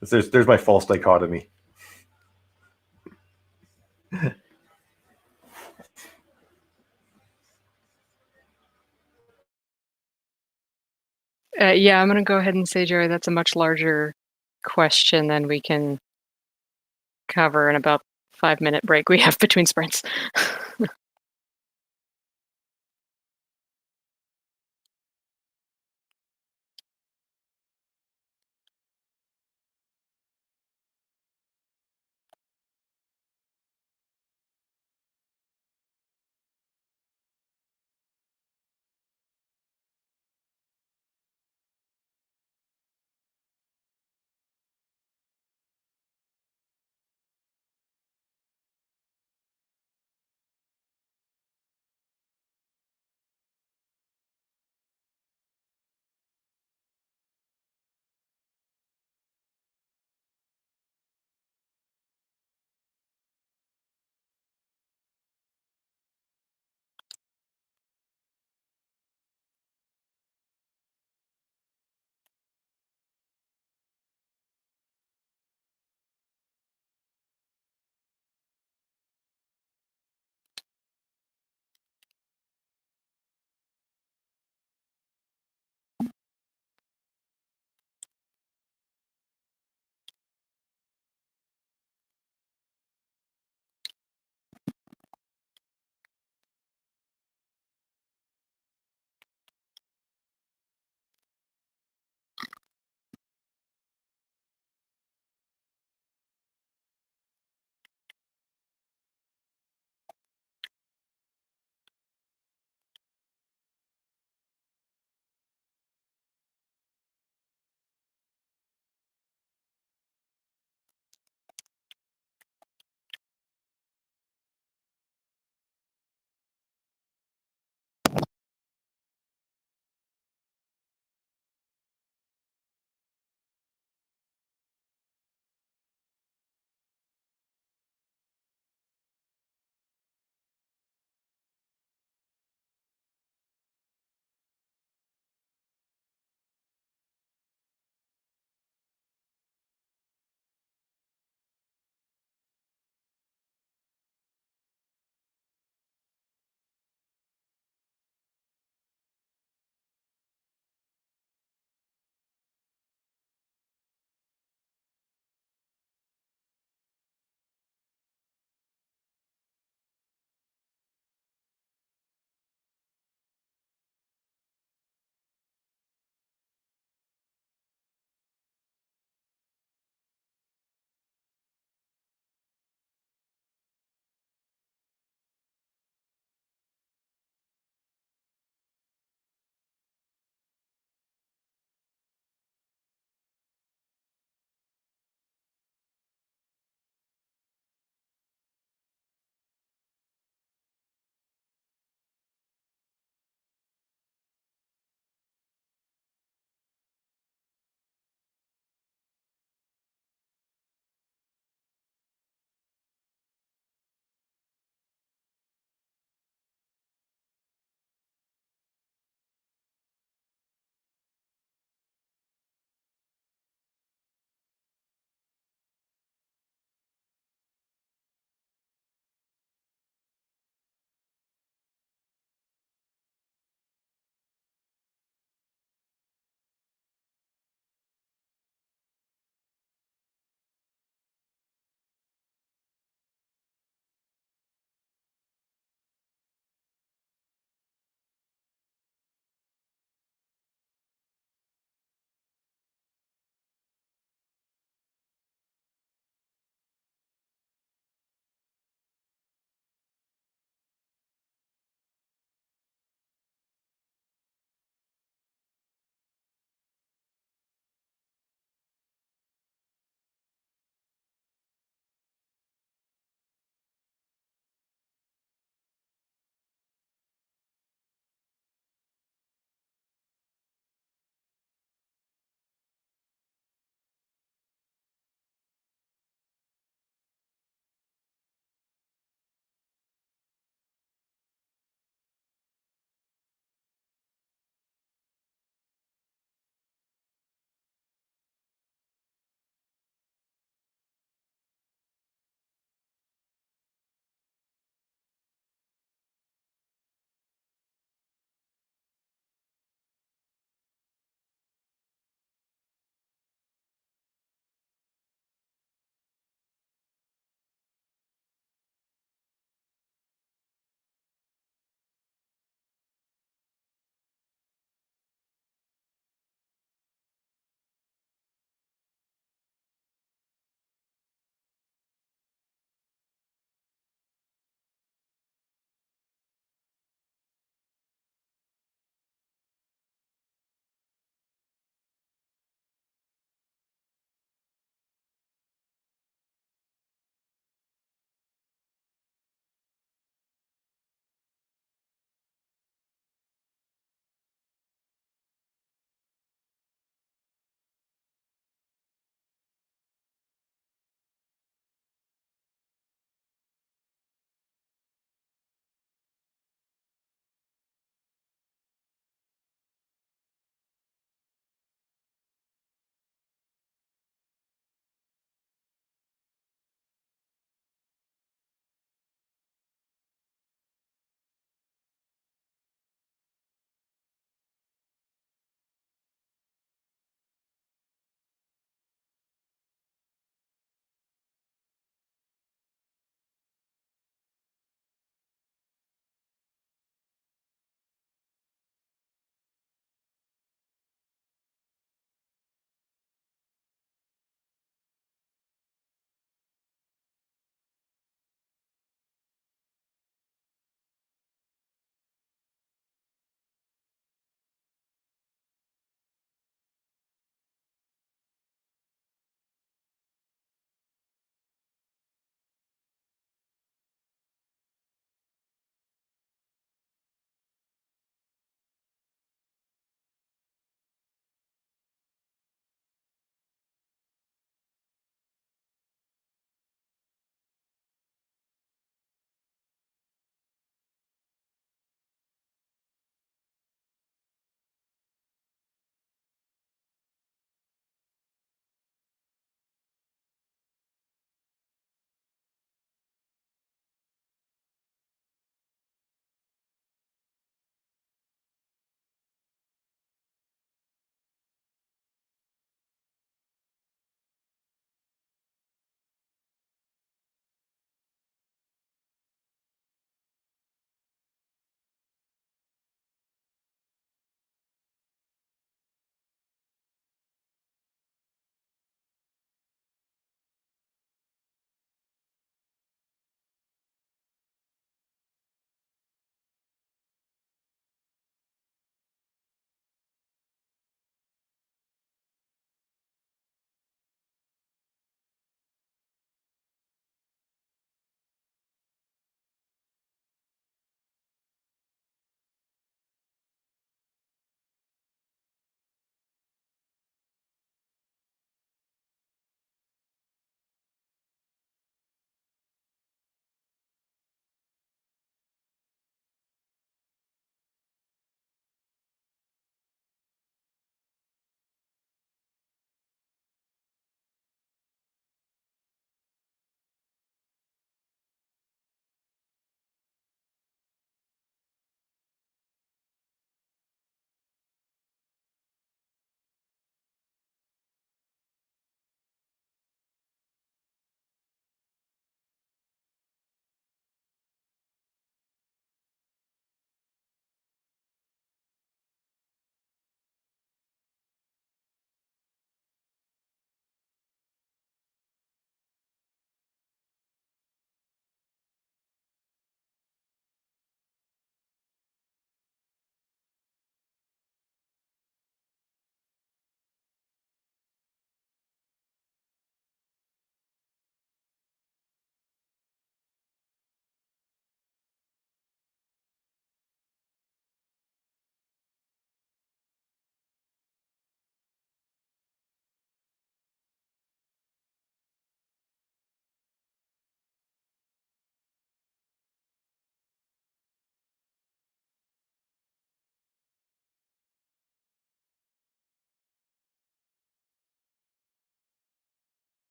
There's my false dichotomy. Yeah, I'm going to go ahead and say, Joey, that's a much larger question than we can cover in about 5-minute break we have between sprints.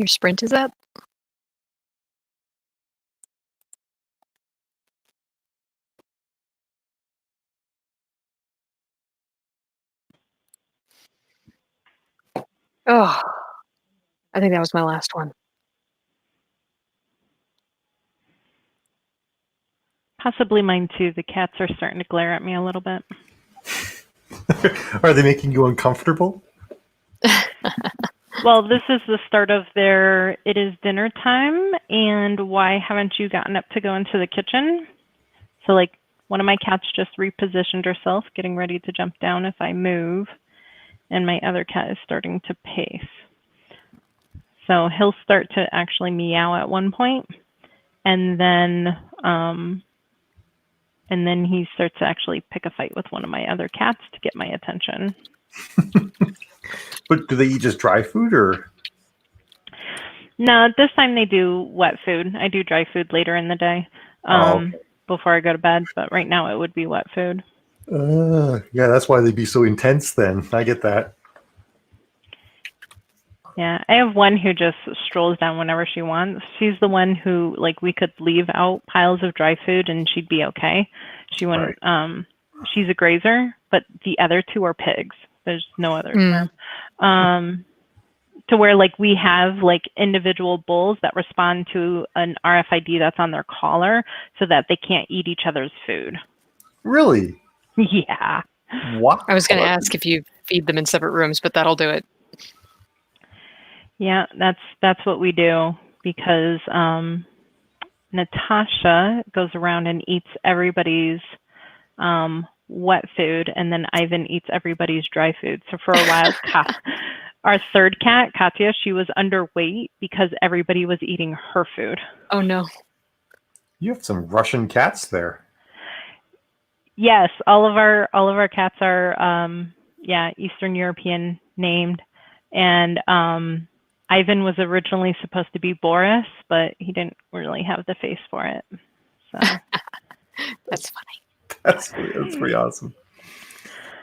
Your sprint is up? Oh, I think that was my last one. Possibly mine too. The cats are starting to glare at me a little bit. Are they making you uncomfortable? Well, this is the start of their it is dinner time, and why haven't you gotten up to go into the kitchen? So, like, one of my cats just repositioned herself, getting ready to jump down if I move, and my other cat is starting to pace. So he'll start to actually meow at one point, and then he starts to actually pick a fight with one of my other cats to get my attention. But do they eat just dry food or? No, this time they do wet food. I do dry food later in the day before I go to bed, but right now it would be wet food. Yeah, that's why they'd be so intense then. I get that. Yeah, I have one who just strolls down whenever she wants. She's the one who, like, we could leave out piles of dry food and she'd be okay. She wouldn't, she's a grazer, but the other two are pigs. There's no other term. To where, like, we have, like, individual bulls that respond to an RFID that's on their collar so that they can't eat each other's food. Really? Yeah. Wow. I was going to ask if you feed them in separate rooms, but that'll do it. Yeah, that's what we do, because Natasha goes around and eats everybody's wet food, and then Ivan eats everybody's dry food. So for a while, our third cat, Katya, she was underweight because everybody was eating her food. Oh no. You have some Russian cats there. Yes, all of our cats are Eastern European named, and Ivan was originally supposed to be Boris, but he didn't really have the face for it. So that's funny. That's pretty awesome.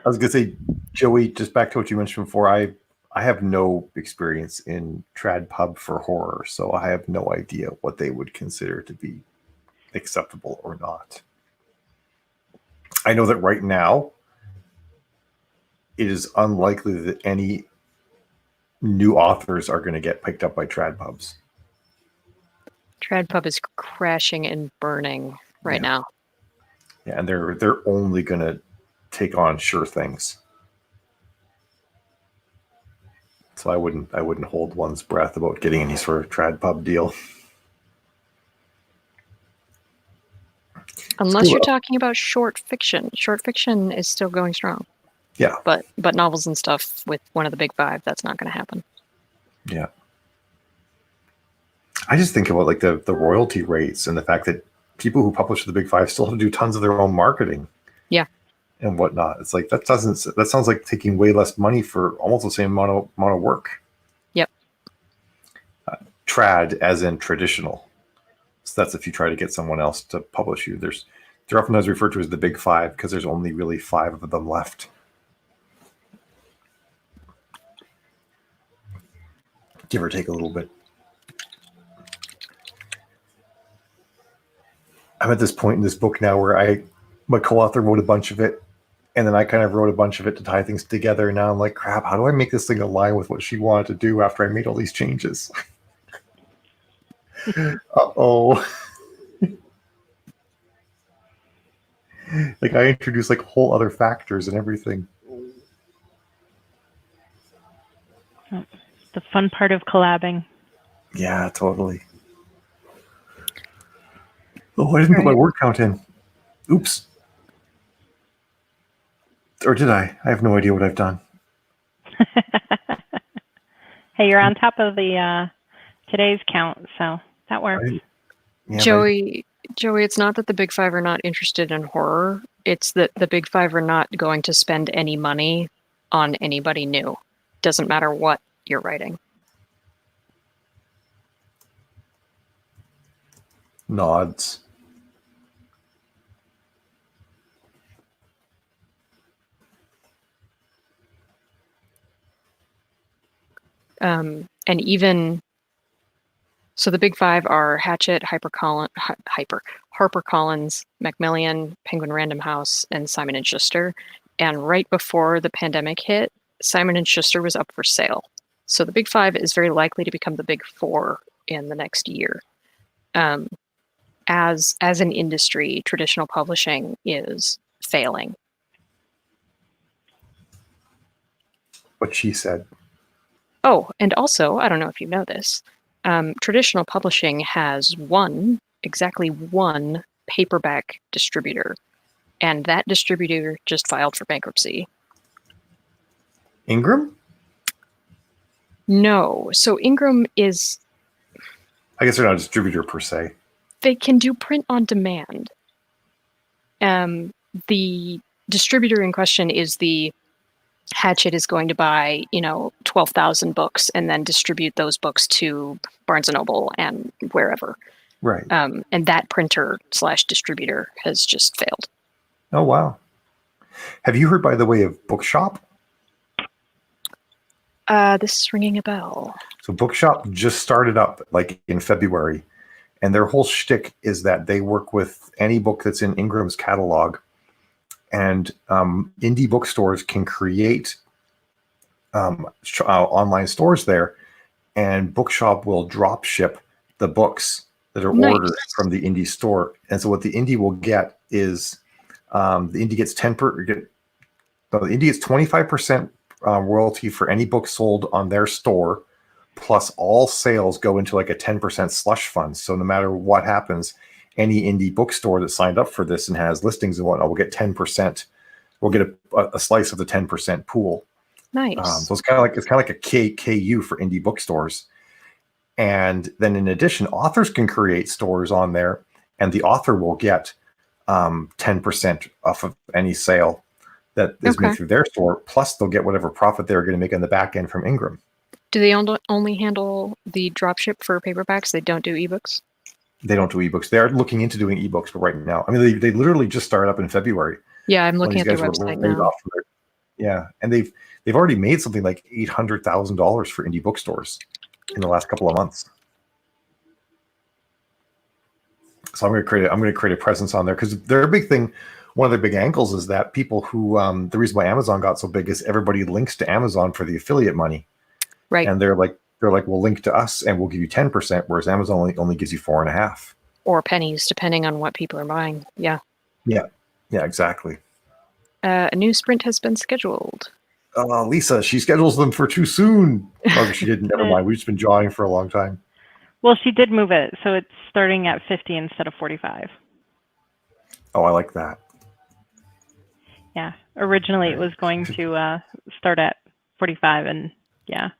I was gonna say, Joey, just back to what you mentioned before, I have no experience in trad pub for horror, so I have no idea what they would consider to be acceptable or not. I know that right now it is unlikely that any new authors are going to get picked up by trad pubs. Trad pub is crashing and burning right now. Yeah, and they're only going to take on sure things. So I wouldn't hold one's breath about getting any sort of trad pub deal. Unless you're talking about short fiction. Short fiction is still going strong. Yeah. But novels and stuff with one of the big five, that's not going to happen. Yeah. I just think about like the royalty rates and the fact that people who publish the big five still have to do tons of their own marketing. Yeah. And whatnot. It's like that sounds like taking way less money for almost the same amount of work. Yep. Trad as in traditional. So that's if you try to get someone else to publish you. They're oftentimes referred to as the big five because there's only really 5 of them left. Give or take a little bit. I'm at this point in this book now where my co-author wrote a bunch of it, and then I kind of wrote a bunch of it to tie things together. And now I'm like, crap, how do I make this thing align with what she wanted to do after I made all these changes? Uh-oh. Like I introduced like whole other factors and everything. The fun part of collabing. Yeah, totally. Oh, I didn't put my word count in. Oops. Or did I? I have no idea what I've done. Hey, you're on top of the today's count, so that works. Yeah, Joey, it's not that the big five are not interested in horror. It's that the big five are not going to spend any money on anybody new. Doesn't matter what you're writing. Nods. And even So the big five are Hatchet, HarperCollins, Macmillan, Penguin Random House, and Simon and Schuster. And right before the pandemic hit, Simon and Schuster was up for sale. So the big five is very likely to become the big four in the next year. As an industry, traditional publishing is failing. What she said. Oh, and also, I don't know if you know this, traditional publishing has exactly one paperback distributor, and that distributor just filed for bankruptcy. Ingram? No. So Ingram is... I guess they're not a distributor per se. They can do print on demand. The distributor in question is the Hatchet is going to buy, 12,000 books and then distribute those books to Barnes & Noble and wherever. Right. And that printer/distributor has just failed. Oh, wow. Have you heard, by the way, of Bookshop? This is ringing a bell. So Bookshop just started up like in February, and their whole shtick is that they work with any book that's in Ingram's catalog, and indie bookstores can create online stores there, and Bookshop will drop ship the books that are ordered from the indie store. And so what the indie will get is the indie gets the indie gets 25% royalty for any book sold on their store, plus all sales go into like a 10% slush fund. So no matter what happens, any indie bookstore that signed up for this and has listings and whatnot will get 10%. We'll get a slice of the 10% pool. Nice. So it's kind of like a KU for indie bookstores. And then in addition, authors can create stores on there, and the author will get 10% off of any sale that is made through their store. Plus, they'll get whatever profit they're going to make on the back end from Ingram. Do they only handle the dropship for paperbacks? They don't do ebooks? They don't do ebooks. They are looking into doing ebooks, but right now, I mean, they literally just started up in February. Yeah, I'm looking at their website now. Yeah, and they've already made something like $800,000 for indie bookstores in the last couple of months. So I'm going to create a presence on there, because their big thing, one of their big angles is that people who the reason why Amazon got so big is everybody links to Amazon for the affiliate money, right? And they're like, we'll link to us and we'll give you 10%, whereas Amazon only gives you 4.5 or pennies, depending on what people are buying. Yeah, exactly. A new sprint has been scheduled. Lisa, she schedules them for too soon. Oh, she didn't. Never mind. We've just been jawing for a long time. Well, she did move it, so it's starting at 50 instead of 45. Oh, I like that. Yeah. Originally, it was going to start at 45, and yeah.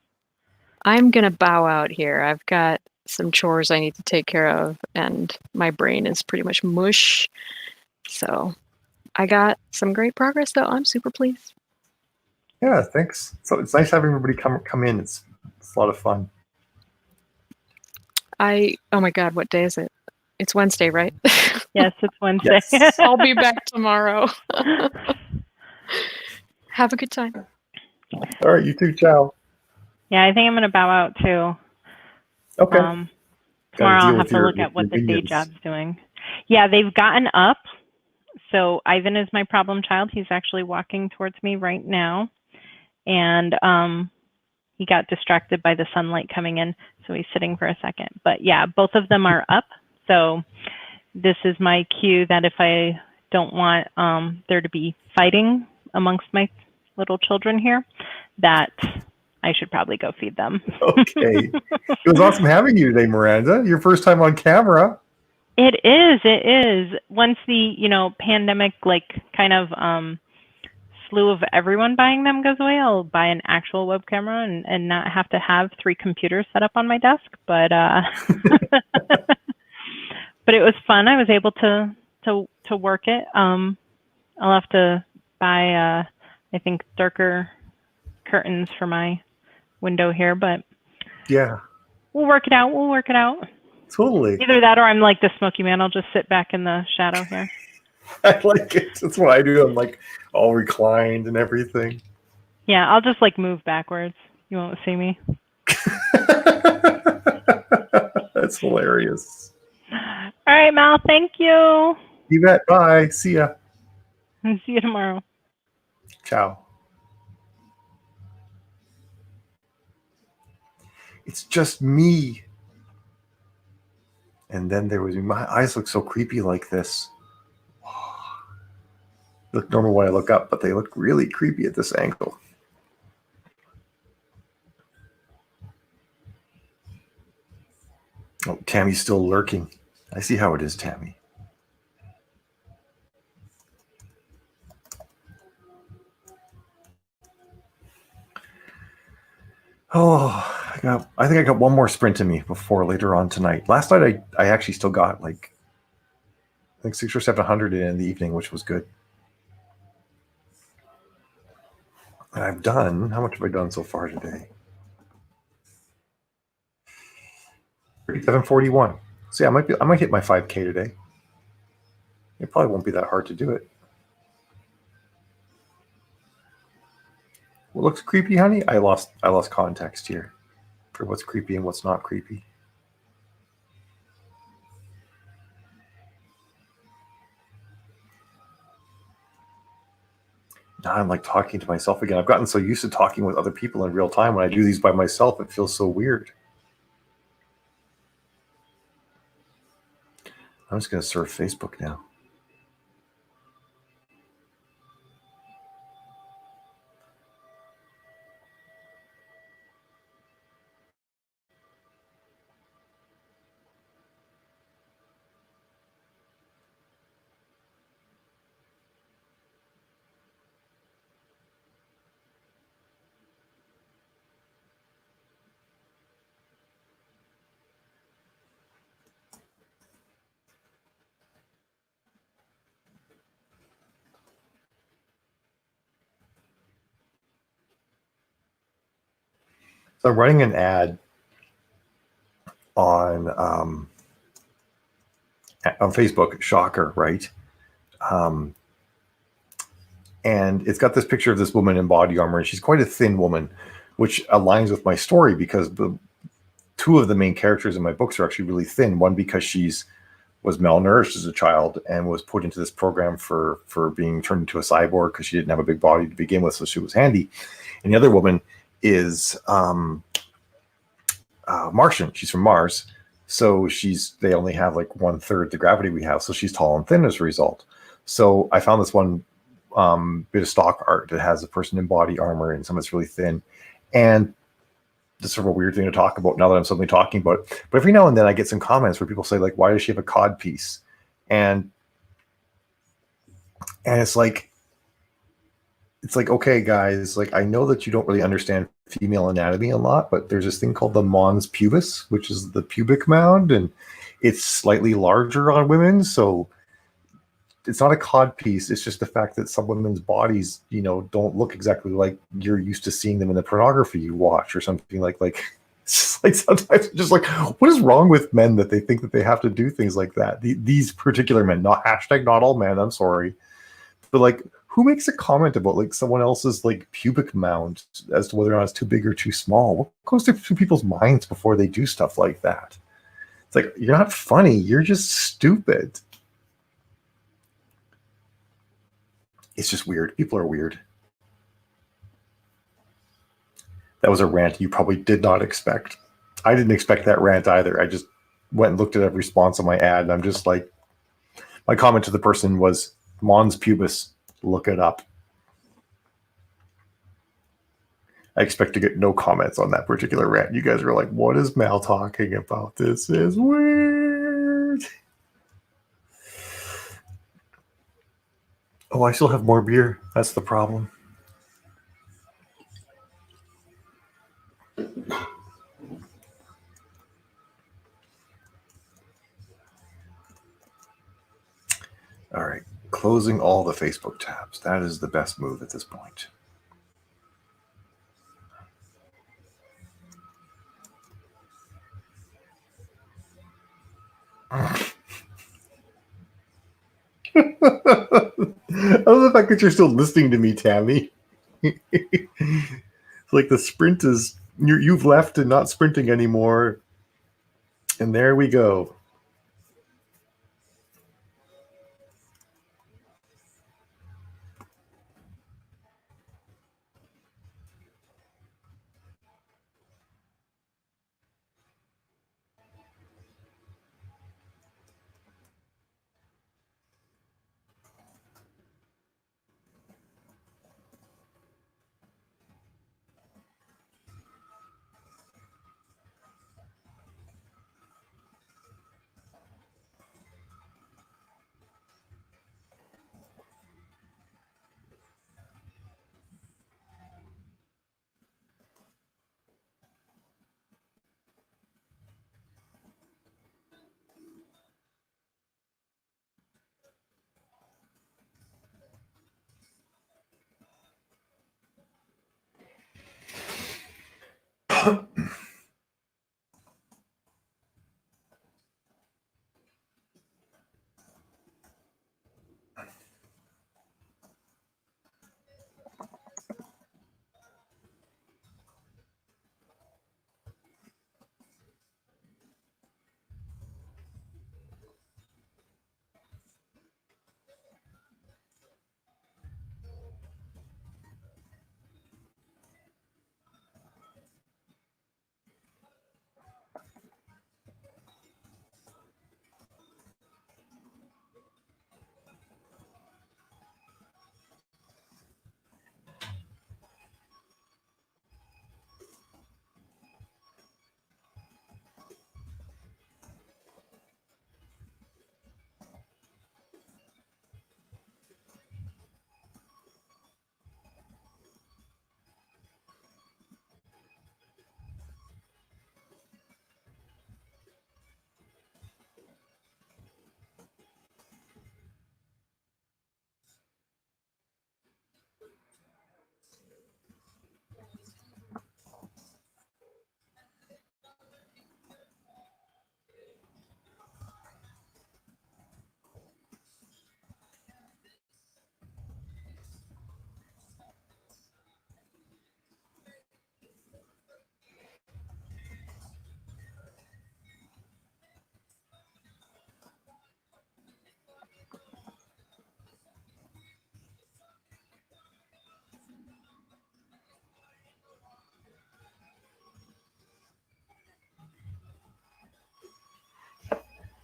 I'm going to bow out here. I've got some chores I need to take care of, and my brain is pretty much mush. So I got some great progress, though. I'm super pleased. Yeah, thanks. So it's nice having everybody come in. It's a lot of fun. Oh my God, what day is it? It's Wednesday, right? Yes, it's Wednesday. Yes. I'll be back tomorrow. Have a good time. All right, you too. Ciao. Yeah, I think I'm going to bow out too. Okay. Tomorrow I'll have to look at what the day job's doing. Yeah, they've gotten up. So Ivan is my problem child. He's actually walking towards me right now. And he got distracted by the sunlight coming in, so he's sitting for a second. But yeah, both of them are up. So this is my cue that if I don't want there to be fighting amongst my little children here, that I should probably go feed them. Okay. It was awesome having you today, Miranda. Your first time on camera. It is. Once the, pandemic, kind of slew of everyone buying them goes away, I'll buy an actual web camera and not have to have 3 computers set up on my desk. But but it was fun. I was able to work it. I'll have to buy I think darker curtains for my window here, but yeah, we'll work it out. Totally. Either that or I'm like the Smoky Man. I'll just sit back in the shadow here. I like it. That's what I do. I'm like all reclined and everything. Yeah, I'll just move backwards. You won't see me. That's That's hilarious. All right, Mal, thank you. You bet. Bye. See ya. And see you tomorrow. Ciao. It's just me. And then there was my eyes look so creepy like this. Look normal when I look up, but they look really creepy at this angle. Oh, Tammy's still lurking. I see how it is, Tammy. Oh, I think I got one more sprint in me before later on tonight. Last night I actually still got like I think 600 or 700 in the evening, which was good. And I've done, how much have I done so far today? 3741. So yeah, I might hit my 5K today. It probably won't be that hard to do it. What looks creepy, honey? I lost context here for what's creepy and what's not creepy. Now I'm like talking to myself again. I've gotten so used to talking with other people in real time. When I do these by myself, it feels so weird. I'm just going to surf Facebook now. So I'm running an ad on Facebook, shocker, right? And it's got this picture of this woman in body armor, and she's quite a thin woman, which aligns with my story because the two of the main characters in my books are actually really thin. One because was malnourished as a child and was put into this program for being turned into a cyborg because she didn't have a big body to begin with, so she was handy. And the other woman is Martian. She's from Mars, so they only have like 1/3 the gravity we have, so she's tall and thin as a result. So I found this one bit of stock art that has a person in body armor and someone's really thin, and this is sort of a weird thing to talk about now that I'm suddenly talking about it. But every now and then I get some comments where people say like, why does she have a cod piece? And it's like, okay, guys, like I know that you don't really understand female anatomy a lot, but there's this thing called the mons pubis, which is the pubic mound, and it's slightly larger on women. So it's not a cod piece. It's just the fact that some women's bodies, don't look exactly like you're used to seeing them in the pornography you watch or something like it's just like sometimes it's just like, what is wrong with men that they think that they have to do things like that? These particular men, not all men, I'm sorry. But like, who makes a comment about like someone else's like pubic mound as to whether or not it's too big or too small? What goes through people's minds before they do stuff like that? It's like, you're not funny. You're just stupid. It's just weird. People are weird. That was a rant you probably did not expect. I didn't expect that rant either. I just went and looked at every response on my ad, and I'm just like, my comment to the person was, mons pubis, look it up. I expect to get no comments on that particular rant. You guys are like, what is Mal talking about? This is weird. Oh, I still have more beer. That's the problem. All right. Closing all the Facebook tabs. That is the best move at this point. I love the fact that you're still listening to me, Tammy. It's like the sprint is, you've left and not sprinting anymore. And there we go.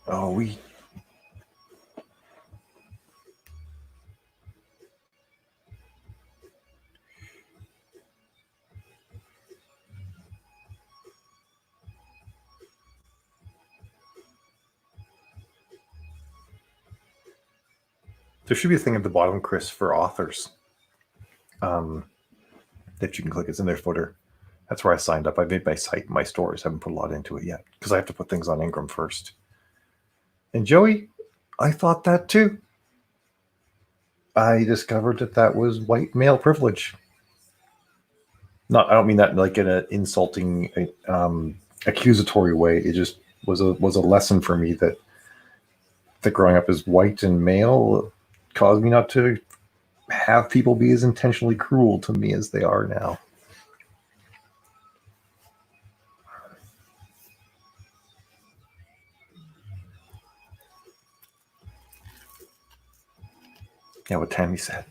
Oh, there should be a thing at the bottom, Chris, for authors that you can click. It's in their footer. That's where I signed up. I made my site, my stories. I haven't put a lot into it yet because I have to put things on Ingram first. And Joey, I thought that too. I discovered that was white male privilege. Not, I don't mean that like in an insulting, accusatory way. It just was a lesson for me that growing up as white and male caused me not to have people be as intentionally cruel to me as they are now. Yeah, what Tammy said.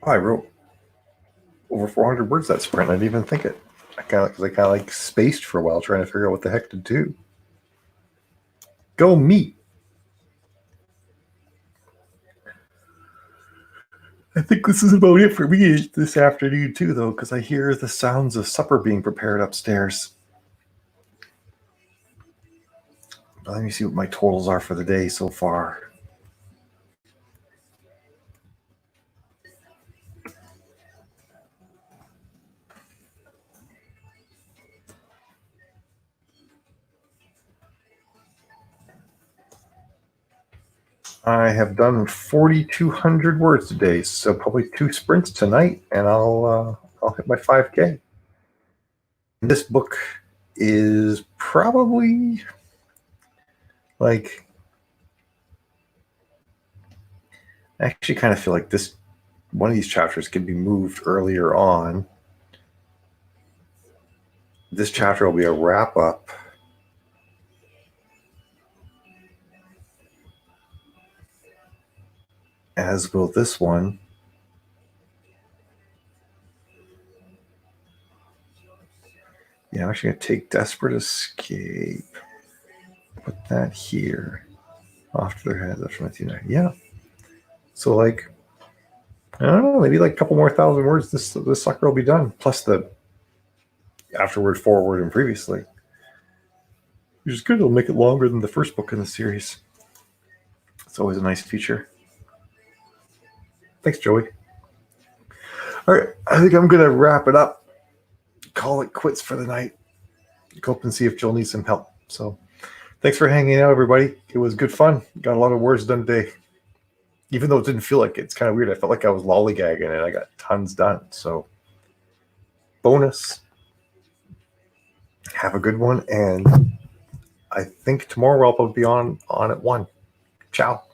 Oh, I wrote over 400 words that sprint. I didn't even think it. I kind of like spaced for a while trying to figure out what the heck to do. Go meat. I think this is about it for me this afternoon too, though, because I hear the sounds of supper being prepared upstairs. Let me see what my totals are for the day so far. I have done 4,200 words today, so probably 2 sprints tonight, and I'll hit my 5K. And this book is probably like, I actually kind of feel like this one of these chapters could be moved earlier on. This chapter will be a wrap up. As will this one. Yeah, I'm actually going to take Desperate Escape. Put that here. Off to their heads. That's from 1990. Yeah. So, like, I don't know, maybe like a couple more thousand words. This sucker will be done. Plus the afterward, forward, and previously. Which is good. It'll make it longer than the first book in the series. It's always a nice feature. Thanks, Joey. All right, I think I'm going to wrap it up. Call it quits for the night. Go up and see if Jill needs some help. So thanks for hanging out, everybody. It was good fun. Got a lot of words done today. Even though it didn't feel like it. It's kind of weird. I felt like I was lollygagging and I got tons done. So bonus. Have a good one. And I think tomorrow I'll probably be on at 1. Ciao.